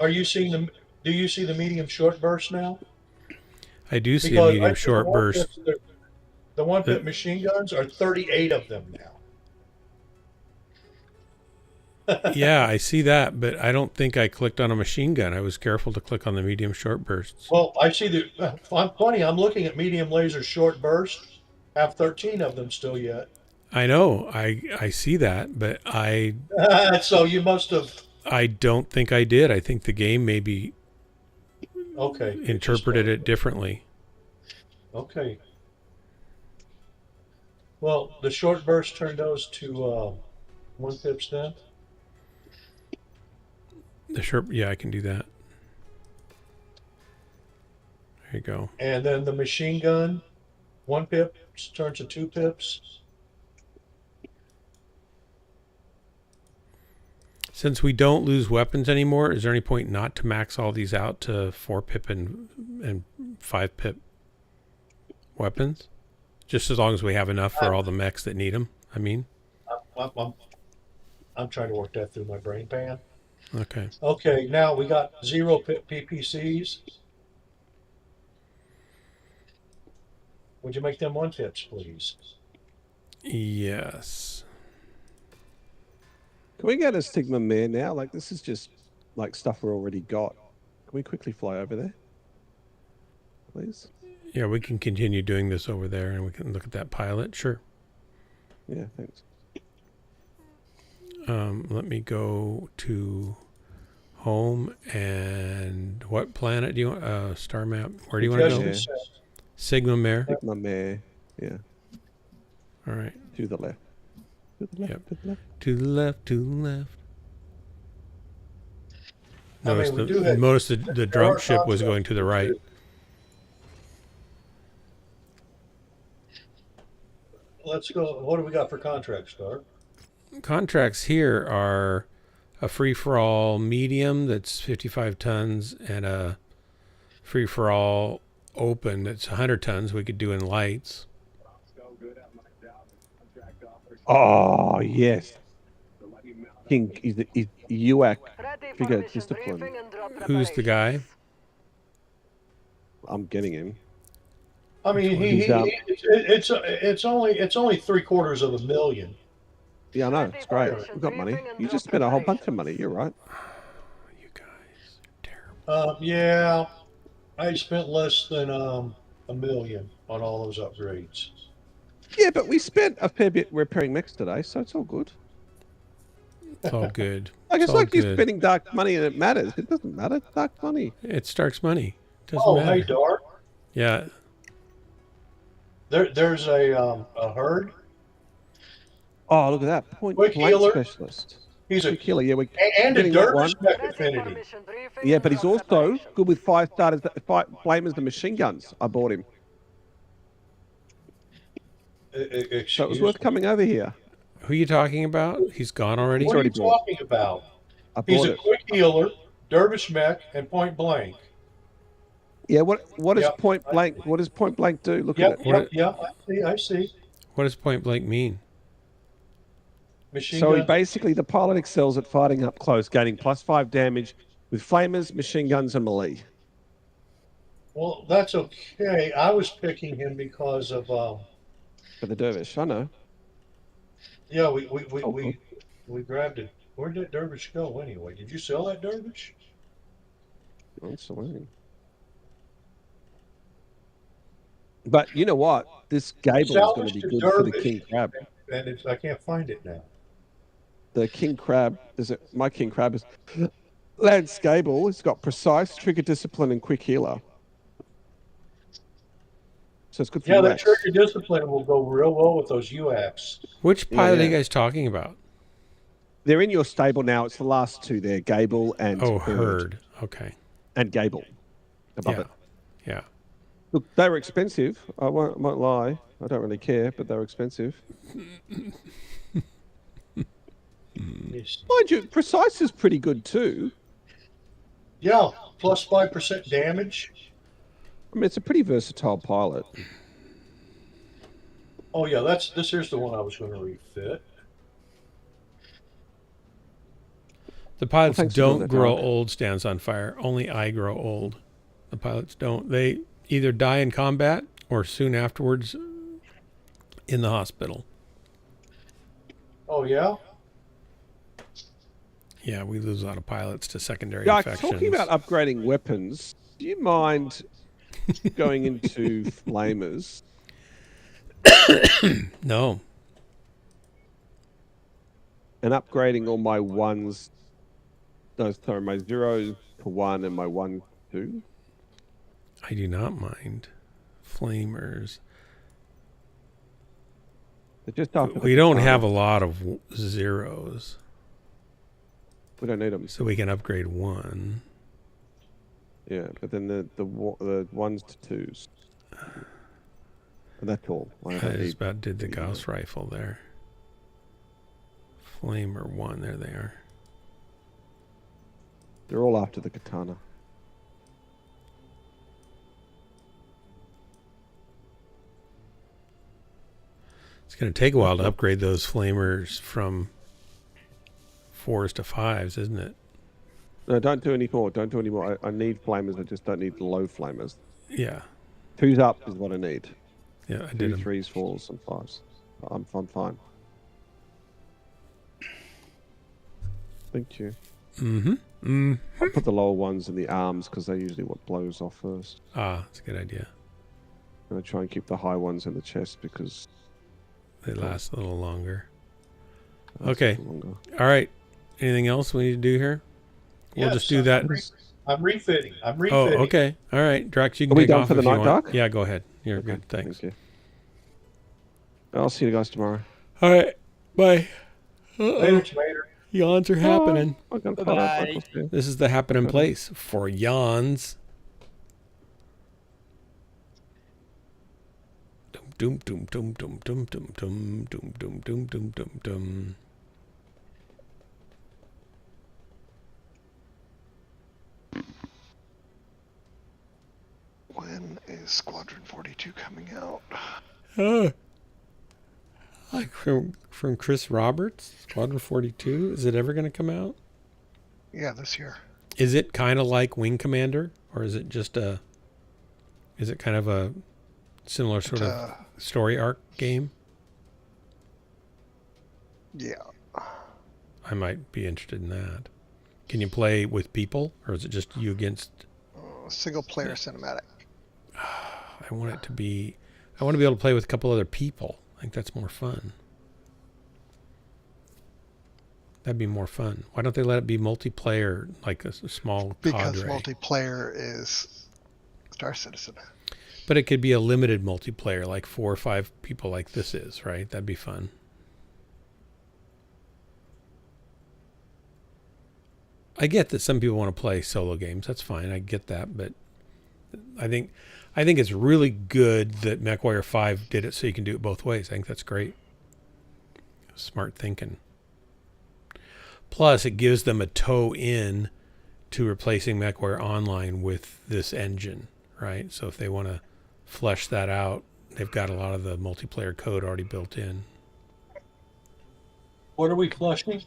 Speaker 4: Are you seeing the? Do you see the medium short burst now?
Speaker 1: I do see a medium short burst.
Speaker 4: The 1 pip machine guns are 38 of them now.
Speaker 1: Yeah, I see that, but I don't think I clicked on a machine gun. I was careful to click on the medium short bursts.
Speaker 4: Well, I see I'm funny. I'm looking at medium laser short burst. Have 13 of them still yet.
Speaker 1: I know. I see that, but
Speaker 4: so you must have.
Speaker 1: I don't think I did. I think the game maybe interpreted it differently.
Speaker 4: Okay. Well, the short burst turned those to 1 pips then.
Speaker 1: Yeah, I can do that. There you go.
Speaker 4: And then the machine gun, 1 pip turns to 2 pips.
Speaker 1: Since we don't lose weapons anymore, is there any point not to max all these out to 4 pip and 5 pip weapons? Just as long as we have enough for all the mechs that need them, I mean.
Speaker 4: I'm trying to work that through my brain pan.
Speaker 1: Okay.
Speaker 4: Okay, now we got 0 pip PPCs. Would you make them 1 pips, please?
Speaker 1: Yes.
Speaker 2: Can we get a Sigma Mare now? Like, this is just like stuff we're already got. Can we quickly fly over there, please?
Speaker 1: Yeah, we can continue doing this over there, and we can look at that pilot. Sure.
Speaker 2: Yeah, thanks.
Speaker 1: Let me go to home, and what planet do you want? Star map. Where do you want to go?
Speaker 2: Yeah.
Speaker 1: Sigma Mare.
Speaker 2: Sigma Mare. Yeah.
Speaker 1: All right.
Speaker 2: To the left. To the left,
Speaker 1: Yep.
Speaker 2: to the left.
Speaker 1: To the left, to the left.
Speaker 4: I mean, we do have-
Speaker 1: Notice the
Speaker 4: there
Speaker 1: drum
Speaker 4: are
Speaker 1: ship was going to the right.
Speaker 4: contracts. Let's go. What do we got for contracts, Star?
Speaker 1: Contracts here are a free-for-all medium that's 55 tons and a free-for-all open that's 100 tons we could do in lights.
Speaker 2: Oh, yes. King is UAC figure discipline.
Speaker 1: Who's the guy?
Speaker 2: I'm getting him.
Speaker 4: I mean,
Speaker 2: He's,
Speaker 4: it's only $750,000.
Speaker 2: Yeah, I know. It's great. We've got money. You just spent a whole bunch of money. You're right.
Speaker 1: You guys are terrible.
Speaker 4: Yeah, I spent less than $1 million on all those upgrades.
Speaker 2: Yeah, but we spent a fair bit repairing mechs today, so it's all good.
Speaker 1: It's all good.
Speaker 2: Like it's
Speaker 1: all
Speaker 2: like you're
Speaker 1: good.
Speaker 2: spending dark money and it matters. It doesn't matter. Dark money.
Speaker 1: It's Stark's money. Doesn't
Speaker 4: Oh,
Speaker 1: matter.
Speaker 4: hey, Dark.
Speaker 1: Yeah.
Speaker 4: There's a herd.
Speaker 2: Oh, look at that. Point
Speaker 4: Quick
Speaker 2: blank
Speaker 4: healer.
Speaker 2: specialist.
Speaker 4: He's a
Speaker 2: Quick healer. Yeah, we're
Speaker 4: and a
Speaker 2: getting that one.
Speaker 4: dervish mech affinity.
Speaker 2: Yeah, but he's also good with fire starters, flamers, and machine guns. I bought him. So it was worth coming over here.
Speaker 1: Who are you talking about? He's gone already?
Speaker 4: What are you
Speaker 2: already bought.
Speaker 4: talking about?
Speaker 2: I
Speaker 4: He's
Speaker 2: bought
Speaker 4: a
Speaker 2: it.
Speaker 4: quick healer, dervish mech, and point blank.
Speaker 2: Yeah, what does
Speaker 4: Yep.
Speaker 2: point blank? What does point blank do? Look
Speaker 4: Yep,
Speaker 2: at it.
Speaker 4: yep, yep. I see.
Speaker 1: What does point blank mean?
Speaker 4: Machine
Speaker 2: So he
Speaker 4: gun.
Speaker 2: basically the pilot excels at fighting up close, gaining +5 damage with flamers, machine guns, and melee.
Speaker 4: Well, that's okay. I was picking him because of
Speaker 2: For the dervish, I know.
Speaker 4: yeah.
Speaker 2: Oh,
Speaker 4: We grabbed it. Where did that dervish go anyway? Did you sell that dervish?
Speaker 2: That's the way. But you know what? This Gable is going to be good for the King Crab.
Speaker 4: And I can't find it now.
Speaker 2: The King Crab my King Crab is Lance Gable. It's got precise trigger discipline and quick healer. So it's good for
Speaker 4: Yeah, that
Speaker 2: Max.
Speaker 4: trigger discipline will go real well with those UAPs.
Speaker 1: Which pilot are you
Speaker 2: yeah.
Speaker 1: guys talking about?
Speaker 2: They're in your stable now. It's the last two there, Gable and
Speaker 1: Oh, Herd. Okay.
Speaker 2: and Gable above
Speaker 1: Yeah.
Speaker 2: it.
Speaker 1: Yeah.
Speaker 2: Look, they were expensive. I won't lie. I don't really care, but they were expensive.
Speaker 4: Yes.
Speaker 2: Mind you, Precise is pretty good too.
Speaker 4: Yeah, plus 5% damage.
Speaker 2: I mean, it's a pretty versatile pilot.
Speaker 4: Oh yeah, this here's the one I was going to refit.
Speaker 1: The pilots
Speaker 2: thanks for doing
Speaker 1: don't
Speaker 2: that,
Speaker 1: grow
Speaker 2: Doc.
Speaker 1: old stands on fire. Only I grow old. The pilots don't. They either die in combat or soon afterwards in the hospital.
Speaker 4: Oh yeah.
Speaker 1: Yeah, we lose a lot of pilots to secondary
Speaker 2: Yeah,
Speaker 1: infections.
Speaker 2: talking about upgrading weapons, do you mind going into flamers?
Speaker 1: No.
Speaker 2: And upgrading all my ones, no, sorry, my 0 to 1 and my 1 2?
Speaker 1: I do not mind. Flamers.
Speaker 2: They're just after the
Speaker 1: We don't
Speaker 2: katana.
Speaker 1: have a lot of zeros,
Speaker 2: We don't need them.
Speaker 1: so we can upgrade one.
Speaker 2: Yeah, but then the 1s to 2s. And that's all. I
Speaker 1: I
Speaker 2: don't
Speaker 1: just
Speaker 2: need.
Speaker 1: about did the
Speaker 2: any
Speaker 1: Gauss rifle there. Flamer one, there they are.
Speaker 2: They're all after the katana.
Speaker 1: It's going to take a while to upgrade those flamers from 4s to 5s, isn't it?
Speaker 2: No, don't do any more. Don't do any more. I need flamers. I just don't need low flamers.
Speaker 1: Yeah.
Speaker 2: 2s up is what I need.
Speaker 1: Yeah, I
Speaker 2: 2,
Speaker 1: did 'em.
Speaker 2: 3s, 4s, and 5s. I'm fine. Thank you. I'll put the lower ones in the arms because they're usually what blows off first.
Speaker 1: Ah, that's a good idea.
Speaker 2: And I try and keep the high ones in the chest because
Speaker 1: They last a little longer.
Speaker 2: they last
Speaker 1: Okay.
Speaker 2: a little longer.
Speaker 1: All right. Anything else we need to do here? We'll
Speaker 4: Yes,
Speaker 1: just do that.
Speaker 4: I'm refitting.
Speaker 1: Oh, okay. All right. Drax, you can
Speaker 2: Are we
Speaker 1: take
Speaker 2: done
Speaker 1: off
Speaker 2: for the
Speaker 1: if you
Speaker 2: night,
Speaker 1: want.
Speaker 2: Doc?
Speaker 1: Yeah, go ahead. You're
Speaker 2: Okay,
Speaker 1: good. Thanks.
Speaker 2: Thank you. I'll see you guys tomorrow.
Speaker 1: All right. Bye.
Speaker 4: Later, tomato.
Speaker 1: Yawns are happening.
Speaker 2: I'm gonna
Speaker 11: Bye-bye.
Speaker 1: This is the happening place for yawns. Dum dum dum dum dum dum dum dum dum dum dum dum dum.
Speaker 5: When is Squadron 42 coming out?
Speaker 1: Like from Chris Roberts, Squadron 42. Is it ever going to come out?
Speaker 5: Yeah, this year.
Speaker 1: Is it kind of like Wing Commander, or is it just a? Is it kind of a similar sort of story arc game?
Speaker 5: Yeah.
Speaker 1: I might be interested in that. Can you play with people, or is it just you against?
Speaker 5: Single player cinematic.
Speaker 1: I want it to be. I want to be able to play with a couple other people. I think that's more fun. That'd be more fun. Why don't they let it be multiplayer, like a small
Speaker 5: Because
Speaker 1: cadre?
Speaker 5: multiplayer is Star Citizen.
Speaker 1: But it could be a limited multiplayer, like 4 or 5 people like this is, right? That'd be fun. I get that some people want to play solo games. That's fine. I get that, but I think it's really good that MechWarrior 5 did it so you can do it both ways. I think that's great. Smart thinking. Plus, it gives them a toe in to replacing MechWarrior Online with this engine, right? So if they want to flesh that out, they've got a lot of the multiplayer code already built in.
Speaker 4: What are we flushing?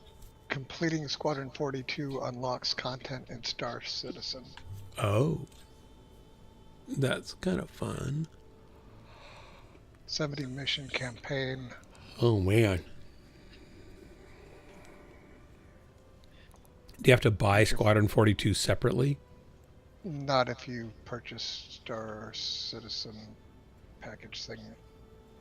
Speaker 5: Completing Squadron 42 unlocks content in Star Citizen.
Speaker 1: Oh. That's kind of fun.
Speaker 5: 70 mission campaign.
Speaker 1: Oh, man. Do you have to buy Squadron 42 separately?
Speaker 5: Not if you purchase Star Citizen package thing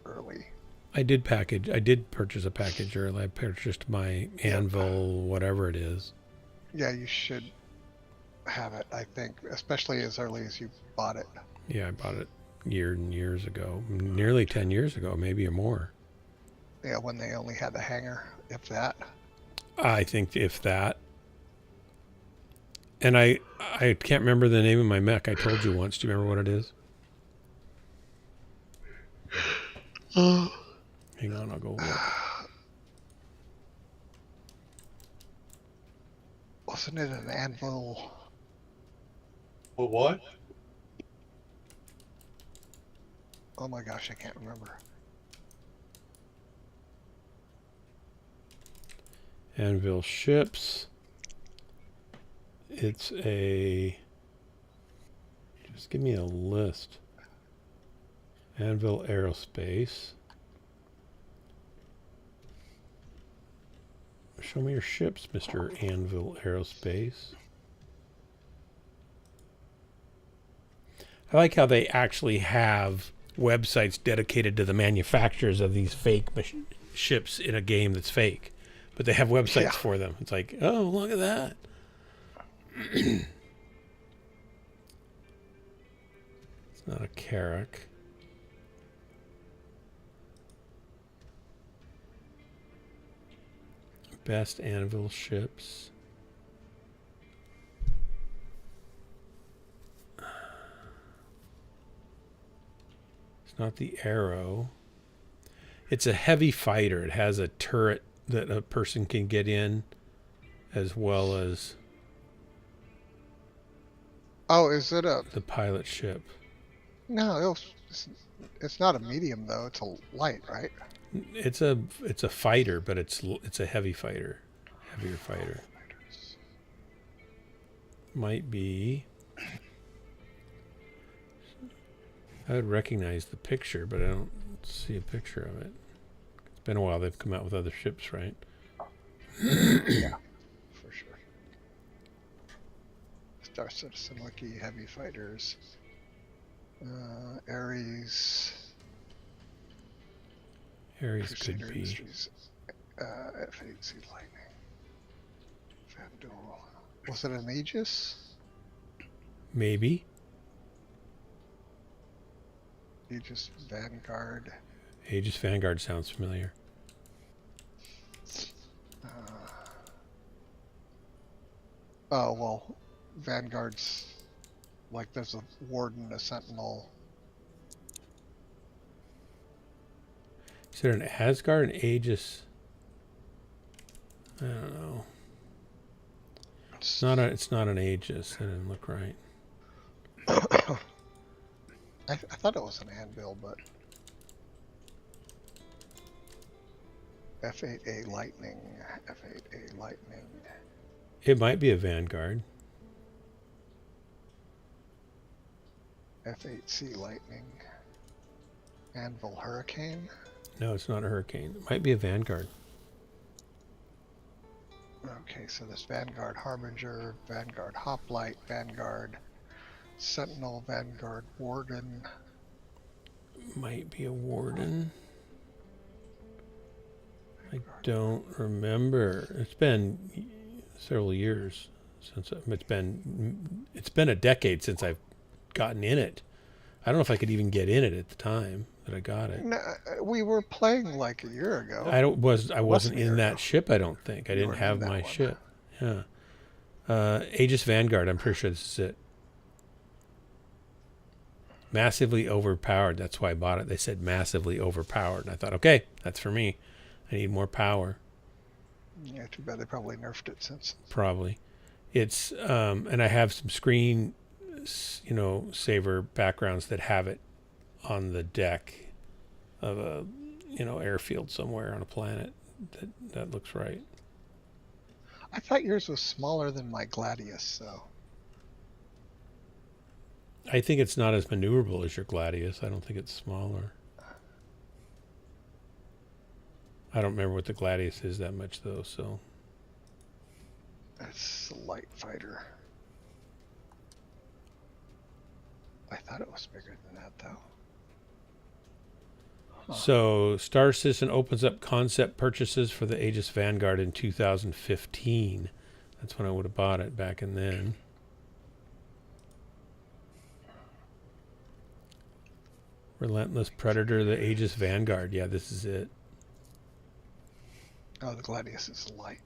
Speaker 5: early.
Speaker 1: I did purchase a package early. I purchased my Anvil, whatever it is.
Speaker 5: Yeah, you should have it, I think, especially as early as you bought it.
Speaker 1: Yeah, I bought it years and years ago. Nearly 10 years ago, maybe or more.
Speaker 5: Yeah, when they only had the hangar, if that.
Speaker 1: I think if that. And I can't remember the name of my mech. I told you once. Do you remember what it is? Hang on, I'll go look.
Speaker 5: Wasn't it an Anvil?
Speaker 4: Well, what?
Speaker 5: Oh my gosh, I can't remember.
Speaker 1: Anvil ships. It's a... Just give me a list. Anvil Aerospace. Show me your ships, Mr. Anvil Aerospace. I like how they actually have websites dedicated to the manufacturers of these fake ships in a game that's fake. But they have websites for them. It's like, oh, look at that. It's not a Carrack. Best Anvil ships. It's not the Arrow. It's a heavy fighter. It has a turret that a person can get in, as well as...
Speaker 5: Oh, is it a...
Speaker 1: the pilot ship.
Speaker 5: No, it's not a medium, though. It's a light, right?
Speaker 1: It's a fighter, but it's a heavy fighter. Heavier fighter. Might be... I would recognize the picture, but I don't see a picture of it. It's been a while. They've come out with other ships, right?
Speaker 5: Yeah, for sure. Star Citizen Wiki, heavy fighters. Ares.
Speaker 1: Ares
Speaker 5: Crusader
Speaker 1: could be.
Speaker 5: Industries, F8C Lightning. Vandal. Was it an Aegis?
Speaker 1: Maybe.
Speaker 5: Aegis Vanguard.
Speaker 1: Aegis Vanguard sounds familiar.
Speaker 5: Oh, well, Vanguard's like there's a Warden, a Sentinel.
Speaker 1: Is there an Asgard, an Aegis? I don't know. It's not an Aegis. That didn't look right.
Speaker 5: I thought it was an Anvil, but F8A Lightning, F8A Lightning.
Speaker 1: It might be a Vanguard.
Speaker 5: F8C Lightning. Anvil Hurricane.
Speaker 1: No, it's not a Hurricane. It might be a Vanguard.
Speaker 5: Okay, so there's Vanguard Harbinger, Vanguard Hoplite, Vanguard Sentinel, Vanguard Warden.
Speaker 1: Might be a Warden. I don't remember. It's been several years since it's been a decade since I've gotten in it. I don't know if I could even get in it at the time that I got it.
Speaker 5: No, we were playing like a year ago.
Speaker 1: I wasn't in that ship. I don't think I didn't have my
Speaker 5: one.
Speaker 1: ship. Yeah. Aegis Vanguard. I'm pretty sure this is it. Massively overpowered. That's why I bought it. They said massively overpowered, and I thought, okay, that's for me. I need more power.
Speaker 5: Yeah, too bad they probably nerfed it since.
Speaker 1: Probably. It's and I have some screen, saver backgrounds that have it on the deck of a, airfield somewhere on a planet. That looks right.
Speaker 5: I thought yours was smaller than my Gladius, so.
Speaker 1: I think it's not as maneuverable as your Gladius. I don't think it's smaller. I don't remember what the Gladius is that much, though, so.
Speaker 5: It's a light fighter. I thought it was bigger than that, though. Huh.
Speaker 1: So, Star Citizen opens up concept purchases for the Aegis Vanguard in 2015. That's when I would have bought it back in then. Relentless Predator, the Aegis Vanguard. Yeah, this is it.
Speaker 5: Oh, the Gladius is light.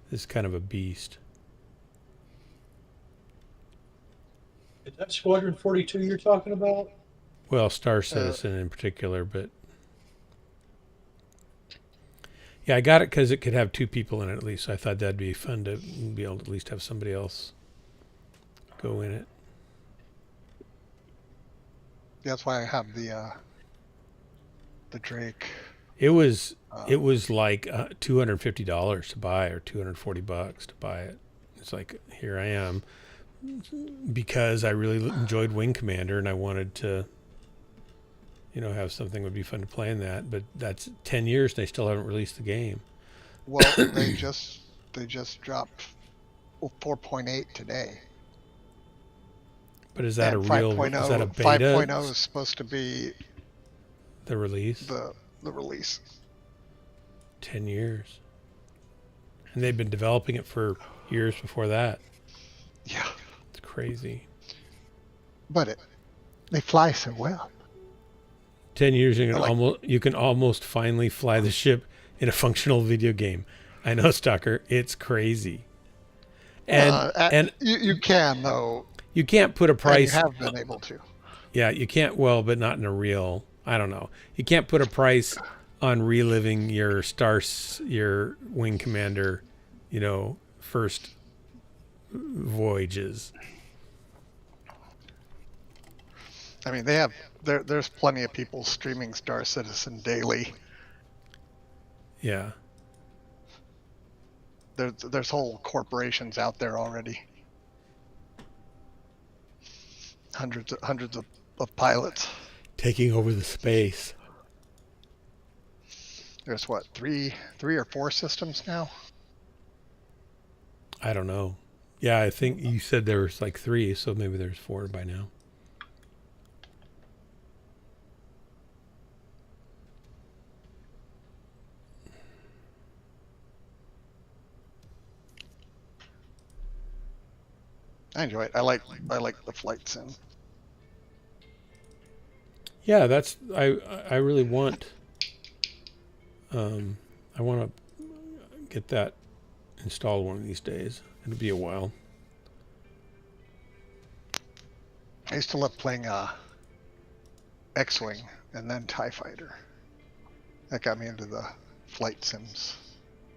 Speaker 1: This is kind of a beast.
Speaker 4: Is that Squadron 42 you're talking about?
Speaker 1: Well, Star Citizen in particular, but yeah, I got it because it could have two people in it at least. So I thought that'd be fun to be able to at least have somebody else go in it.
Speaker 5: That's why I have the Drake.
Speaker 1: It was like $250 to buy, or $240 to buy it. It's like, here I am, because I really enjoyed Wing Commander and I wanted to, have something that would be fun to play in that. But that's 10 years and they still haven't released the game.
Speaker 5: Well, they just dropped 4.8 today.
Speaker 1: But is that
Speaker 5: and
Speaker 1: a real? Is that a beta?
Speaker 5: 5.0 is supposed to be
Speaker 1: the release.
Speaker 5: The release.
Speaker 1: 10 years, and they've been developing it for years before that.
Speaker 5: Yeah,
Speaker 1: it's crazy.
Speaker 5: But they fly so well.
Speaker 1: 10 years, you can almost finally fly the ship in a functional video game. I know, Stalker. It's crazy. And
Speaker 5: you can though.
Speaker 1: You can't put a price.
Speaker 5: And you have been able to.
Speaker 1: Yeah, you can't. Well, but not in a real. I don't know. You can't put a price on reliving your Wing Commander, first voyages.
Speaker 5: I mean, there's plenty of people streaming Star Citizen daily.
Speaker 1: Yeah.
Speaker 5: There's whole corporations out there already. Hundreds of pilots
Speaker 1: taking over the space.
Speaker 5: There's what, three or four systems now?
Speaker 1: I don't know. Yeah, I think you said there was like 3, so maybe there's 4 by now.
Speaker 5: I enjoy it. I like the flight sim.
Speaker 1: Yeah, I really want. I want to get that installed one of these days, It'll be a while.
Speaker 5: I used to love playing X-Wing and then TIE Fighter. That got me into the flight sims,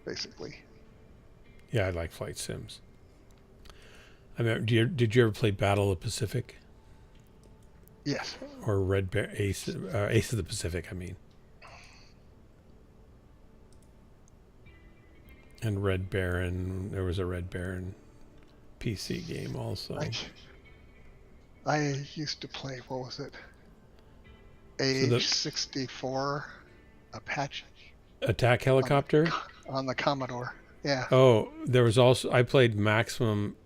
Speaker 5: basically.
Speaker 1: Yeah, I like flight sims. I mean, did you ever play Battle of the Pacific?
Speaker 5: Yes.
Speaker 1: Or Red Bear Ace of the Pacific, I mean. And Red Baron, there was a Red Baron PC game also.
Speaker 5: I used to play, what was it? AH-64 Apache.
Speaker 1: Attack helicopter?
Speaker 5: On the Commodore, yeah.
Speaker 1: Oh, there was also, I played Maximum.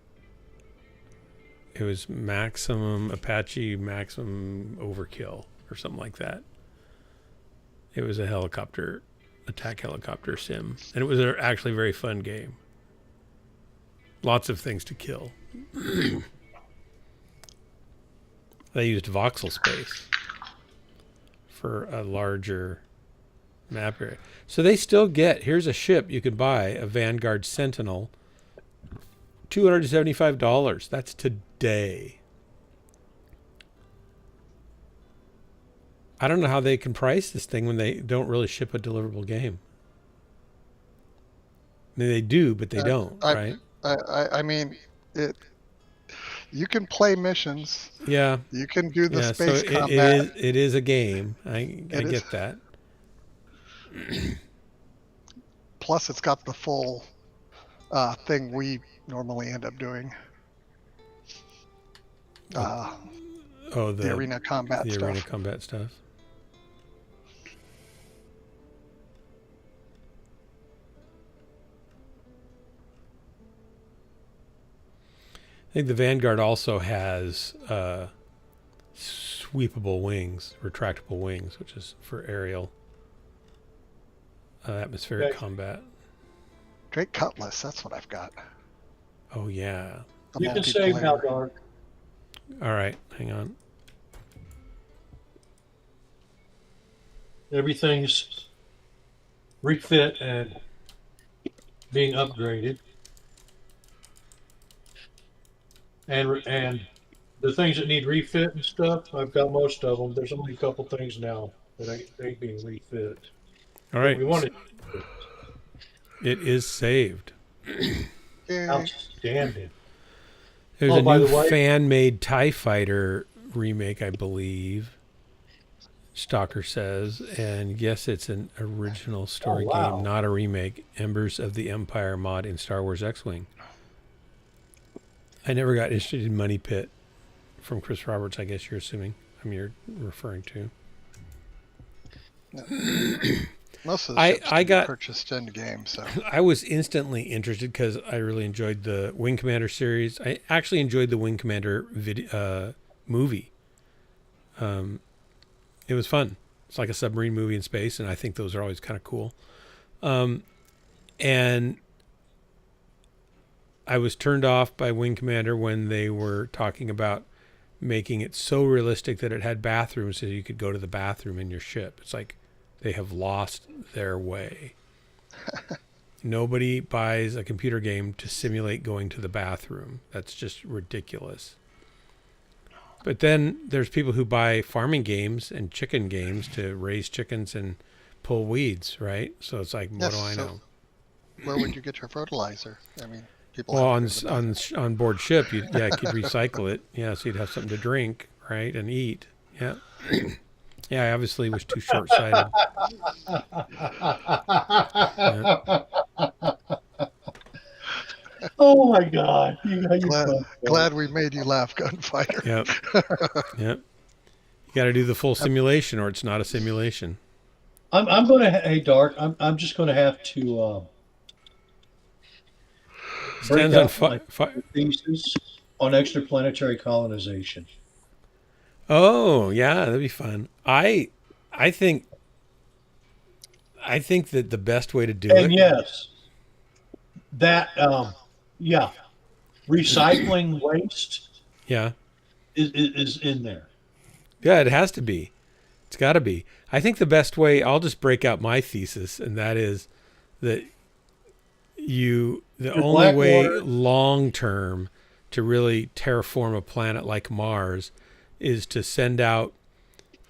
Speaker 1: It was Maximum Apache, Maximum Overkill, or something like that. It was a helicopter, attack helicopter sim. And it was actually a very fun game. Lots of things to kill. They used voxel space for a larger map area. So they still get, here's a ship you could buy, a Vanguard Sentinel, $275. That's today. I don't know how they can price this thing when they don't really ship a deliverable game. I mean, they do, but they don't, right?
Speaker 5: I mean, you can play missions.
Speaker 1: Yeah.
Speaker 5: You can do the space
Speaker 1: so
Speaker 5: combat.
Speaker 1: It is a game. I get that.
Speaker 5: Plus, it's got the full thing we normally end up doing. The arena combat stuff.
Speaker 1: The arena combat stuff. I think the Vanguard also has sweepable wings, retractable wings, which is for aerial atmospheric combat.
Speaker 5: Great Cutlass, that's what I've got.
Speaker 1: Oh, yeah.
Speaker 4: You can save now, Dark.
Speaker 1: All right, hang on.
Speaker 4: Everything's refit and being upgraded. And the things that need refit and stuff, I've got most of them. There's only a couple things now that ain't being refit.
Speaker 1: All right.
Speaker 4: We wanted.
Speaker 1: It is saved.
Speaker 4: Outstanding.
Speaker 1: There's a new fan-made TIE Fighter remake, I believe. Stalker says, and yes, it's an original story game, not a remake. Embers of the Empire mod in Star Wars X-Wing. I never got interested in Money Pit from Chris Roberts, I guess you're assuming. You're referring to.
Speaker 5: No. Most of the ships I got purchased in the game, so
Speaker 1: I was instantly interested because I really enjoyed the Wing Commander series. I actually enjoyed the Wing Commander movie. It was fun. It's like a submarine movie in space, and I think those are always kind of cool. And I was turned off by Wing Commander when they were talking about making it so realistic that it had bathrooms so you could go to the bathroom in your ship. It's like they have lost their way. Nobody buys a computer game to simulate going to the bathroom. That's just ridiculous. But then there's people who buy farming games and chicken games to raise chickens and pull weeds, right? So it's like, what do I know?
Speaker 5: Where would you get your fertilizer? I mean, people.
Speaker 1: Well, on board ship, you could recycle it. Yeah, so you'd have something to drink, right, and eat. Yeah. Yeah, I obviously was too short-sighted.
Speaker 4: Oh my God!
Speaker 5: Glad we made you laugh, Gunfighter.
Speaker 1: Yep. Yep. You got to do the full simulation, or it's not a simulation.
Speaker 4: I'm going to. Hey, Dark. I'm just going to have to.
Speaker 1: Stands on
Speaker 4: thesis on extraplanetary colonization.
Speaker 1: Oh yeah, that'd be fun. I think that the best way to do it.
Speaker 4: And yes, that recycling waste.
Speaker 1: Yeah,
Speaker 4: is in there.
Speaker 1: Yeah, it has to be. It's got to be. I think the best way. I'll just break out my thesis, and that is that the
Speaker 4: Your
Speaker 1: only way
Speaker 4: Blackwater-
Speaker 1: long term to really terraform a planet like Mars is to send out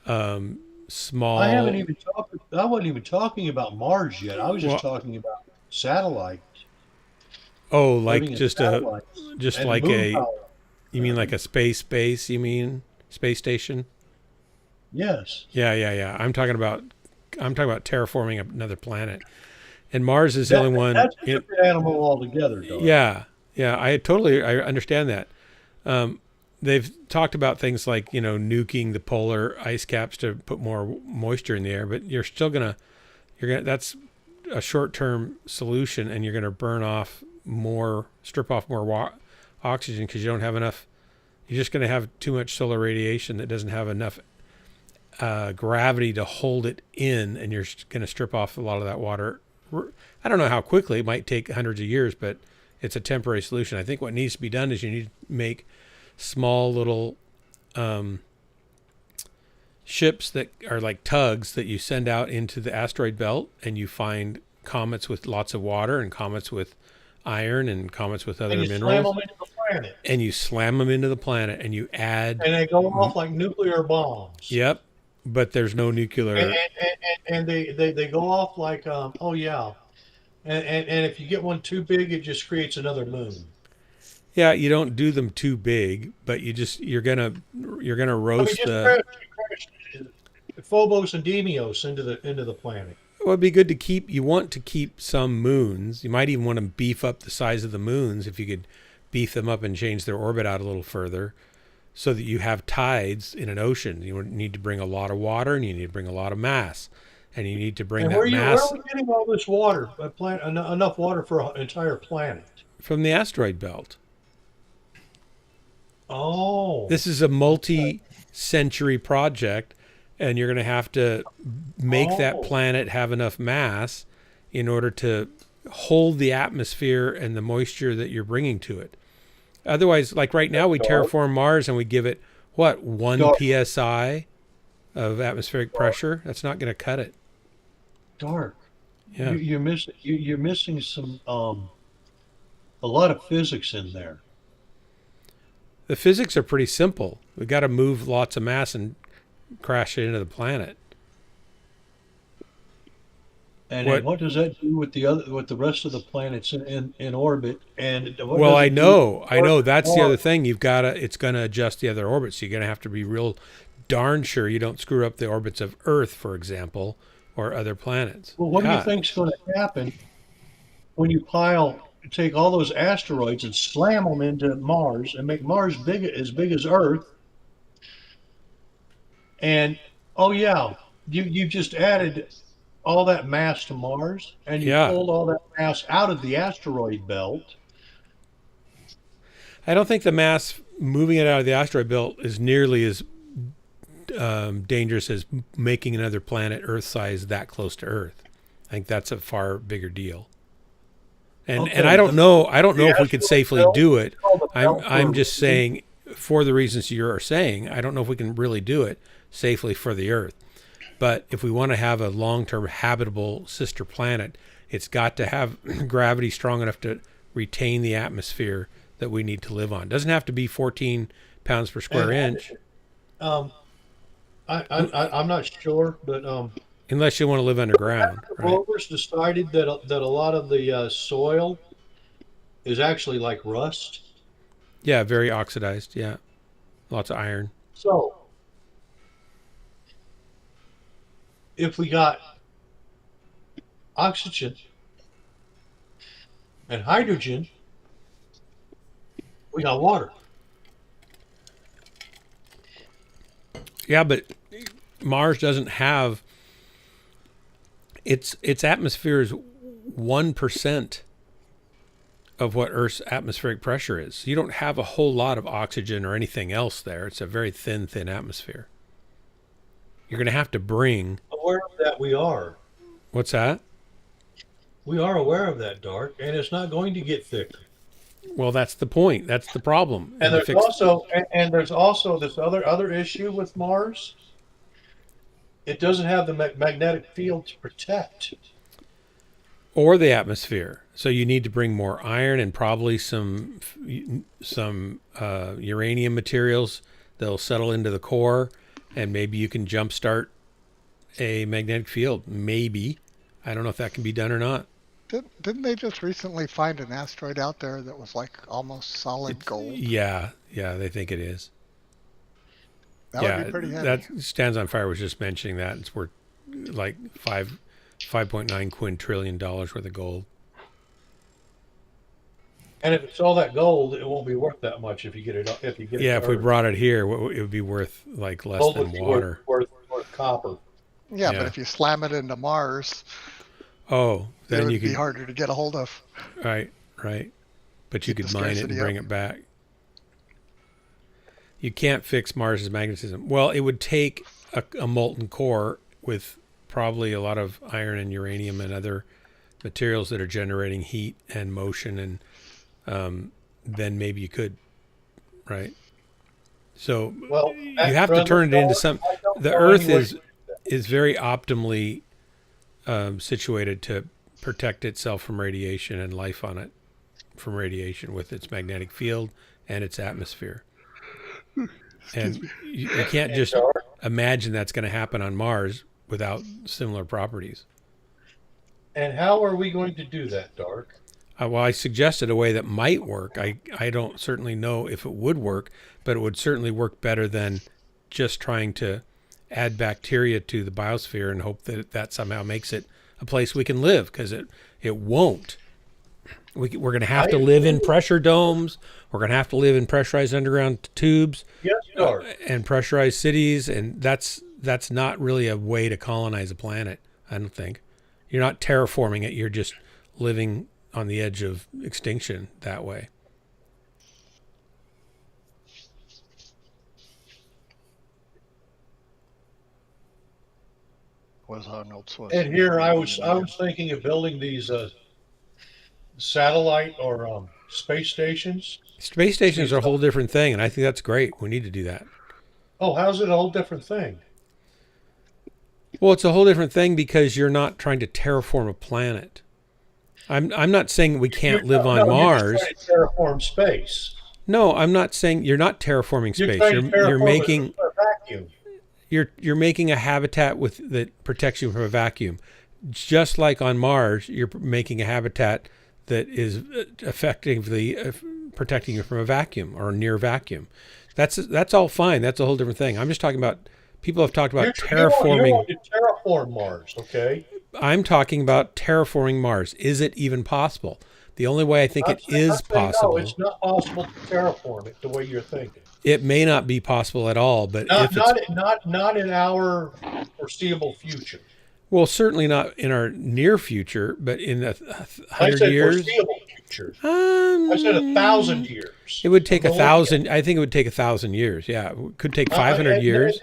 Speaker 1: small.
Speaker 4: I wasn't even talking about Mars yet. I was just
Speaker 1: Well-
Speaker 4: talking about satellites.
Speaker 1: Oh,
Speaker 4: living
Speaker 1: like
Speaker 4: in
Speaker 1: just
Speaker 4: satellites and
Speaker 1: like
Speaker 4: moon power.
Speaker 1: you mean like a space base? You mean space station?
Speaker 4: Yes.
Speaker 1: Yeah. I'm talking about terraforming another planet, and Mars is the only one.
Speaker 4: That's a different animal altogether, Doc.
Speaker 1: Yeah. I understand that. They've talked about things like nuking the polar ice caps to put more moisture in the air, but you're gonna that's a short-term solution, and you're gonna strip off more oxygen because you don't have enough. You're just gonna have too much solar radiation that doesn't have enough gravity to hold it in, and you're gonna strip off a lot of that water. I don't know how quickly. It might take hundreds of years, but it's a temporary solution. I think what needs to be done is you need to make small little ships that are like tugs that you send out into the asteroid belt, and you find comets with lots of water and comets with iron and comets with other
Speaker 4: And you
Speaker 1: minerals.
Speaker 4: slam them into the planet.
Speaker 1: And you slam them into the planet, and you add.
Speaker 4: And they go off like nuclear bombs.
Speaker 1: Yep, but there's no nuclear.
Speaker 4: And they go off like oh yeah, and if you get one too big, it just creates another moon.
Speaker 1: Yeah, you don't do them too big, but you're gonna roast
Speaker 4: crash Phobos and Deimos into the planet.
Speaker 1: Well, it'd be good to keep. You want to keep some moons. You might even want to beef up the size of the moons if you could beef them up and change their orbit out a little further, so that you have tides in an ocean. You need to bring a lot of water, and you need to bring a lot of mass, and you need to bring that mass.
Speaker 4: Where are we getting all this water? Enough water for an entire planet?
Speaker 1: From the asteroid belt.
Speaker 4: Oh.
Speaker 1: This is a multi-century project, and you're going to have to make that planet have enough mass in order to hold the atmosphere and the moisture that you're bringing to it. Otherwise, like right now, we terraform Mars and we give it, 1 psi of atmospheric pressure? That's not going to cut it.
Speaker 4: Dark.
Speaker 1: Yeah.
Speaker 4: You're missing some a lot of physics in there.
Speaker 1: The physics are pretty simple. We've got to move lots of mass and crash it into the planet.
Speaker 4: And what does that do with the rest of the planets in orbit? And
Speaker 1: well, I know. That's the other thing. It's going to adjust the other orbits. So you're going to have to be real darn sure you don't screw up the orbits of Earth, for example, or other planets.
Speaker 4: Well, what do you think's going to happen when you take all those asteroids and slam them into Mars and make Mars as big as Earth? And you just added all that mass to Mars, and you pulled all that mass out of the asteroid belt.
Speaker 1: I don't think the mass moving it out of the asteroid belt is nearly as dangerous as making another planet Earth-size that close to Earth. I think that's a far bigger deal. And I don't know if we could safely do it. I'm just saying, for the reasons you're saying, I don't know if we can really do it safely for the Earth. But if we want to have a long-term habitable sister planet, it's got to have gravity strong enough to retain the atmosphere that we need to live on. It doesn't have to be 14 pounds per square inch.
Speaker 4: I'm not sure, but
Speaker 1: unless you want to live underground.
Speaker 4: The rovers decided that a lot of the soil is actually like rust.
Speaker 1: Yeah, very oxidized. Yeah, lots of iron.
Speaker 4: So, if we got oxygen and hydrogen, we got water.
Speaker 1: Yeah, but Mars doesn't have its atmosphere is 1% of what Earth's atmospheric pressure is. You don't have a whole lot of oxygen or anything else there. It's a very thin atmosphere. You're going to have to bring.
Speaker 4: Aware of that, we are.
Speaker 1: What's that?
Speaker 4: We are aware of that, Dark, and it's not going to get thicker.
Speaker 1: Well, that's the point. That's the problem.
Speaker 4: And there's also this other issue with Mars. It doesn't have the magnetic field to protect.
Speaker 1: or the atmosphere. So you need to bring more iron and probably some uranium materials that'll settle into the core, and maybe you can jumpstart a magnetic field. Maybe. I don't know if that can be done or not.
Speaker 5: Didn't they just recently find an asteroid out there that was like almost solid gold?
Speaker 1: Yeah, they think it is.
Speaker 5: That would be pretty heavy.
Speaker 1: That Stands on Fire was just mentioning that. It's worth like $5.9 quintillion worth of gold.
Speaker 4: And if it's all that gold, it won't be worth that much if you get it.
Speaker 1: If we brought it here, it would be worth like less
Speaker 4: gold
Speaker 1: than
Speaker 4: would be
Speaker 1: water.
Speaker 4: Worth copper.
Speaker 5: Yeah, but if you slam it into Mars,
Speaker 1: then
Speaker 5: it would
Speaker 1: you could
Speaker 5: be harder to get a hold of.
Speaker 1: Right. But you could mine it and bring it back. You can't fix Mars's magnetism. Well, it would take a molten core with probably a lot of iron and uranium and other materials that are generating heat and motion, and then maybe you could, right? So you have to turn it into some. The Earth is very optimally situated to protect itself from radiation and life on it from radiation with its magnetic field and its atmosphere. And you can't just imagine that's going to happen on Mars without similar properties.
Speaker 4: And how are we going to do that, Dark?
Speaker 1: Well, I suggested a way that might work. I don't certainly know if it would work, but it would certainly work better than just trying to add bacteria to the biosphere and hope that that somehow makes it a place we can live, because it won't. We're going to have to live in pressure domes. We're going to have to live in pressurized underground tubes.
Speaker 4: Yes, Dark.
Speaker 1: And pressurized cities, and that's not really a way to colonize a planet, I don't think. You're not terraforming it. You're just living on the edge of extinction that way.
Speaker 5: Was Arnold Schwarzenegger.
Speaker 4: And here I was thinking of building these satellite or space stations.
Speaker 1: Space stations are a whole different thing, and I think that's great. We need to do that.
Speaker 4: Oh, how's it a whole different thing?
Speaker 1: Well, it's a whole different thing because you're not trying to terraform a planet. I'm not saying we can't live on Mars.
Speaker 4: You're just trying to terraform space.
Speaker 1: No, I'm not saying you're not terraforming space. You're making
Speaker 4: a vacuum.
Speaker 1: You're making a habitat that protects you from a vacuum. Just like on Mars, you're making a habitat that is effectively protecting you from a vacuum or near vacuum. That's all fine. That's a whole different thing. I'm just talking about, people have talked about terraforming.
Speaker 4: You want to terraform Mars, okay?
Speaker 1: I'm talking about terraforming Mars. Is it even possible? The only way I think it is possible.
Speaker 4: No, it's not possible to terraform it the way you're thinking.
Speaker 1: It may not be possible at all, but
Speaker 4: not in our foreseeable future.
Speaker 1: Well, certainly not in our near future, but in 100 years.
Speaker 4: Foreseeable future. I said 1,000 years.
Speaker 1: It would take 1,000. I think it would take 1,000 years. Yeah, it could take 500 years.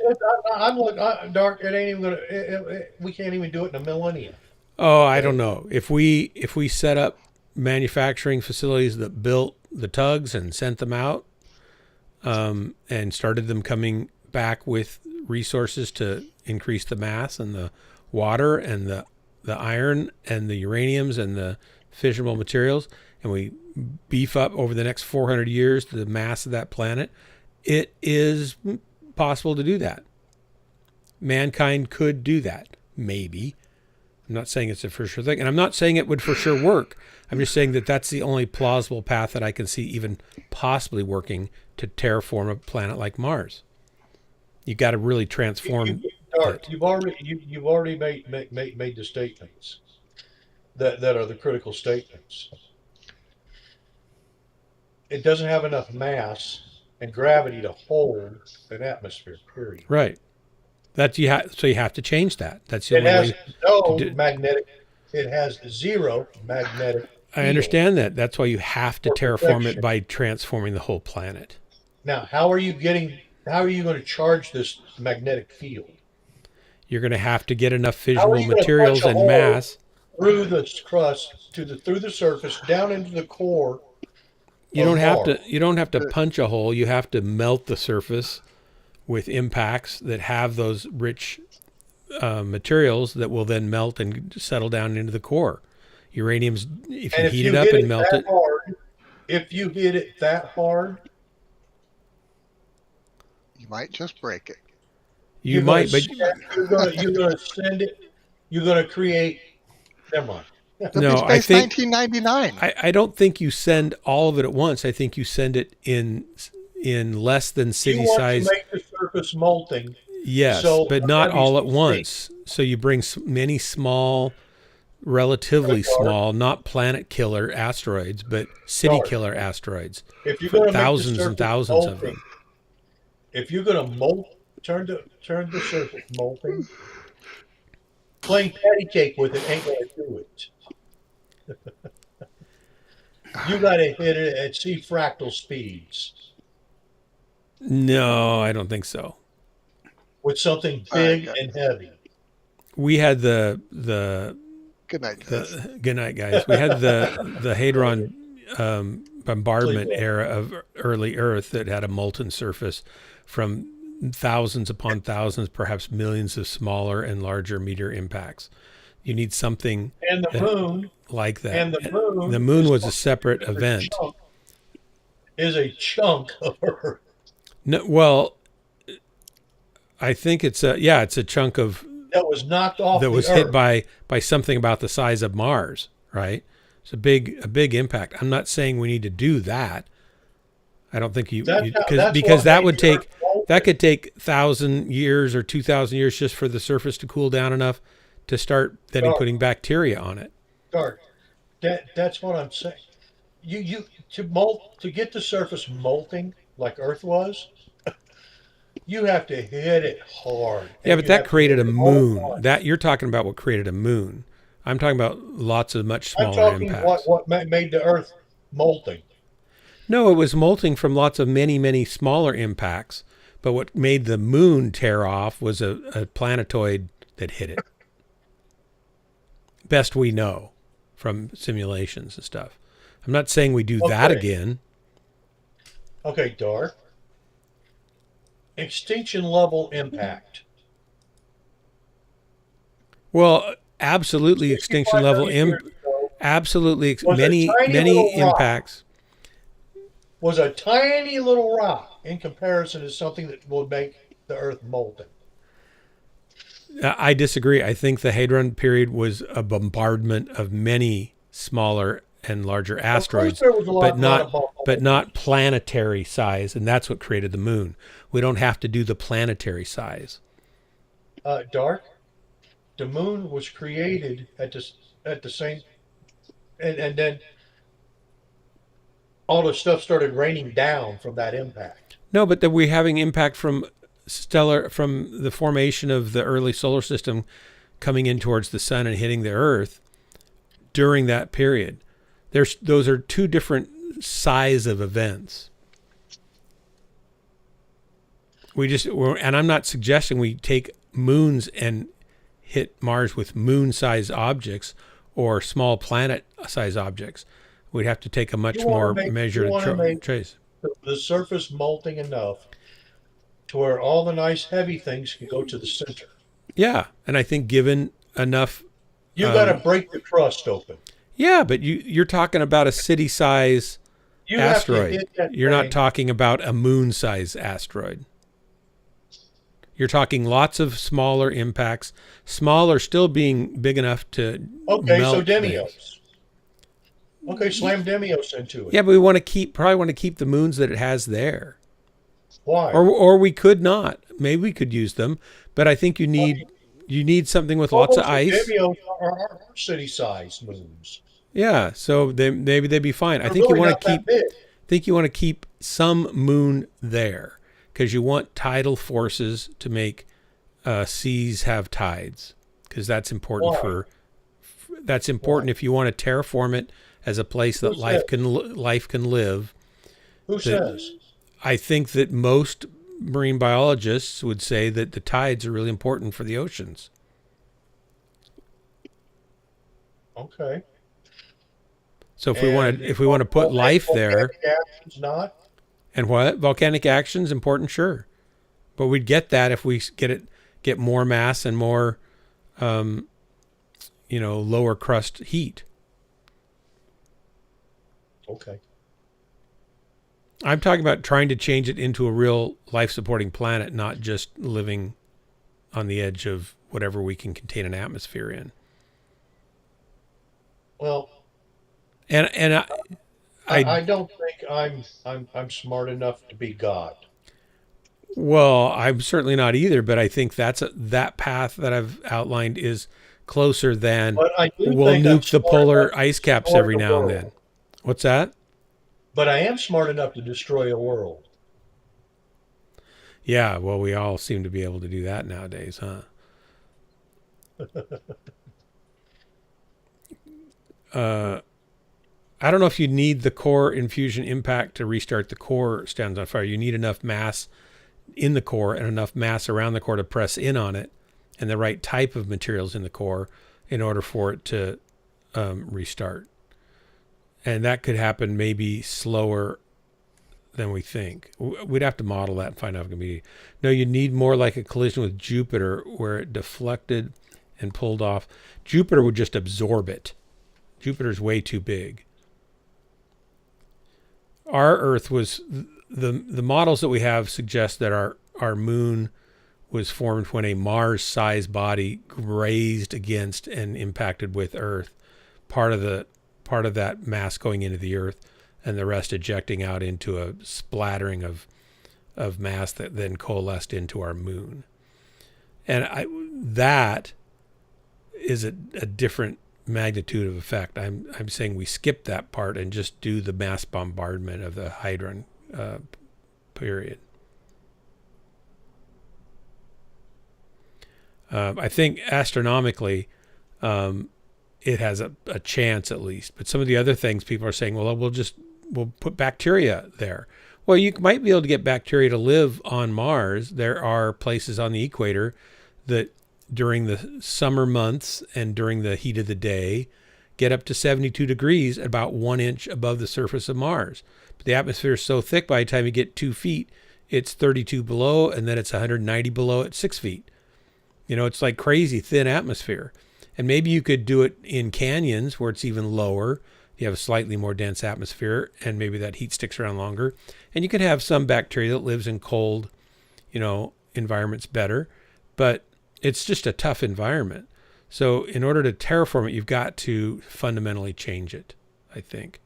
Speaker 4: Dark. It ain't even gonna. We can't even do it in a millennium.
Speaker 1: Oh, I don't know. If we set up manufacturing facilities that built the tugs and sent them out, and started them coming back with resources to increase the mass and the water and the iron and the uraniums and the fissionable materials, and we beef up over the next 400 years the mass of that planet, it is possible to do that. Mankind could do that, maybe. I'm not saying it's a for sure thing, and I'm not saying it would for sure work. I'm just saying that that's the only plausible path that I can see even possibly working to terraform a planet like Mars. You got to really transform.
Speaker 4: You've already made the statements that are the critical statements. It doesn't have enough mass and gravity to hold an atmosphere. Period.
Speaker 1: Right. So you have to change that. That's the
Speaker 4: only
Speaker 1: way.
Speaker 4: It has zero magnetic.
Speaker 1: I understand that. That's why you have to terraform it by transforming the whole planet.
Speaker 4: Now, how are you going to charge this magnetic field?
Speaker 1: You're going to have to get enough fissionable materials and mass
Speaker 4: through the crust through the surface down into the core.
Speaker 1: You don't have to punch a hole. You have to melt the surface with impacts that have those rich materials that will then melt and settle down into the core. Uranium's, if you
Speaker 4: And if
Speaker 1: heat
Speaker 4: you
Speaker 1: it up
Speaker 4: hit
Speaker 1: and
Speaker 4: it
Speaker 1: melt
Speaker 4: that
Speaker 1: it,
Speaker 4: hard, if you hit it that hard,
Speaker 5: You might just break it.
Speaker 1: you
Speaker 4: you're
Speaker 1: might, but
Speaker 4: you're gonna send it. You're gonna create. Never mind.
Speaker 5: It'll be
Speaker 1: no, I
Speaker 5: Space
Speaker 1: think
Speaker 5: 1999.
Speaker 1: I don't think you send all of it at once. I think you send it in less than
Speaker 4: You
Speaker 1: city
Speaker 4: want
Speaker 1: size.
Speaker 4: to make the surface molting.
Speaker 1: Yes,
Speaker 4: so
Speaker 1: but
Speaker 4: the
Speaker 1: not
Speaker 4: heavies
Speaker 1: all at
Speaker 4: will
Speaker 1: once. So you bring many small, relatively small, not planet killer asteroids, but city
Speaker 4: Dark.
Speaker 1: killer asteroids.
Speaker 4: If you're
Speaker 1: For
Speaker 4: going to
Speaker 1: thousands
Speaker 4: make the
Speaker 1: and
Speaker 4: surface
Speaker 1: thousands of
Speaker 4: molting,
Speaker 1: them.
Speaker 4: if you're going to turn the surface molting, playing patty cake with it ain't going to do it. You got to hit it at C fractal speeds
Speaker 1: No, I don't think so.
Speaker 4: with something
Speaker 5: All right,
Speaker 4: big
Speaker 5: guys.
Speaker 4: and heavy.
Speaker 1: We had the
Speaker 5: Good night, guys.
Speaker 1: good night, guys. We had the Hadron bombardment era of early Earth that had a molten surface from thousands upon thousands, perhaps millions of smaller and larger meteor impacts. You need something
Speaker 4: And the moon,
Speaker 1: like that.
Speaker 4: and the
Speaker 1: moon
Speaker 4: is
Speaker 1: was a separate event.
Speaker 4: Is a chunk of Earth.
Speaker 1: No, well, I think it's a chunk of
Speaker 4: That was knocked off.
Speaker 1: that
Speaker 4: the
Speaker 1: was
Speaker 4: Earth.
Speaker 1: hit by something about the size of Mars, right? It's a big impact. I'm not saying we need to do that. I don't think because that would take that could take 1,000 years or 2,000 years just for the surface to cool down enough to start then putting bacteria on it.
Speaker 4: Dark. That's what I'm saying. You to get the surface molting like Earth was, you have to hit it hard.
Speaker 1: Yeah, but that created a moon.
Speaker 4: Hard.
Speaker 1: That you're talking about what created a moon. I'm talking about lots of much
Speaker 4: I'm
Speaker 1: smaller
Speaker 4: talking
Speaker 1: impacts.
Speaker 4: what made the Earth molting.
Speaker 1: No, it was molting from lots of many smaller impacts. But what made the moon tear off was a planetoid that hit it. Best we know from simulations and stuff. I'm not saying we do that again.
Speaker 4: Okay, Dark. Extinction level impact.
Speaker 1: Well, absolutely extinction level absolutely many impacts.
Speaker 4: Was a tiny little rock in comparison to something that would make the Earth molten.
Speaker 1: I disagree. I think the Hadron period was a bombardment of many smaller and larger asteroids, but not planetary size, and that's what created the moon. We don't have to do the planetary size.
Speaker 4: Dark. The moon was created at the same, and then all the stuff started raining down from that impact.
Speaker 1: No, but we're having impact from the formation of the early solar system coming in towards the sun and hitting the Earth during that period. Those are two different size of events. And I'm not suggesting we take moons and hit Mars with moon-sized objects or small planet-sized objects. We'd have to take a much more measured trace.
Speaker 4: The surface molting enough to where all the nice heavy things can go to the center.
Speaker 1: Yeah, and I think given enough,
Speaker 4: you got to break the crust open.
Speaker 1: Yeah, but you're talking about a city-size asteroid. You're not talking about a moon-size asteroid. You're talking lots of smaller impacts, smaller still being big enough to melt
Speaker 4: so Demios.
Speaker 1: things.
Speaker 4: Okay, slam Demios into it.
Speaker 1: Yeah, but we probably want to keep the moons that it has there.
Speaker 4: Why?
Speaker 1: Or we could not. Maybe we could use them, but I think you need something with lots of ice.
Speaker 4: Demios are city-sized moons.
Speaker 1: Yeah, so maybe they'd be fine. I think you want to keep some moon there because you want tidal forces to make seas have tides, because that's important that's important if you want to terraform it as a place that life can live.
Speaker 4: Who says?
Speaker 1: I think that most marine biologists would say that the tides are really important for the oceans.
Speaker 4: Okay.
Speaker 1: So if we want to put life there,
Speaker 4: not.
Speaker 1: And what? Volcanic action's important, sure, but we'd get that if we get more mass and more, lower crust heat.
Speaker 4: Okay.
Speaker 1: I'm talking about trying to change it into a real life-supporting planet, not just living on the edge of whatever we can contain an atmosphere in.
Speaker 4: Well,
Speaker 1: And
Speaker 4: I don't think I'm smart enough to be God.
Speaker 1: well, I'm certainly not either, but I think that path that I've outlined is closer than
Speaker 4: But I do
Speaker 1: we'll
Speaker 4: think I'm
Speaker 1: nuke the
Speaker 4: smart
Speaker 1: polar
Speaker 4: enough to
Speaker 1: ice caps
Speaker 4: destroy
Speaker 1: every
Speaker 4: the
Speaker 1: now and
Speaker 4: world.
Speaker 1: then. What's that?
Speaker 4: But I am smart enough to destroy a world.
Speaker 1: Yeah, well, we all seem to be able to do that nowadays, huh? I don't know if you need the core infusion impact to restart the core stands on fire. You need enough mass in the core and enough mass around the core to press in on it, and the right type of materials in the core in order for it to restart. And that could happen maybe slower than we think. We'd have to model that and find out if it can be. No, you need more like a collision with Jupiter where it deflected and pulled off. Jupiter would just absorb it. Jupiter's way too big. Our Earth was the models that we have suggest that our moon was formed when a Mars-sized body grazed against and impacted with Earth. Part of that mass going into the Earth, and the rest ejecting out into a splattering of mass that then coalesced into our moon. And that is a different magnitude of effect. I'm saying we skip that part and just do the mass bombardment of the Hadron period. I think astronomically, it has a chance at least. But some of the other things people are saying, well, we'll put bacteria there. Well, you might be able to get bacteria to live on Mars. There are places on the equator that during the summer months and during the heat of the day get up to 72 degrees about 1 inch above the surface of Mars. But the atmosphere is so thick by the time you get 2 feet, it's 32 below, and then it's 190 below at 6 feet. You know, it's like crazy thin atmosphere. And maybe you could do it in canyons where it's even lower. You have a slightly more dense atmosphere, and maybe that heat sticks around longer. And you could have some bacteria that lives in cold, environments better. But it's just a tough environment. So in order to terraform it, you've got to fundamentally change it, I think.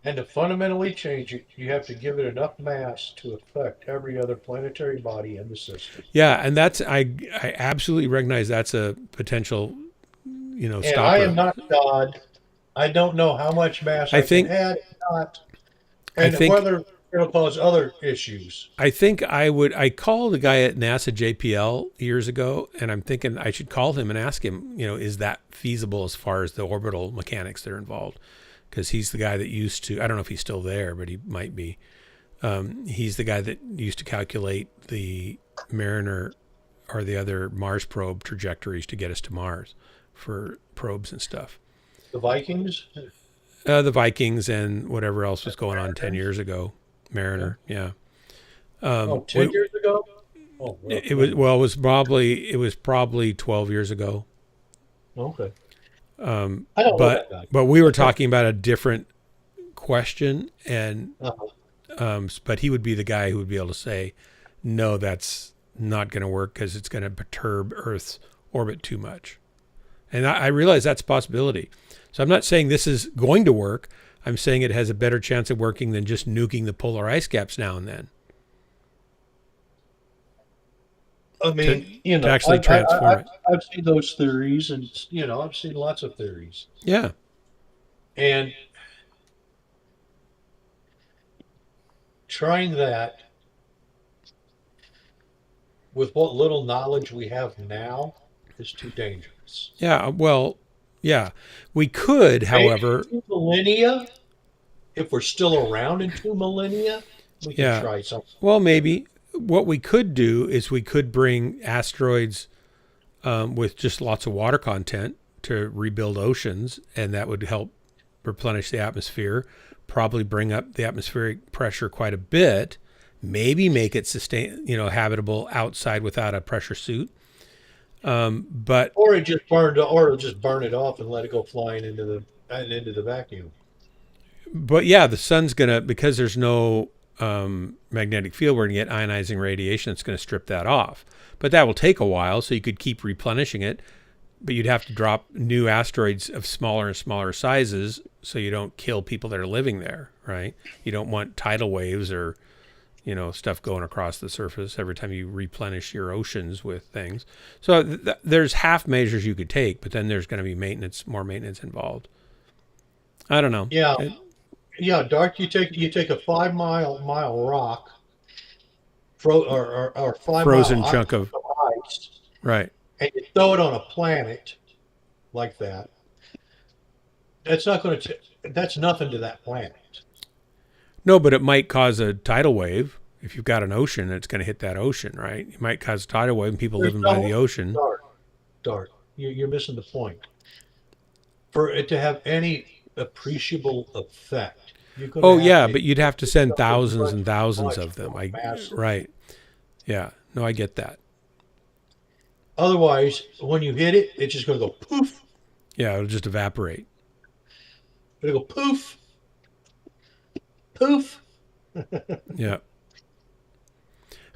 Speaker 4: And to fundamentally change it, you have to give it enough mass to affect every other planetary body in the system.
Speaker 1: Yeah, and that's I absolutely recognize that's a potential,
Speaker 4: And
Speaker 1: stopper.
Speaker 4: I am not God. I don't know how much mass I
Speaker 1: think-
Speaker 4: can add, not, and
Speaker 1: think-
Speaker 4: whether it'll cause other issues.
Speaker 1: I think I called a guy at NASA JPL years ago, and I'm thinking I should call him and ask him, is that feasible as far as the orbital mechanics that are involved? Because he's the guy that used to, I don't know if he's still there, but he might be. He's the guy that used to calculate the Mariner or the other Mars probe trajectories to get us to Mars for probes and stuff.
Speaker 4: The Vikings?
Speaker 1: The Vikings and whatever else was going on 10 years ago. Mariner, yeah.
Speaker 4: 10 years ago? Oh, well,
Speaker 1: it was probably 12 years ago.
Speaker 4: Okay. I don't know that guy.
Speaker 1: But we were talking about a different question, and but he would be the guy who would be able to say, no, that's not going to work because it's going to perturb Earth's orbit too much. And I realize that's a possibility. So I'm not saying this is going to work. I'm saying it has a better chance of working than just nuking the polar ice caps now and then.
Speaker 4: I mean,
Speaker 1: to actually transform it.
Speaker 4: I've seen those theories, and I've seen lots of theories.
Speaker 1: Yeah.
Speaker 4: And trying that with what little knowledge we have now is too dangerous.
Speaker 1: Yeah. Well, yeah. We could, however.
Speaker 4: Maybe 2 millennia, if we're still around in 2 millennia, we can try something.
Speaker 1: Well, maybe. What we could do is we could bring asteroids with just lots of water content to rebuild oceans, and that would help replenish the atmosphere, probably bring up the atmospheric pressure quite a bit, maybe make it habitable outside without a pressure suit. But
Speaker 4: or just burn it off and let it go flying into the and into the vacuum.
Speaker 1: But yeah, the sun's gonna, because there's no magnetic field, we're gonna get ionizing radiation. It's gonna strip that off. But that will take a while, so you could keep replenishing it. But you'd have to drop new asteroids of smaller and smaller sizes, so you don't kill people that are living there, right? You don't want tidal waves or, stuff going across the surface every time you replenish your oceans with things. So there's half measures you could take, but then there's going to be more maintenance involved. I don't know.
Speaker 4: Yeah. Yeah, Dark, you take a 5 mile rock, or 5
Speaker 1: Frozen
Speaker 4: mile
Speaker 1: chunk of
Speaker 4: ice,
Speaker 1: right,
Speaker 4: and you throw it on a planet like that. That's not going to. That's nothing to that planet.
Speaker 1: No, but it might cause a tidal wave. If you've got an ocean, it's going to hit that ocean, right? It might cause a tidal wave and people living by the ocean.
Speaker 4: Dark. You're missing the point. For it to have any appreciable effect.
Speaker 1: Oh yeah, but you'd have to send thousands and thousands of them. Right. Yeah. No, I get that.
Speaker 4: Otherwise, when you hit it, it's just going to go poof.
Speaker 1: Yeah, it'll just evaporate.
Speaker 4: It'll go poof. Poof.
Speaker 1: Yeah.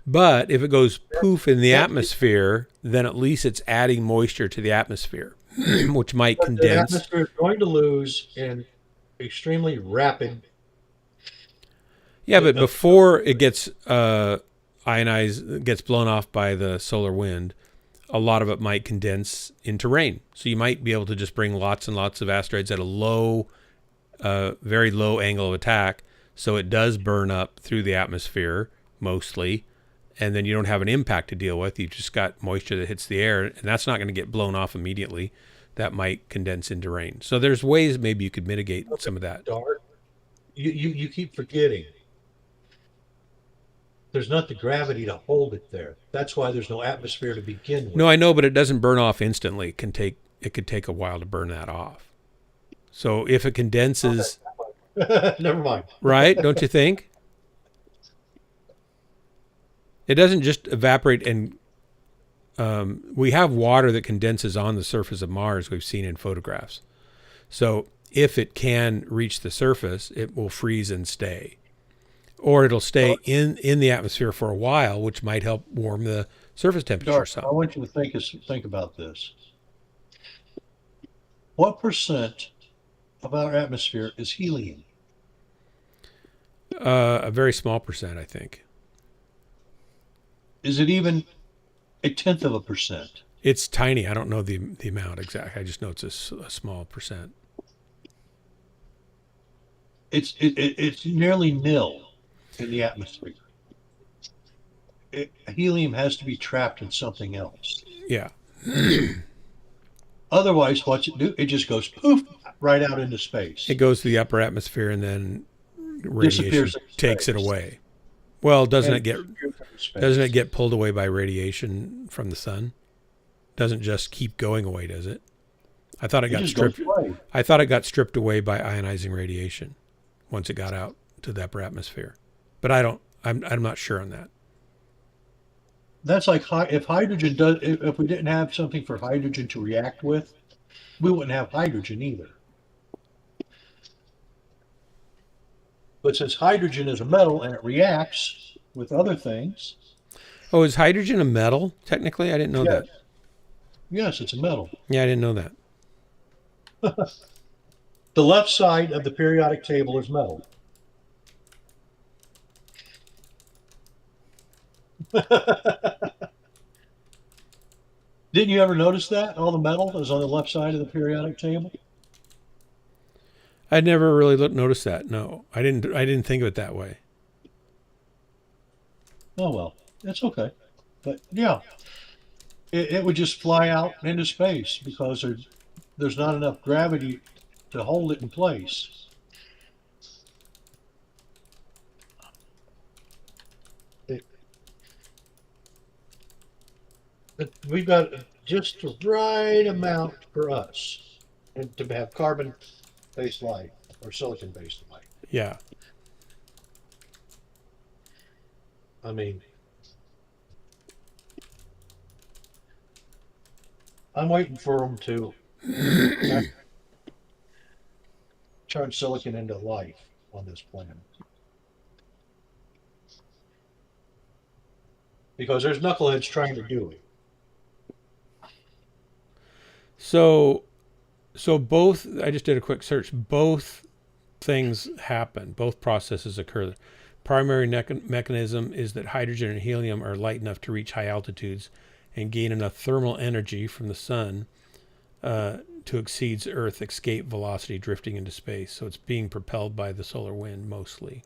Speaker 1: But if it goes poof in the atmosphere, then at least it's adding moisture to the atmosphere, which might condense.
Speaker 4: The atmosphere is going to lose in extremely rapid.
Speaker 1: Yeah, but before it gets ionized, gets blown off by the solar wind, a lot of it might condense into rain. So you might be able to just bring lots and lots of asteroids at a low, very low angle of attack, so it does burn up through the atmosphere mostly, and then you don't have an impact to deal with. You've just got moisture that hits the air, and that's not going to get blown off immediately. That might condense into rain. So there's ways maybe you could mitigate some of that.
Speaker 4: Dark. You keep forgetting. There's not the gravity to hold it there. That's why there's no atmosphere to begin with.
Speaker 1: No, I know, but it doesn't burn off instantly. It could take a while to burn that off. So if it condenses,
Speaker 4: never mind.
Speaker 1: Right? Don't you think? It doesn't just evaporate, and we have water that condenses on the surface of Mars. We've seen in photographs. So if it can reach the surface, it will freeze and stay. Or it'll stay in the atmosphere for a while, which might help warm the surface temperature some.
Speaker 4: I want you to think about this. What percent of our atmosphere is helium?
Speaker 1: A very small percent, I think.
Speaker 4: Is it even 0.1%?
Speaker 1: It's tiny. I don't know the amount exactly. I just know it's a small percent.
Speaker 4: It's nearly nil in the atmosphere. Helium has to be trapped in something else.
Speaker 1: Yeah.
Speaker 4: Otherwise, what's it do? It just goes poof right out into space.
Speaker 1: It goes to the upper atmosphere, and then radiation takes it away. Well, doesn't it get pulled away by radiation from the sun? Doesn't just keep going away, does it? I thought it got stripped. I thought it got stripped away by ionizing radiation once it got out to the upper atmosphere. But I'm not sure on that.
Speaker 4: That's like if hydrogen does. If we didn't have something for hydrogen to react with, we wouldn't have hydrogen either. But since hydrogen is a metal and it reacts with other things.
Speaker 1: Oh, is hydrogen a metal? Technically, I didn't know that.
Speaker 4: Yes, it's a metal.
Speaker 1: Yeah, I didn't know that.
Speaker 4: The left side of the periodic table is metal. Didn't you ever notice that? All the metal is on the left side of the periodic table?
Speaker 1: I'd never really noticed that. No, I didn't think of it that way.
Speaker 4: Oh, well, it's okay. But yeah, it would just fly out into space because there's not enough gravity to hold it in place. We've got just the right amount for us and to have carbon-based life or silicon-based life.
Speaker 1: Yeah.
Speaker 4: I mean, I'm waiting for them to turn silicon into life on this planet. Because there's knuckleheads trying to do it.
Speaker 1: So both, I just did a quick search. Both things happen. Both processes occur. The primary mechanism is that hydrogen and helium are light enough to reach high altitudes and gain enough thermal energy from the sun to exceed Earth's escape velocity, drifting into space. So it's being propelled by the solar wind mostly.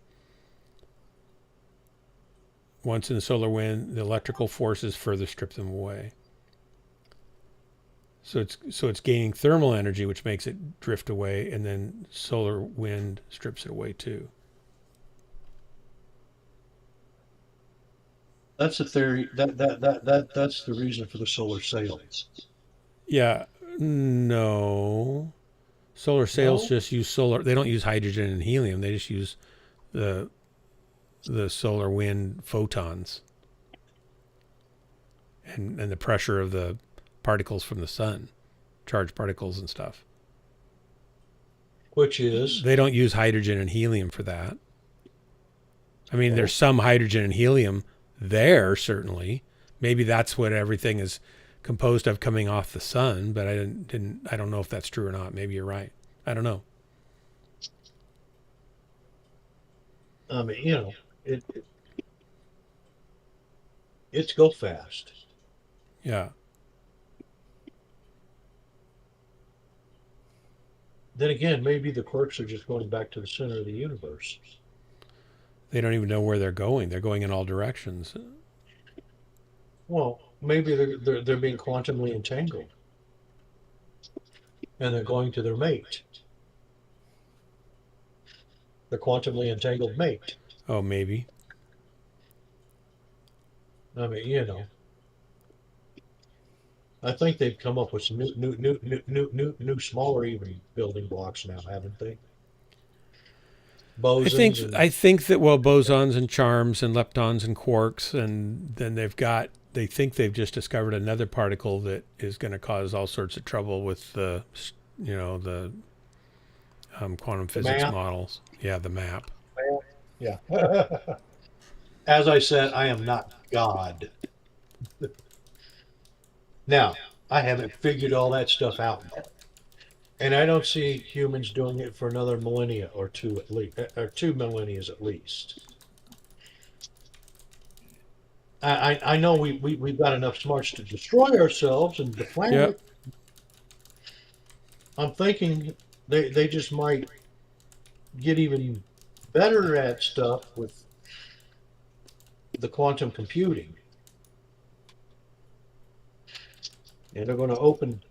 Speaker 1: Once in the solar wind, the electrical forces further strip them away. So it's gaining thermal energy, which makes it drift away, and then solar wind strips it away too.
Speaker 4: That's the theory. That's the reason for the solar sails.
Speaker 1: Yeah, no. Solar sails
Speaker 4: No?
Speaker 1: just use solar. They don't use hydrogen and helium. They just use the solar wind photons and the pressure of the particles from the sun, charged particles and stuff.
Speaker 4: Which is?
Speaker 1: They don't use hydrogen and helium for that. I mean, there's some hydrogen and helium there, certainly. Maybe that's what everything is composed of coming off the sun, but I don't know if that's true or not. Maybe you're right. I don't know.
Speaker 4: I mean, it's go fast.
Speaker 1: Yeah.
Speaker 4: Then again, maybe the quirks are just going back to the center of the universe.
Speaker 1: They don't even know where they're going. They're going in all directions.
Speaker 4: Well, maybe they're being quantumly entangled, and they're going to their mate. The quantumly entangled mate.
Speaker 1: Oh, maybe.
Speaker 4: I mean, I think they've come up with some new, smaller even building blocks now, haven't they? Bosons.
Speaker 1: I think that bosons and charms and leptons and quarks, and then they think they've just discovered another particle that is going to cause all sorts of trouble with the quantum physics models. Yeah, the map.
Speaker 4: Yeah. As I said, I am not God. Now, I haven't figured all that stuff out yet. And I don't see humans doing it for another millennia or two at least, or 2 millennia at least. I know we've got enough smarts to destroy ourselves and the planet. Yep. I'm thinking they just might get even better at stuff with the quantum computing. And they're going to open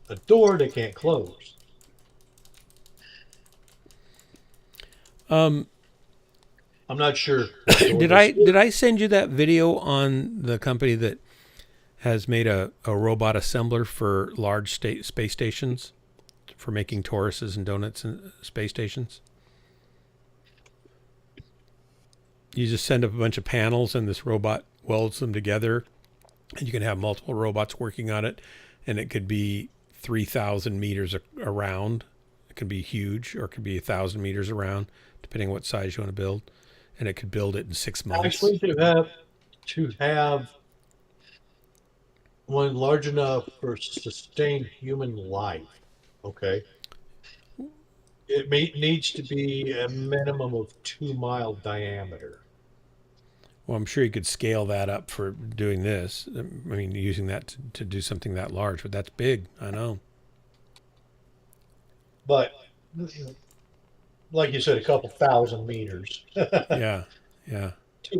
Speaker 4: a door they can't close. I'm not sure.
Speaker 1: Did I send you that video on the company that has made a robot assembler for large space stations for making toruses and donuts in space stations? You just send up a bunch of panels and this robot welds them together, and you can have multiple robots working on it, and it could be 3,000 meters around. It could be huge, or it could be 1,000 meters around, depending on what size you want to build. And it could build it in 6 months.
Speaker 4: Actually, to have one large enough for sustained human life, okay, it needs to be a minimum of 2-mile diameter.
Speaker 1: Well, I'm sure you could scale that up for doing this. I mean, using that to do something that large, but that's big. I know.
Speaker 4: But, like you said, a couple thousand meters.
Speaker 1: Yeah.
Speaker 4: 2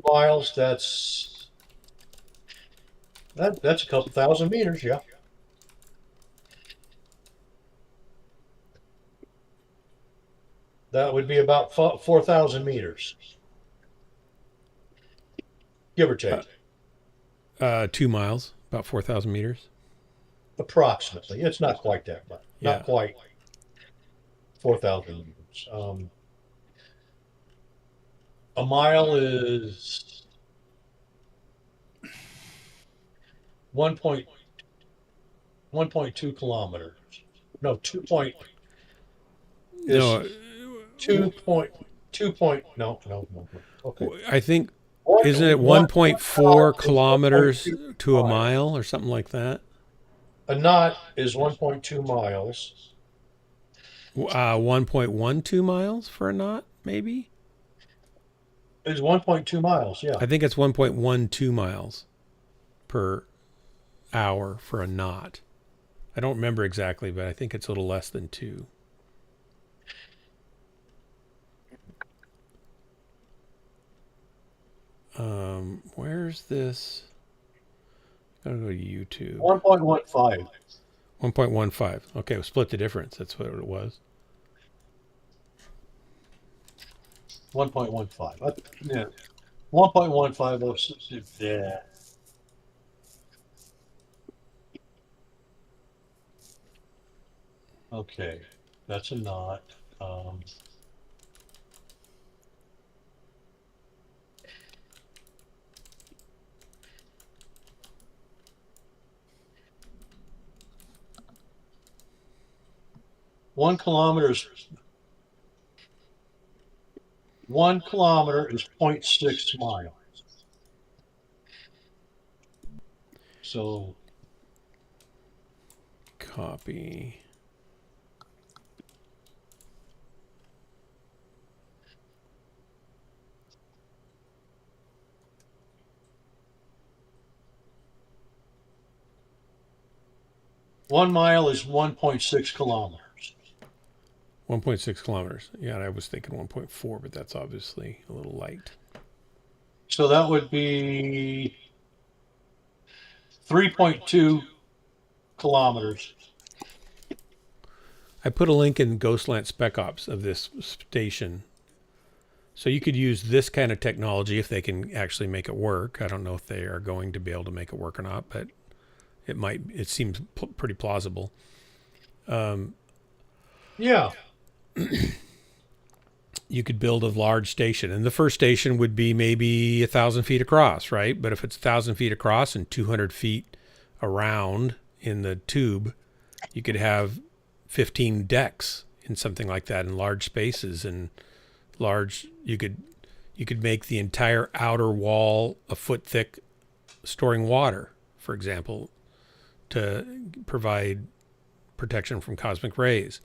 Speaker 4: miles, that's a couple thousand meters, yeah. That would be about 4,000 meters. Give or take.
Speaker 1: 2 miles, about 4,000 meters.
Speaker 4: Approximately. It's not quite that much.
Speaker 1: Yeah.
Speaker 4: Not quite 4,000 meters. A mile is 1.2 kilometers. No, 2.
Speaker 1: No,
Speaker 4: 2.2 no. Okay.
Speaker 1: I think,
Speaker 4: One-
Speaker 1: isn't it
Speaker 4: one-
Speaker 1: 1.4 kilometers
Speaker 4: 1.2
Speaker 1: to a
Speaker 4: miles.
Speaker 1: mile or something like that?
Speaker 4: A knot is 1.2 miles.
Speaker 1: 1.12 miles for a knot, maybe?
Speaker 4: It's 1.2 miles, yeah.
Speaker 1: I think it's 1.12 miles per hour for a knot. I don't remember exactly, but I think it's a little less than 2. Where's this? I'm gonna go to YouTube.
Speaker 4: 1.15.
Speaker 1: 1.15. Okay, we'll split the difference. That's what it was.
Speaker 4: 1.15. Yeah. 1.15. Yeah. Okay. That's a knot. 1 kilometer is 0.6 miles. So
Speaker 1: Copy.
Speaker 4: one mile is 1.6 kilometers.
Speaker 1: 1.6 kilometers. Yeah, I was thinking 1.4, but that's obviously a little light.
Speaker 4: So that would be 3.2 kilometers.
Speaker 1: I put a link in Ghostland Spec Ops of this station. So you could use this kind of technology if they can actually make it work. I don't know if they are going to be able to make it work or not, but it seems pretty plausible.
Speaker 4: Yeah.
Speaker 1: You could build a large station, and the first station would be maybe 1,000 feet across, right? But if it's 1,000 feet across and 200 feet around in the tube, you could have 15 decks in something like that in large spaces and large. You could make the entire outer wall a foot thick, storing water, for example, to provide protection from cosmic rays.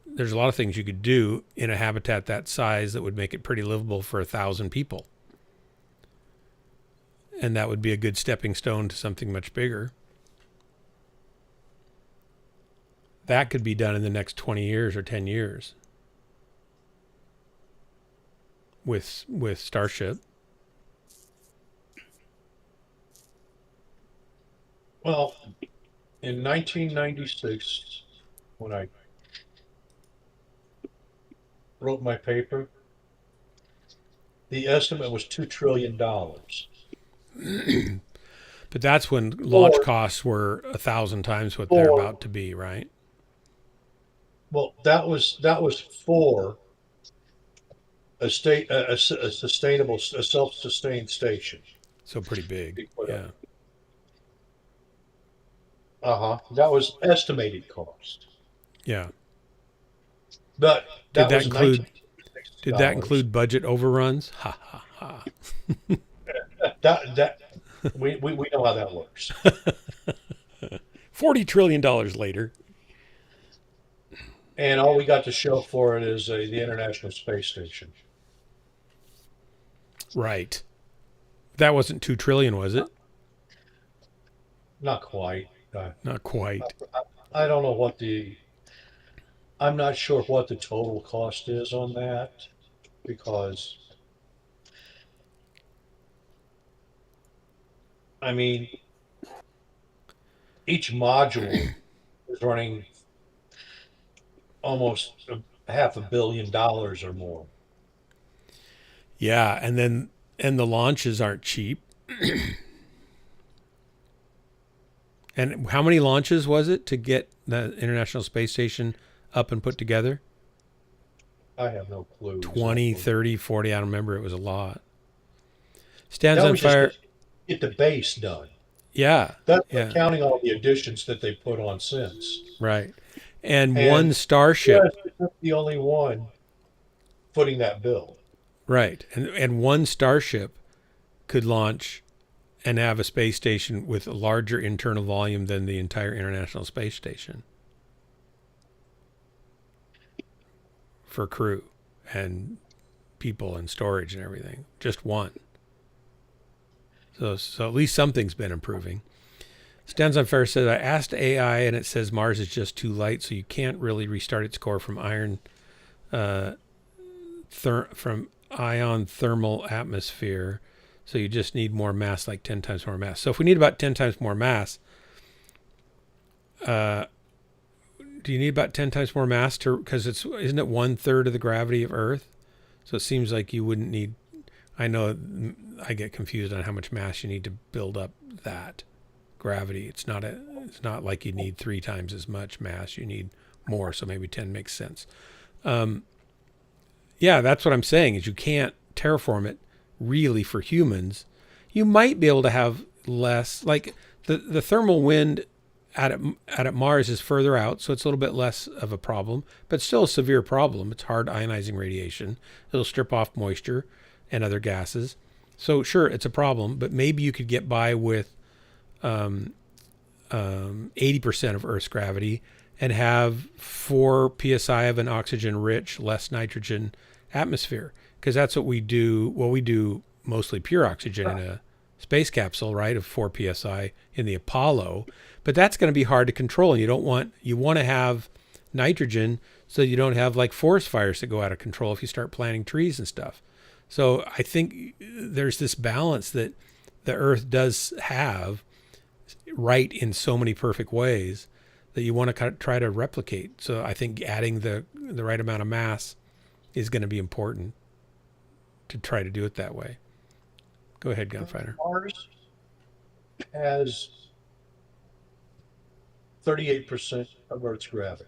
Speaker 1: There's a lot of things you could do in a habitat that size that would make it pretty livable for 1,000 people. And that would be a good stepping stone to something much bigger. That could be done in the next 20 years or 10 years with Starship.
Speaker 4: Well, in 1996, when I wrote my paper, the estimate was $2 trillion.
Speaker 1: But that's when launch costs were 1,000 times what they're about to be, right?
Speaker 4: Well, that was for a sustainable, a self-sustained station.
Speaker 1: So pretty big, yeah.
Speaker 4: That was estimated cost.
Speaker 1: Yeah.
Speaker 4: But
Speaker 1: did that include budget overruns? Ha ha ha.
Speaker 4: We know how that works.
Speaker 1: $40 trillion later.
Speaker 4: And all we got to show for it is the International Space Station.
Speaker 1: Right. That wasn't $2 trillion, was it?
Speaker 4: Not quite.
Speaker 1: Not quite.
Speaker 4: I don't know I'm not sure what the total cost is on that, because I mean, each module is running almost $500 million or more.
Speaker 1: Yeah, and the launches aren't cheap. And how many launches was it to get the International Space Station up and put together?
Speaker 4: I have no clue.
Speaker 1: 20, 30, 40, I don't remember. It was a lot. Stands
Speaker 4: that
Speaker 1: on
Speaker 4: was
Speaker 1: fire.
Speaker 4: Just to get the base done.
Speaker 1: Yeah.
Speaker 4: That's
Speaker 1: yeah.
Speaker 4: counting all the additions that they put on since.
Speaker 1: Right. And
Speaker 4: And
Speaker 1: one starship,
Speaker 4: US isn't the only one footing that bill.
Speaker 1: right? And one starship could launch and have a space station with a larger internal volume than the entire International Space Station for crew and people and storage and everything. Just one. So at least something's been improving. Stands on Fair says, I asked AI and it says Mars is just too light, so you can't really restart its core from from ion thermal atmosphere. So you just need more mass, like 10 times more mass. So if we need about 10 times more mass, do you need about 10 times more mass to, because isn't it 1/3 of the gravity of Earth? So it seems like you wouldn't need, I know I get confused on how much mass you need to build up that gravity. It's not like you need 3 times as much mass. You need more. So maybe 10 makes sense. Yeah, that's what I'm saying is you can't terraform it really for humans. You might be able to have less, like the thermal wind at Mars is further out, so it's a little bit less of a problem, but still a severe problem. It's hard ionizing radiation. It'll strip off moisture and other gases. So sure, it's a problem, but maybe you could get by with 80% of Earth's gravity and have 4 psi of an oxygen-rich, less nitrogen atmosphere, because that's what we do. Well, we do mostly pure oxygen in a space capsule, right, of 4 psi in the Apollo, but that's going to be hard to control. You want to have nitrogen so you don't have like forest fires that go out of control if you start planting trees and stuff. So I think there's this balance that the Earth does have right in so many perfect ways that you want to try to replicate. So I think adding the right amount of mass is going to be important to try to do it that way. Go ahead, Gunfighter.
Speaker 4: Mars has 38% of Earth's gravity.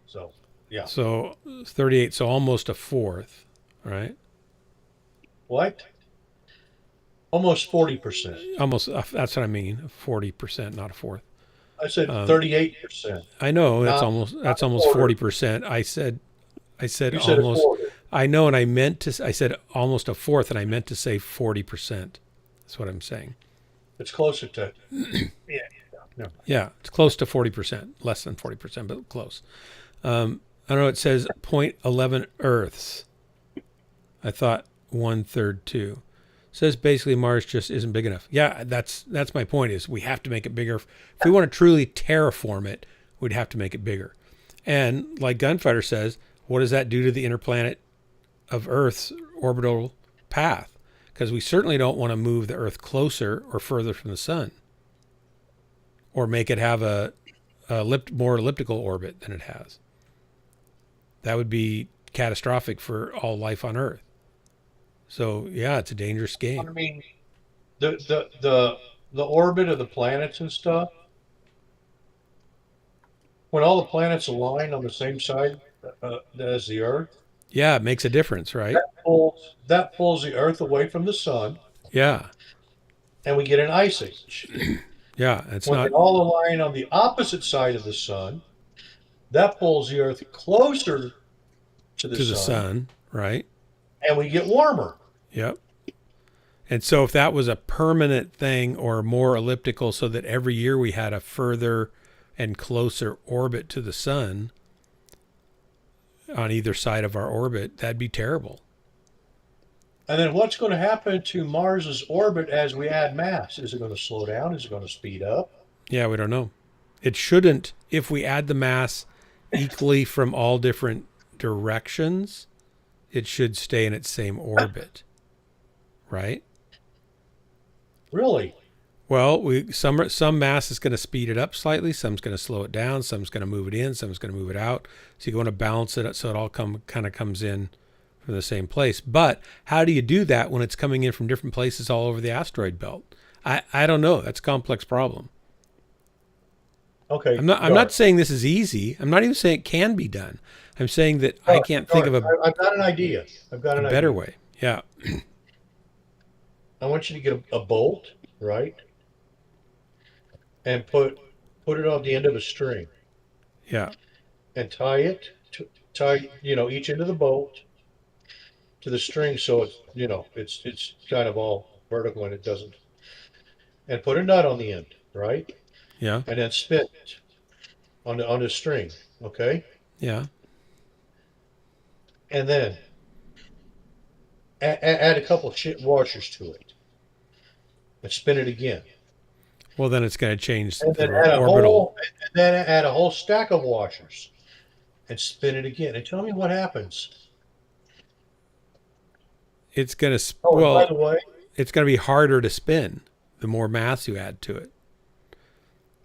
Speaker 4: So, yeah.
Speaker 1: So 38, so almost a fourth, right?
Speaker 4: What? Almost 40%.
Speaker 1: Almost, that's what I mean, 40%, not a fourth.
Speaker 4: I said 38%.
Speaker 1: I know, that's
Speaker 4: Not
Speaker 1: almost
Speaker 4: quarter.
Speaker 1: 40%. I said
Speaker 4: You said a
Speaker 1: almost,
Speaker 4: quarter.
Speaker 1: I know, and I said almost a fourth, and I meant to say 40%. That's what I'm saying.
Speaker 4: It's closer to, yeah. No.
Speaker 1: Yeah, it's close to 40%, less than 40%, but close. I don't know, it says 0.11 Earths. I thought 1/3 too. It says basically Mars just isn't big enough. Yeah, that's my point is we have to make it bigger. If we want to truly terraform it, we'd have to make it bigger. And like Gunfighter says, what does that do to the inner planet of Earth's orbital path? Because we certainly don't want to move the Earth closer or further from the sun, or make it have a more elliptical orbit than it has. That would be catastrophic for all life on Earth. So yeah, it's a dangerous
Speaker 4: I
Speaker 1: game.
Speaker 4: mean, the orbit of the planets and stuff, when all the planets align on the same side as the Earth,
Speaker 1: Yeah, it makes a difference, right?
Speaker 4: that pulls the Earth away from the sun,
Speaker 1: Yeah,
Speaker 4: and we get an ice age.
Speaker 1: yeah. It's
Speaker 4: When
Speaker 1: not.
Speaker 4: they all align on the opposite side of the sun, that pulls the Earth closer to the
Speaker 1: sun, right?
Speaker 4: and we get warmer.
Speaker 1: Yep. And so if that was a permanent thing or more elliptical so that every year we had a further and closer orbit to the sun on either side of our orbit, that'd be terrible.
Speaker 4: And then what's going to happen to Mars's orbit as we add mass? Is it going to slow down? Is it going to speed up?
Speaker 1: Yeah, we don't know. It shouldn't. If we add the mass equally from all different directions, it should stay in its same orbit, right?
Speaker 4: Really?
Speaker 1: Well, some mass is going to speed it up slightly, some's going to slow it down, some's going to move it in, some's going to move it out. So you want to balance it so it all kind of comes in from the same place. But how do you do that when it's coming in from different places all over the asteroid belt? I don't know. That's a complex problem.
Speaker 4: Okay.
Speaker 1: I'm not saying this is easy. I'm not even saying it can be done. I'm saying that I can't think of
Speaker 4: I've got an idea. I've got
Speaker 1: a better way. Yeah.
Speaker 4: I want you to get a bolt, right? And put it on the end of a string.
Speaker 1: Yeah.
Speaker 4: and tie it to each end of the bolt to the string so it's kind of all vertical and it doesn't, and put a nut on the end, right?
Speaker 1: Yeah.
Speaker 4: And then spin it on the string, okay?
Speaker 1: Yeah.
Speaker 4: And then add a couple shit washers to it and spin it again.
Speaker 1: Well, then it's going to change
Speaker 4: And then
Speaker 1: the orbital.
Speaker 4: add a whole stack of washers and spin it again. And tell me what happens.
Speaker 1: It's going to
Speaker 4: Oh, and by the way,
Speaker 1: it's going to be harder to spin the more mass you add to it.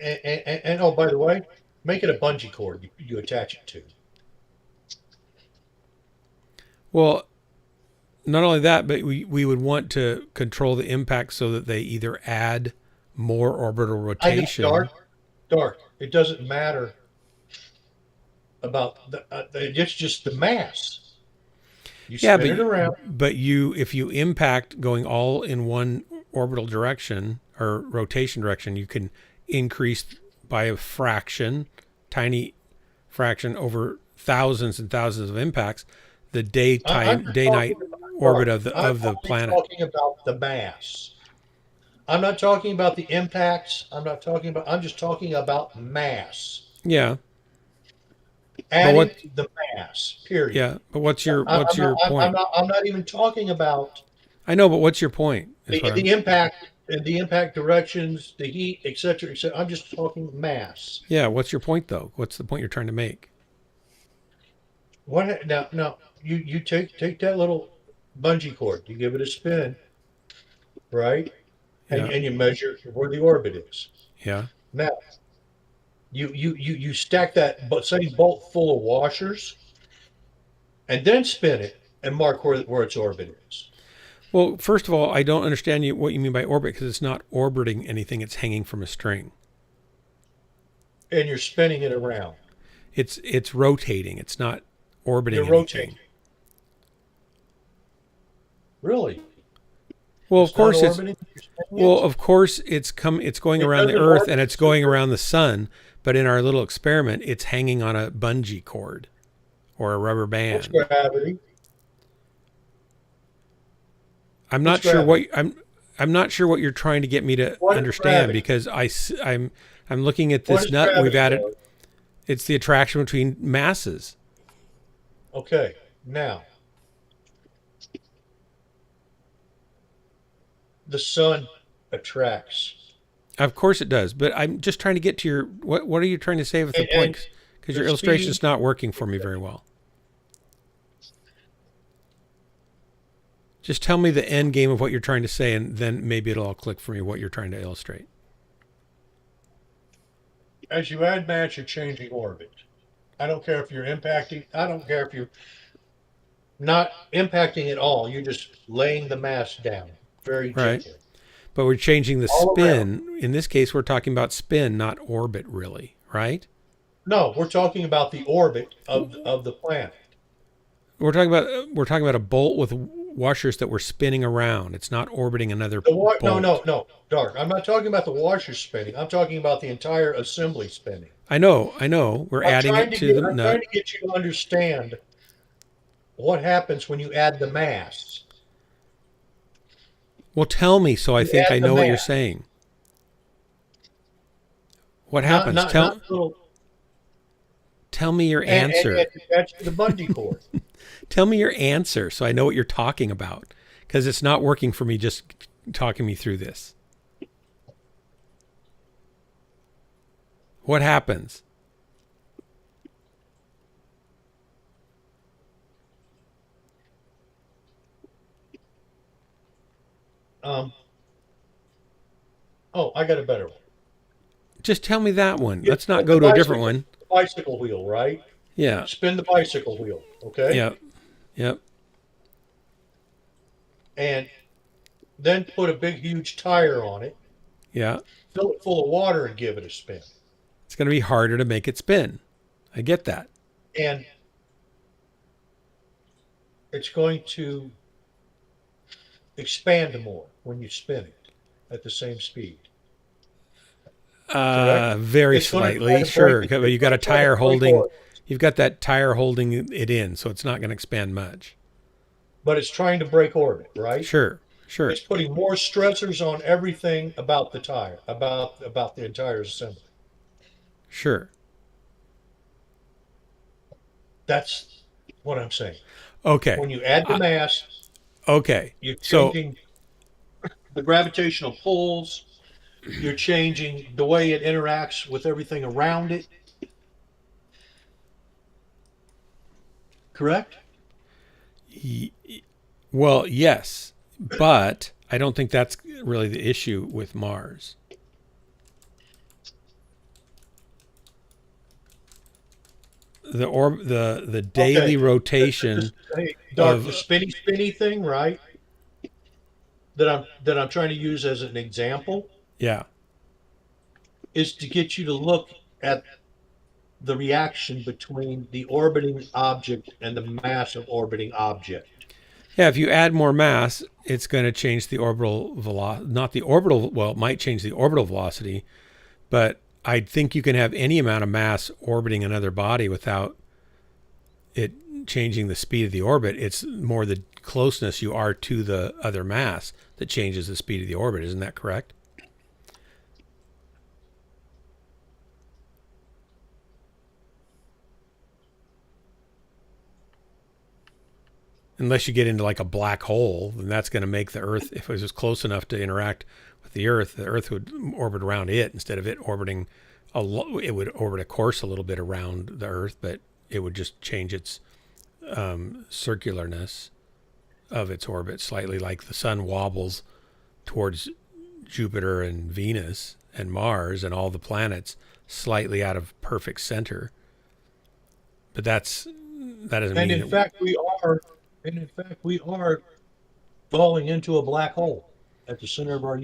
Speaker 4: and oh, by the way, make it a bungee cord you attach it to.
Speaker 1: Well, not only that, but we would want to control the impact so that they either add more orbital rotation.
Speaker 4: Dark. It doesn't matter about it's just the mass. You spin it around.
Speaker 1: But if you impact going all in one orbital direction or rotation direction, you can increase by a fraction, tiny fraction over thousands and thousands of impacts, the day-night orbit of the planet.
Speaker 4: I'm talking about the mass. I'm not talking about the impacts. I'm just talking about mass.
Speaker 1: Yeah.
Speaker 4: Adding the mass, period.
Speaker 1: Yeah, but what's your point?
Speaker 4: I'm not even talking about.
Speaker 1: I know, but what's your point?
Speaker 4: The impact and the impact directions, the heat, etc., etc. I'm just talking mass.
Speaker 1: Yeah, what's your point though? What's the point you're trying to make?
Speaker 4: What now? You take that little bungee cord, you give it a spin, right? And you measure where the orbit is.
Speaker 1: Yeah.
Speaker 4: Now, you stack that same bolt full of washers, and then spin it and mark where its orbit is.
Speaker 1: Well, first of all, I don't understand what you mean by orbit, because it's not orbiting anything; it's hanging from a string.
Speaker 4: And you're spinning it around.
Speaker 1: It's rotating. It's not orbiting anything.
Speaker 4: Rotating. Really?
Speaker 1: Well, of course it's going around the Earth and it's going around the sun, but in our little experiment, it's hanging on a bungee cord or a rubber band.
Speaker 4: What's gravity?
Speaker 1: I'm not sure what you're trying to get me to understand, because I'm looking at this nut we've added. It's the attraction between masses.
Speaker 4: Okay, now the sun attracts.
Speaker 1: Of course it does, but I'm just trying to get to your what are you trying to say with the point? Because your illustration is not working for me very well. Just tell me the end game of what you're trying to say, and then maybe it'll all click for me what you're trying to illustrate.
Speaker 4: As you add mass, you're changing orbit. I don't care if you're impacting. I don't care if you're not impacting at all. You're just laying the mass down very gently.
Speaker 1: But we're changing the spin. In this case, we're talking about spin, not orbit, really, right?
Speaker 4: No, we're talking about the orbit of the planet.
Speaker 1: We're talking about a bolt with washers that we're spinning around. It's not orbiting another bolt.
Speaker 4: No, Dark. I'm not talking about the washers spinning. I'm talking about the entire assembly spinning.
Speaker 1: I know. We're adding it to the nut.
Speaker 4: I'm trying to get you to understand what happens when you add the mass.
Speaker 1: Well, tell me, so I think I know what you're saying. What happens? Tell me your answer.
Speaker 4: And attach to the bungee cord.
Speaker 1: Tell me your answer so I know what you're talking about, because it's not working for me just talking me through this. What happens?
Speaker 4: I got a better one.
Speaker 1: Just tell me that one. Let's not go to a different one.
Speaker 4: Bicycle wheel, right?
Speaker 1: Yeah.
Speaker 4: Spin the bicycle wheel, okay?
Speaker 1: Yep.
Speaker 4: And then put a big, huge tire on it.
Speaker 1: Yeah.
Speaker 4: Fill it full of water and give it a spin.
Speaker 1: It's going to be harder to make it spin. I get that.
Speaker 4: And it's going to expand more when you spin it at the same speed.
Speaker 1: Very
Speaker 4: It's gonna try
Speaker 1: slightly,
Speaker 4: to
Speaker 1: sure.
Speaker 4: break it.
Speaker 1: But you got a
Speaker 4: It's gonna try to
Speaker 1: tire
Speaker 4: break
Speaker 1: holding.
Speaker 4: orbit.
Speaker 1: You've got that tire holding it in, so it's not going to expand much.
Speaker 4: But it's trying to break orbit, right?
Speaker 1: Sure, sure,
Speaker 4: It's putting more stressors on everything about the tire, about the entire assembly.
Speaker 1: sure.
Speaker 4: That's what I'm saying.
Speaker 1: Okay,
Speaker 4: When you add the mass,
Speaker 1: okay.
Speaker 4: you're
Speaker 1: So
Speaker 4: changing the gravitational pulls. You're changing the way it interacts with everything around it. Correct?
Speaker 1: well, yes, but I don't think that's really the issue with Mars. The daily
Speaker 4: Okay.
Speaker 1: rotation
Speaker 4: Hey, Dark,
Speaker 1: of
Speaker 4: the spinny thing, right? That I'm trying to use as an example
Speaker 1: yeah.
Speaker 4: is to get you to look at the reaction between the orbiting object and the mass of orbiting object.
Speaker 1: Yeah, if you add more mass, it's going to change the orbital velocity. Not the orbital, well, it might change the orbital velocity, but I think you can have any amount of mass orbiting another body without it changing the speed of the orbit. It's more the closeness you are to the other mass that changes the speed of the orbit. Isn't that correct? Unless you get into like a black hole, then that's going to make the Earth, if it was just close enough to interact with the Earth would orbit around it instead of it orbiting it would orbit a course a little bit around the Earth, but it would just change its circularness of its orbit slightly, like the sun wobbles towards Jupiter and Venus and Mars and all the planets slightly out of perfect center. But that doesn't
Speaker 4: And
Speaker 1: mean
Speaker 4: in fact, we are falling into a black hole at the center of our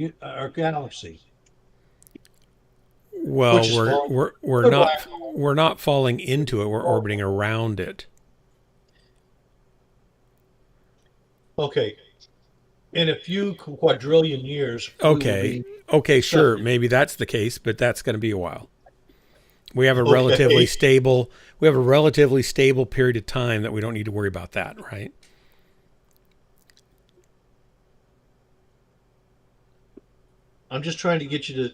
Speaker 4: galaxy.
Speaker 1: well,
Speaker 4: which is falling
Speaker 1: we're
Speaker 4: into a
Speaker 1: not
Speaker 4: black hole.
Speaker 1: we're not falling into it. We're orbiting around it.
Speaker 4: Okay. In a few quadrillion years. we will
Speaker 1: Okay.
Speaker 4: be-
Speaker 1: Okay, sure.
Speaker 4: Something.
Speaker 1: Maybe that's the case, but that's going to be a while. We have a
Speaker 4: Okay.
Speaker 1: relatively stable period of time that we don't need to worry about that, right?
Speaker 4: I'm just trying to get you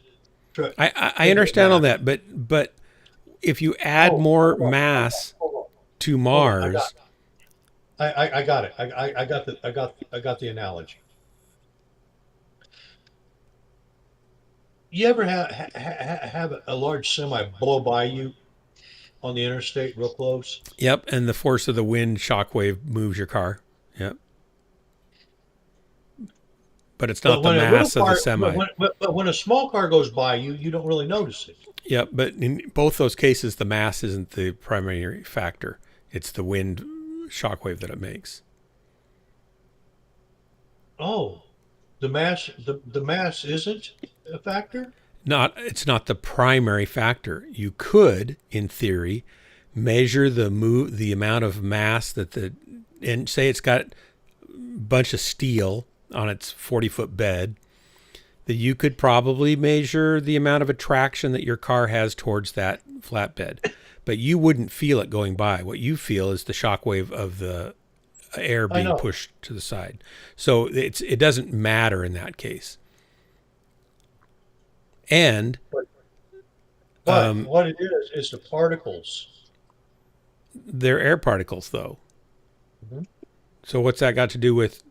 Speaker 4: to.
Speaker 1: I understand all that, but if you add more mass to Mars,
Speaker 4: I got it. I got the analogy. You ever have a large semi blow by you on the interstate real close?
Speaker 1: yep, and the force of the wind shockwave moves your car. Yep. But it's not the
Speaker 4: when a
Speaker 1: mass
Speaker 4: little
Speaker 1: of the
Speaker 4: car,
Speaker 1: semi.
Speaker 4: but when a small car goes by you, you don't really notice it.
Speaker 1: Yep, but in both those cases, the mass isn't the primary factor. It's the wind shockwave that it makes.
Speaker 4: Oh, the mass isn't a factor?
Speaker 1: It's not the primary factor. You could, in theory, measure the amount of mass and say it's got a bunch of steel on its 40-foot bed, that you could probably measure the amount of attraction that your car has towards that flatbed. But you wouldn't feel it going by. What you feel is the shockwave of the air being pushed to the side. So it doesn't matter in that case. And
Speaker 4: But what it is the particles.
Speaker 1: they're air particles, though.
Speaker 4: Mm-hmm.
Speaker 1: So what's that got to do with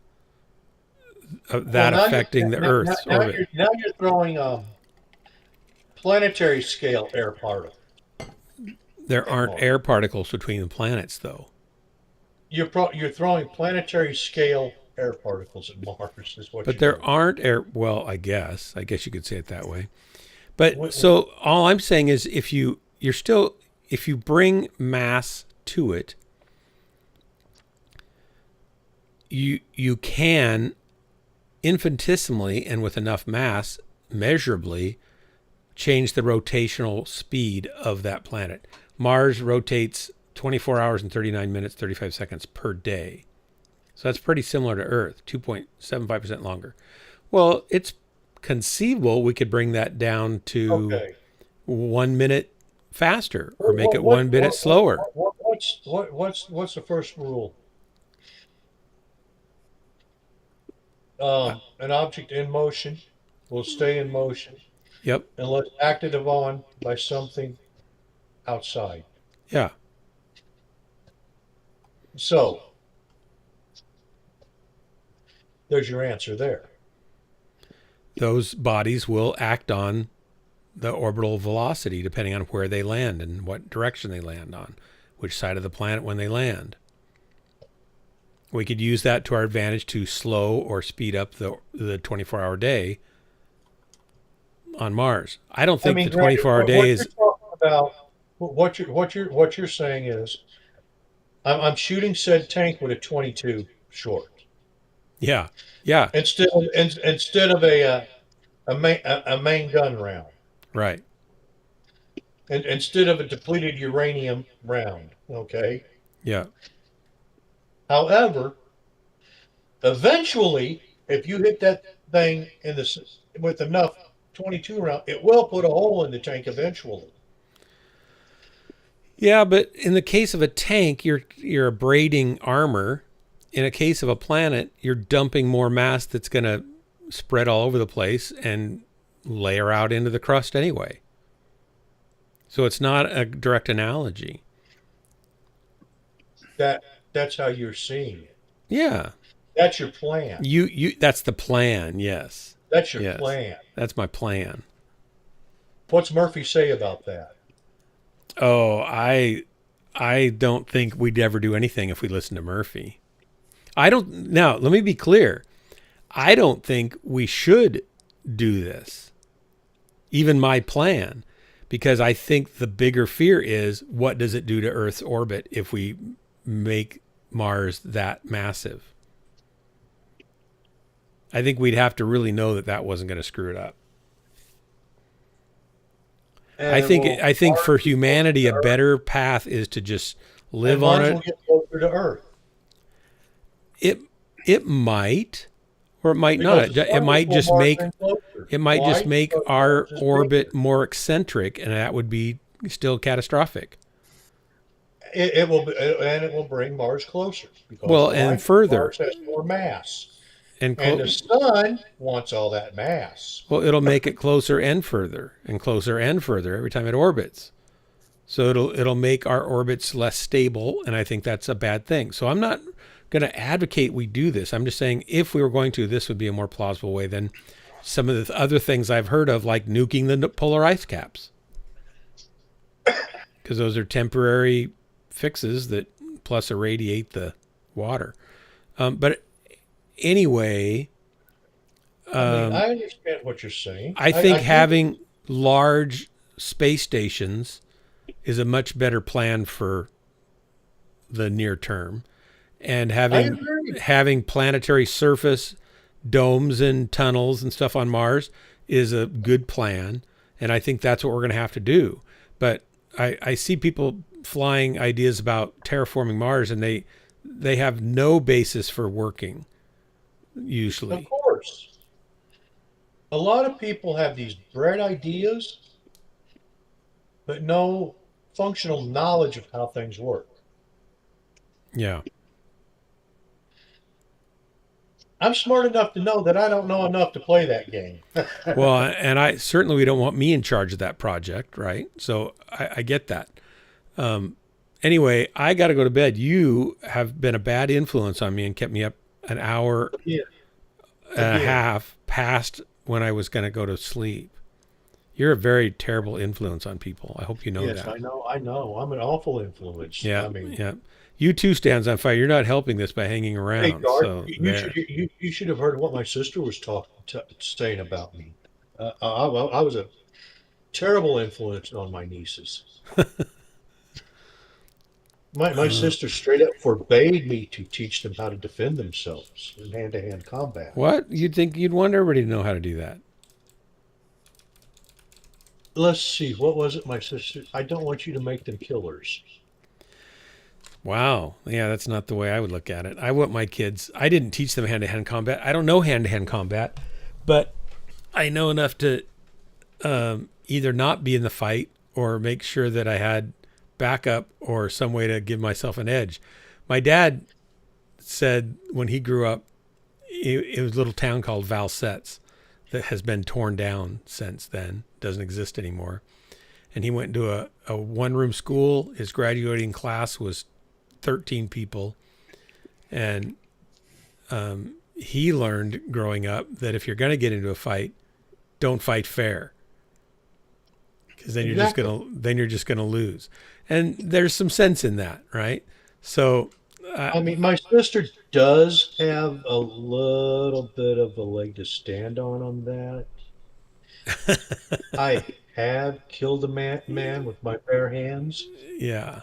Speaker 1: that affecting the Earth's orbit?
Speaker 4: Now you're throwing planetary scale air particles.
Speaker 1: There aren't air particles between the planets, though.
Speaker 4: You're throwing planetary scale air particles at Mars, is what.
Speaker 1: But there aren't air. Well, I guess you could say it that way. But so all I'm saying is, if you bring mass to it, you can infinitesimally and with enough mass measurably change the rotational speed of that planet. Mars rotates 24 hours and 39 minutes, 35 seconds per day. So that's pretty similar to Earth, 2.75% longer. Well, it's conceivable we could bring that down to 1 minute faster or make it 1 minute slower.
Speaker 4: What's the first rule? An object in motion will stay in motion
Speaker 1: Yep.
Speaker 4: unless acted upon by something outside.
Speaker 1: Yeah.
Speaker 4: So there's your answer there.
Speaker 1: Those bodies will act on the orbital velocity depending on where they land and what direction they land on, which side of the planet when they land. We could use that to our advantage to slow or speed up the 24-hour day on Mars. I don't think the 24-hour day is.
Speaker 4: What you're saying is, I'm shooting said tank with a 22 short.
Speaker 1: Yeah, yeah.
Speaker 4: Instead of a main gun round.
Speaker 1: Right.
Speaker 4: And instead of a depleted uranium round. Okay.
Speaker 1: Yeah.
Speaker 4: However, eventually, if you hit that thing with enough 22 round, it will put a hole in the tank eventually.
Speaker 1: Yeah, but in the case of a tank, you're abrading armor. In a case of a planet, you're dumping more mass that's going to spread all over the place and layer out into the crust anyway. So it's not a direct analogy.
Speaker 4: That's how you're seeing it.
Speaker 1: Yeah.
Speaker 4: That's your plan.
Speaker 1: You that's the plan, yes.
Speaker 4: That's your plan.
Speaker 1: That's my plan.
Speaker 4: What's Murphy say about that?
Speaker 1: Oh, I don't think we'd ever do anything if we listened to Murphy. Now, let me be clear. I don't think we should do this. Even my plan, because I think the bigger fear is what does it do to Earth's orbit if we make Mars that massive? I think we'd have to really know that wasn't going to screw it up. I think for humanity, a better path is to just live on it.
Speaker 4: Mars will get closer to Earth.
Speaker 1: It might, or it might not. It might just make our orbit more eccentric, and that would be still catastrophic.
Speaker 4: It will bring Mars closer.
Speaker 1: And further,
Speaker 4: Mars has more mass.
Speaker 1: And
Speaker 4: the sun wants all that mass.
Speaker 1: Well, it'll make it closer and further every time it orbits. So it'll make our orbits less stable, and I think that's a bad thing. So I'm not going to advocate we do this. I'm just saying if we were going to, this would be a more plausible way than some of the other things I've heard of, like nuking the polar ice caps. Because those are temporary fixes that plus irradiate the water. But anyway,
Speaker 4: I understand what you're saying.
Speaker 1: I think having large space stations is a much better plan for the near term, and having planetary surface domes and tunnels and stuff on Mars is a good plan, and I think that's what we're going to have to do. But I see people flying ideas about terraforming Mars, and they have no basis for working. Usually,
Speaker 4: of course, a lot of people have these bright ideas, but no functional knowledge of how things work.
Speaker 1: Yeah.
Speaker 4: I'm smart enough to know that I don't know enough to play that game.
Speaker 1: Well, and we don't want me in charge of that project, right? So I get that. Anyway, I got to go to bed. You have been a bad influence on me and kept me up an hour and a half past when I was going to go to sleep. You're a very terrible influence on people. I hope you know that.
Speaker 4: Yes, I know. I'm an awful influence.
Speaker 1: Yeah, yeah. You too, Stands on Fire. You're not helping this by hanging around.
Speaker 4: Hey, Garth,
Speaker 1: so
Speaker 4: you should have heard what my sister was saying about me. I was a terrible influence on my nieces. My sister straight up forbade me to teach them how to defend themselves in hand-to-hand combat.
Speaker 1: What? You'd think you'd want everybody to know how to do that.
Speaker 4: Let's see. What was it, my sister? I don't want you to make them killers.
Speaker 1: Wow. Yeah, that's not the way I would look at it. I want my kids, I didn't teach them hand-to-hand combat. I don't know hand-to-hand combat, but I know enough to either not be in the fight or make sure that I had backup or some way to give myself an edge. My dad said when he grew up, it was a little town called Valsets that has been torn down since then, doesn't exist anymore. And he went to a one-room school. His graduating class was 13 people. And he learned growing up that if you're going to get into a fight, don't fight fair. Because then you're just gonna lose. And there's some sense in that, right? So
Speaker 4: I mean, my sister does have a little bit of a leg to stand on that. I have killed a man with my bare hands.
Speaker 1: Yeah.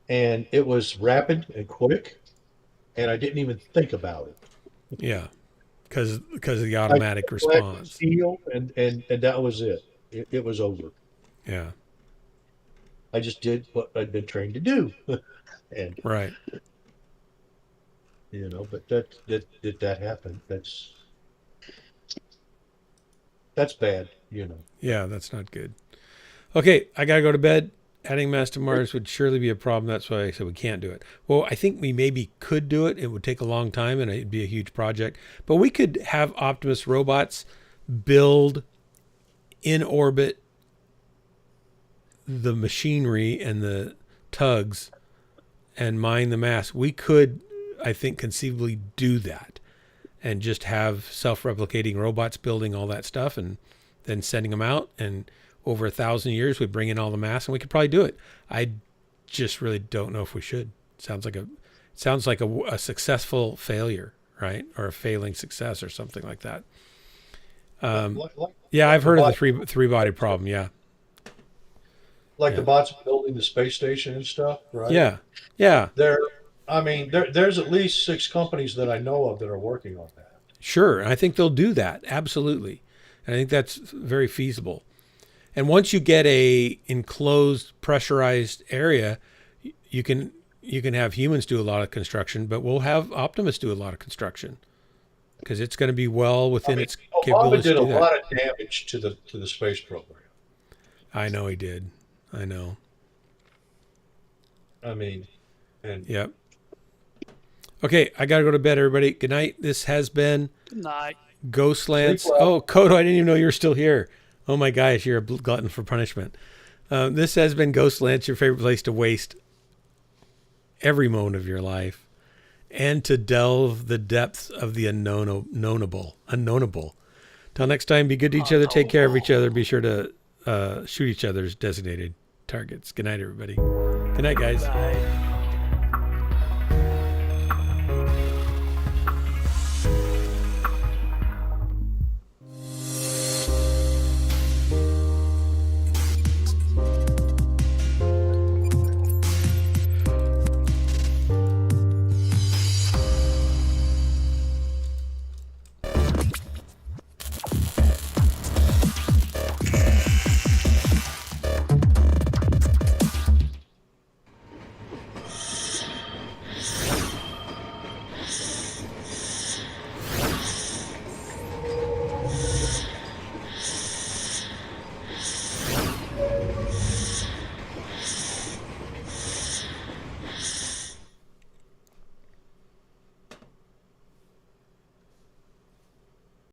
Speaker 4: And it was rapid and quick, and I didn't even think about it.
Speaker 1: Yeah. Because of the automatic response.
Speaker 4: And that was it. It was over.
Speaker 1: Yeah.
Speaker 4: I just did what I'd been trained to do. And
Speaker 1: right.
Speaker 4: You know, but that happened. That's bad, you know.
Speaker 1: Yeah, that's not good. Okay, I gotta go to bed. Adding mass to Mars would surely be a problem. That's why I said we can't do it. Well, I think we maybe could do it. It would take a long time and it'd be a huge project. But we could have Optimus robots build in orbit the machinery and the tugs and mine the mass. We could, I think, conceivably do that and just have self-replicating robots building all that stuff and then sending them out. And over 1,000 years, we'd bring in all the mass and we could probably do it. I just really don't know if we should. Sounds like a successful failure, right? Or a failing success or something like that. Yeah, I've heard of the three body problem. Yeah.
Speaker 4: Like the bots building the space station and stuff, right?
Speaker 1: Yeah. Yeah.
Speaker 4: There's at least 6 companies that I know of that are working on that.
Speaker 1: Sure. And I think they'll do that. Absolutely. And I think that's very feasible. And once you get a enclosed, pressurized area, you can have humans do a lot of construction, but we'll have Optimus do a lot of construction because it's going to be well within its capabilities.
Speaker 4: Obama did a lot of damage to the space program.
Speaker 1: I know he did. I know. Yep. Okay, I got to go to bed, everybody. Good night. This has been
Speaker 11: Good night.
Speaker 1: Ghostlands. Oh, Kodo, I didn't even know you were still here. Oh my gosh, you're a glutton for punishment. This has been Ghostlands, your favorite place to waste every moment of your life and to delve the depths of the unknownable. Till next time, be good to each other, take care of each other, be sure to shoot each other's designated targets. Good night, everybody. Good night, guys.
Speaker 11: Bye.